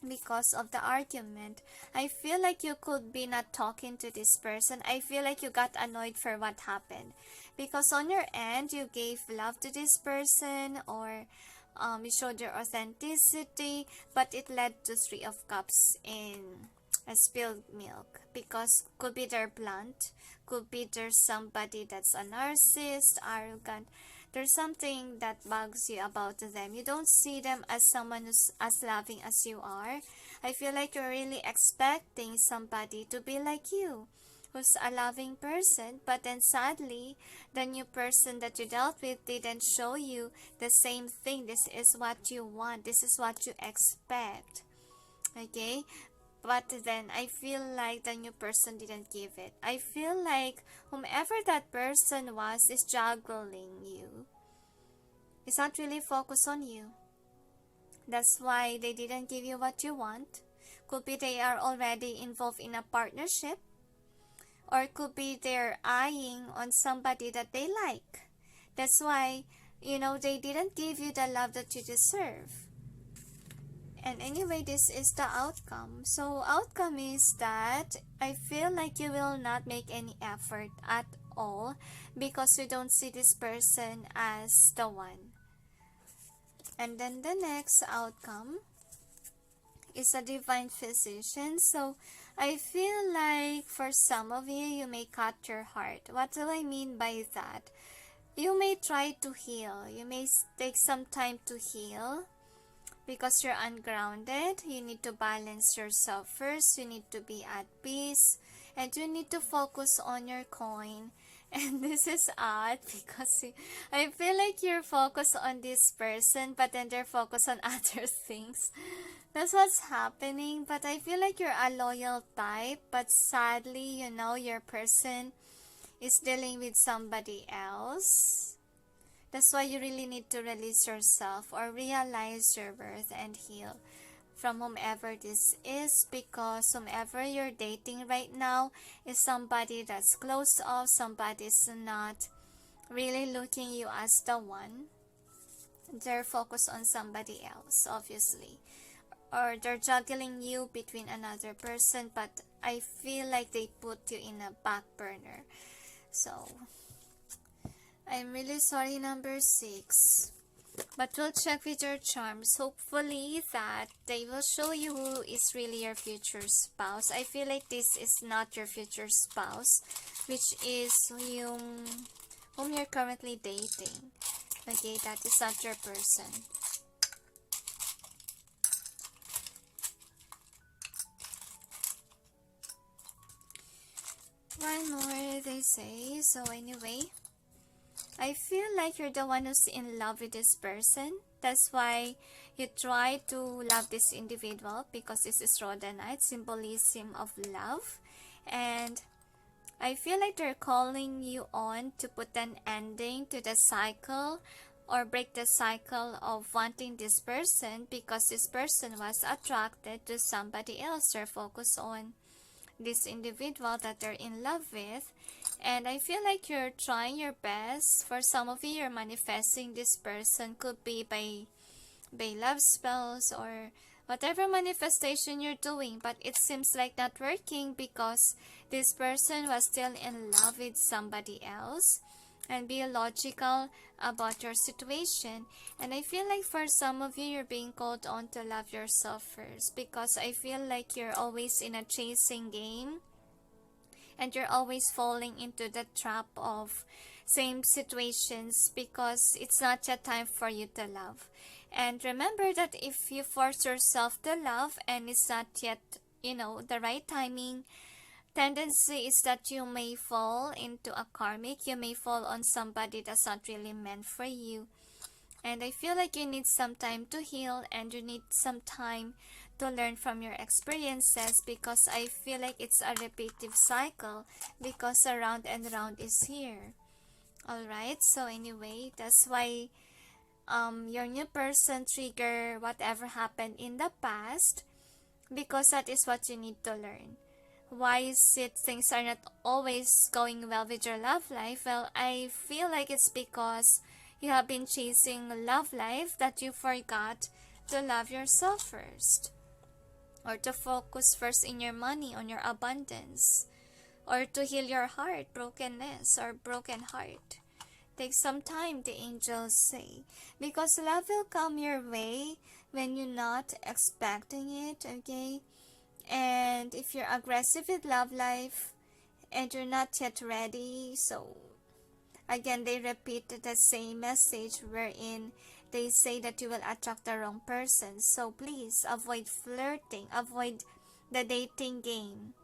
Because of the argument, I feel like you could be not talking to this person. I feel like you got annoyed for what happened. Because on your end, you gave love to this person, or you showed your authenticity, but it led to 3 of Cups in spilled milk, because could be they're blunt, could be there's somebody that's a narcissist, arrogant. There's something that bugs you about them. You don't see them as someone who's as loving as you are. I feel like you're really expecting somebody to be like you, who's a loving person, but then sadly, the new person that you dealt with didn't show you the same thing. This is what you want. This is what you expect. Okay? But then I feel like the new person didn't give it. I feel like whomever that person was is juggling you. It's not really focused on you. That's why they didn't give you what you want. Could be they are already involved in a partnership. Or could be they're eyeing on somebody that they like. That's why, they didn't give you the love that you deserve. And anyway, this is the outcome. So outcome is that I feel like you will not make any effort at all because you don't see this person as the one. And then the next outcome is a divine physician. So I feel like for some of you, you may cut your heart. What do I mean by that? You may try to heal. You may take some time to heal. Because you're ungrounded, you need to balance yourself first. You need to be at peace. And you need to focus on your coin. And this is odd because I feel like you're focused on this person, but then they're focused on other things. That's what's happening. But I feel like you're a loyal type. But sadly, your person is dealing with somebody else. That's why you really need to release yourself or realize your worth and heal from whomever this is, because whomever you're dating right now is somebody that's closed off, somebody's not really looking you as the one. They're focused on somebody else, obviously. Or they're juggling you between another person, but I feel like they put you in a back burner. So I'm really sorry, number 6. But we'll check with your charms. Hopefully that they will show you who is really your future spouse. I feel like this is not your future spouse, which is whom you're currently dating. Okay, that is not your person. One more, they say. So anyway, I feel like you're the one who's in love with this person. That's why you try to love this individual, because this is Rhodanite, symbolism of love. And I feel like they're calling you on to put an ending to the cycle or break the cycle of wanting this person, because this person was attracted to somebody else. They're focused on this individual that they're in love with. And I feel like you're trying your best. For some of you, you're manifesting this person. Could be by love spells or whatever manifestation you're doing. But it seems like not working because this person was still in love with somebody else. And be logical about your situation. And I feel like for some of you, you're being called on to love yourself first. Because I feel like you're always in a chasing game. And you're always falling into the trap of same situations, because it's not yet time for you to love. And remember that if you force yourself to love and it's not yet, the right timing, tendency is that you may fall into a karmic. You may fall on somebody that's not really meant for you. And I feel like you need some time to heal, and you need some time to learn from your experiences, because I feel like it's a repetitive cycle, because around and around is here. Alright, so anyway, that's why your new person trigger whatever happened in the past, because that is what you need to learn. Why is it things are not always going well with your love life? Well, I feel like it's because you have been chasing love life that you forgot to love yourself first. Or to focus first in your money, on your abundance. Or to heal your heart, brokenness or broken heart. Take some time, the angels say. Because love will come your way when you're not expecting it, okay? And if you're aggressive with love life and you're not yet ready, so again, they repeat the same message wherein they say that you will attract the wrong person. So please avoid flirting, avoid the dating game.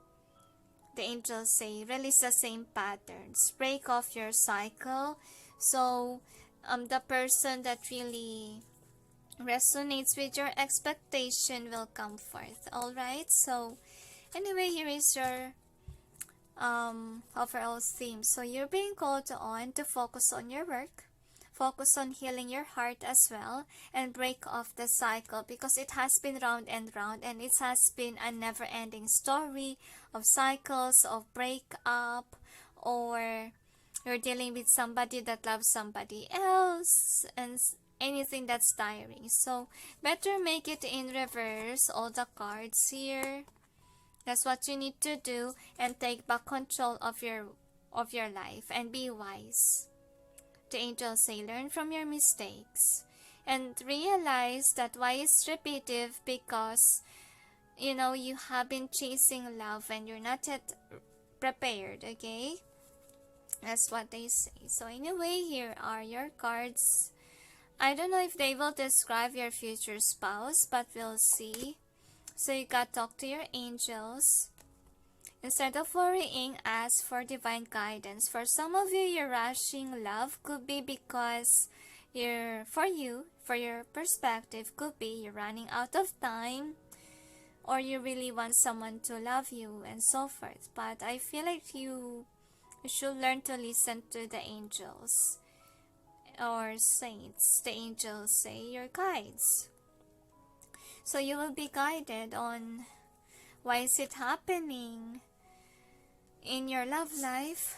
The angels say release the same patterns, break off your cycle. So the person that really resonates with your expectation will come forth. All right, so anyway, here is your overall theme. So you're being called on to focus on your work, focus on healing your heart as well, and break off the cycle, because it has been round and round, and it has been a never-ending story of cycles of breakup, or you're dealing with somebody that loves somebody else, and anything that's tiring. So better make it in reverse, all the cards here. That's what you need to do, and take back control of your life and be wise. The angels say learn from your mistakes and realize that why is repetitive, because you have been chasing love and you're not yet prepared. Okay, that's what they say. So anyway, here are your cards. I don't know if they will describe your future spouse, but we'll see. So you got to talk to your angels. Instead of worrying, ask for divine guidance. For some of you, you're rushing love. Could be because for your perspective, could be you're running out of time, or you really want someone to love you, and so forth. But I feel like you should learn to listen to the angels or saints. The angels say your guides. So you will be guided on why is it happening in your love life,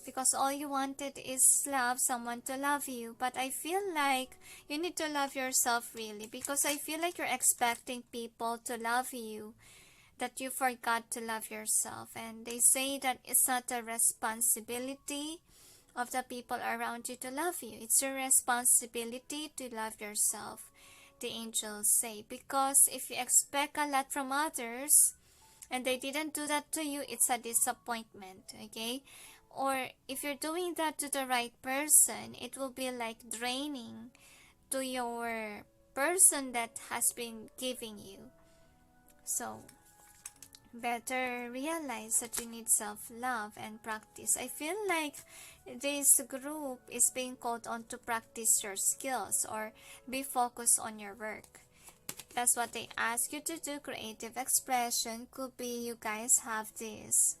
because all you wanted is love, someone to love you. But I feel like you need to love yourself really, because I feel like you're expecting people to love you, that you forgot to love yourself. And they say that it's not a responsibility of the people around you to love you. It's your responsibility to love yourself, the angels say, because if you expect a lot from others and they didn't do that to you, it's a disappointment. Okay, or if you're doing that to the right person, it will be like draining to your person that has been giving you. So better realize that you need self-love and practice. I feel like this group is being called on to practice your skills or be focused on your work. That's what they ask you to do. Creative expression. Could be you guys have this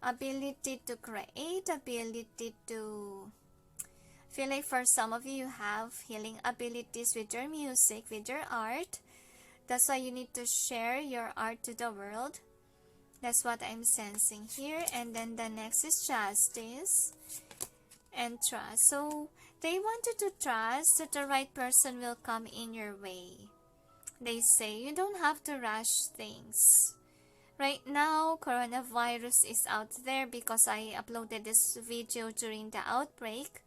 ability to create, ability to feel like for some of you have healing abilities with your music, with your art. That's why you need to share your art to the world. That's what I'm sensing here. And then the next is justice and trust. So they want you to trust that the right person will come in your way. They say you don't have to rush things. Right now, coronavirus is out there because I uploaded this video during the outbreak.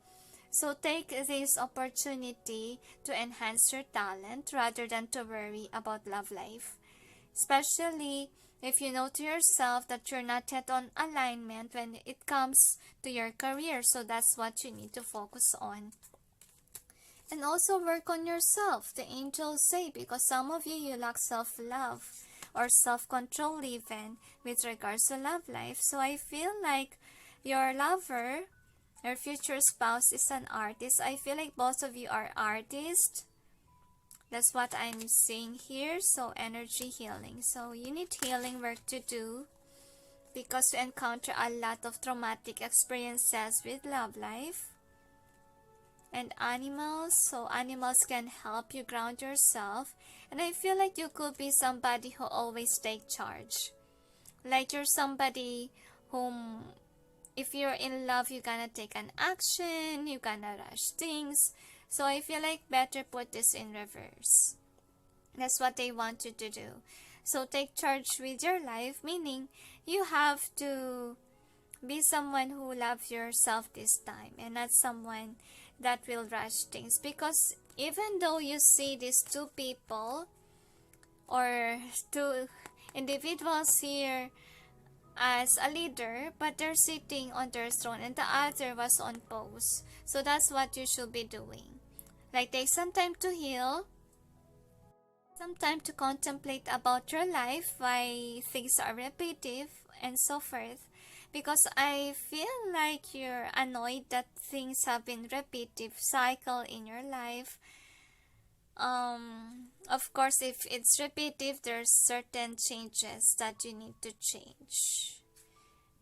So take this opportunity to enhance your talent rather than to worry about love life. Especially if you know to yourself that you're not yet on alignment when it comes to your career. So that's what you need to focus on. And also work on yourself, the angels say, because some of you lack self-love or self-control even with regards to love life. So I feel like your lover, your future spouse is an artist. I feel like both of you are artists. That's what I'm seeing here. So energy healing. So you need healing work to do because you encounter a lot of traumatic experiences with love life. And animals, so animals can help you ground yourself. And I feel like you could be somebody who always take charge. Like you're somebody whom, if you're in love, you're gonna take an action, you're gonna rush things. So I feel like better put this in reverse. That's what they want you to do. So take charge with your life, meaning you have to be someone who loves yourself this time and not someone that will rush things. Because even though you see these two people or two individuals here as a leader, but they're sitting on their throne and the other was on pose. So that's what you should be doing. Like take some time to heal, some time to contemplate about your life, why things are repetitive and so forth. Because I feel like you're annoyed that things have been repetitive cycle in your life. Of course, if it's repetitive, there's certain changes that you need to change.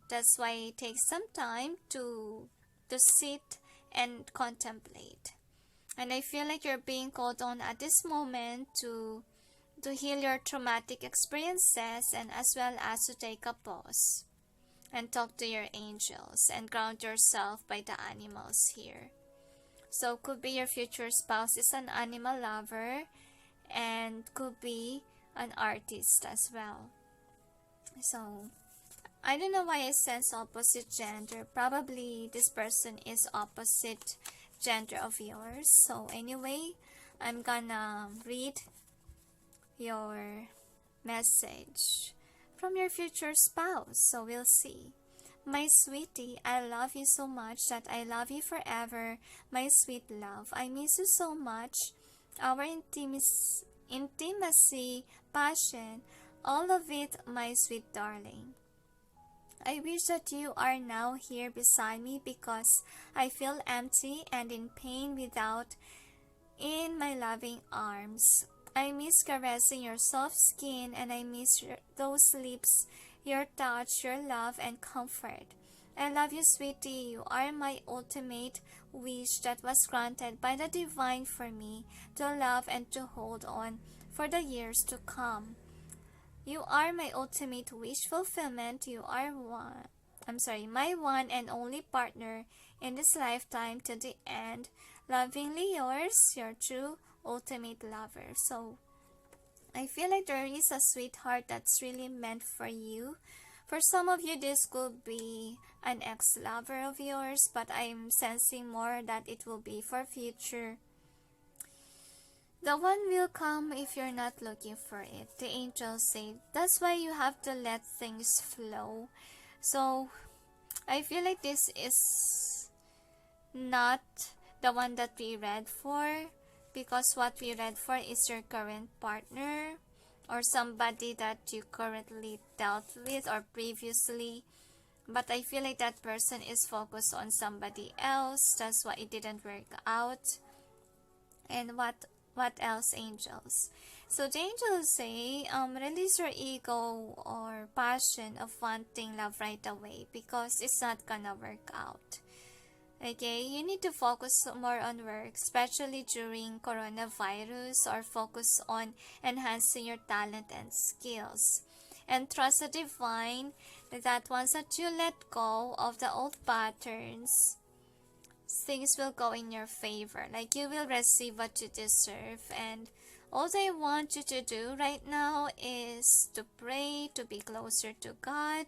That's why it takes some time to sit and contemplate. And I feel like you're being called on at this moment to heal your traumatic experiences, and as well as to take a pause and talk to your angels and ground yourself by the animals here. So could be your future spouse is an animal lover, and could be an artist as well. So I don't know why I sense opposite gender. Probably this person is opposite gender of yours. So anyway, I'm gonna read your message from your future spouse. So we'll see. My sweetie, I love you so much that I love you forever. My sweet love, I miss you so much. Our intimacy, passion, all of it, my sweet darling. I wish that you are now here beside me, because I feel empty and in pain without in my loving arms. I miss caressing your soft skin, and I miss those lips, your touch, your love and comfort. I love you, sweetie. You are my ultimate wish that was granted by the divine for me to love and to hold on for the years to come. You are my ultimate wish fulfillment. You are my one and only partner in this lifetime to the end. Lovingly yours, your true ultimate lover. So I feel like there is a sweetheart that's really meant for you. For some of you, this could be an ex-lover of yours, but I'm sensing more that it will be for future. The one will come if you're not looking for it. The angels say that's why you have to let things flow. So I feel like this is not the one that we read for, because what we read for is your current partner or somebody that you currently dealt with or previously. But I feel like that person is focused on somebody else. That's why it didn't work out. And what else, angels? So the angels say, release your ego or passion of wanting love right away, because it's not gonna work out. Okay, you need to focus more on work, especially during coronavirus, or focus on enhancing your talent and skills. And trust the divine that once that you let go of the old patterns, things will go in your favor. Like you will receive what you deserve. And all I want you to do right now is to pray, to be closer to God,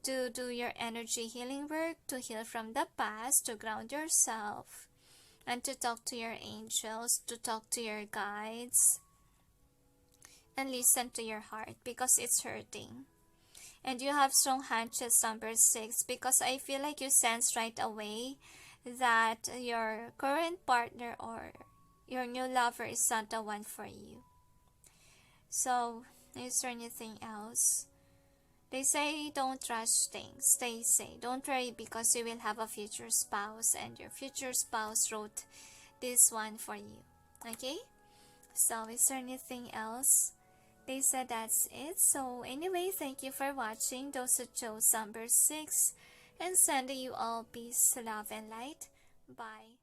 to do your energy healing work, to heal from the past, to ground yourself, and to talk to your angels, to talk to your guides, and listen to your heart, because it's hurting. And you have strong hunches, number 6, because I feel like you sense right away that your current partner or your new lover is not the one for you. So, is there anything else? They say don't rush things. They say don't worry, because you will have a future spouse, and your future spouse wrote this one for you. Okay? So is there anything else? They said that's it. So anyway, thank you for watching. Those who chose number 6, and sending you all peace, love and light. Bye.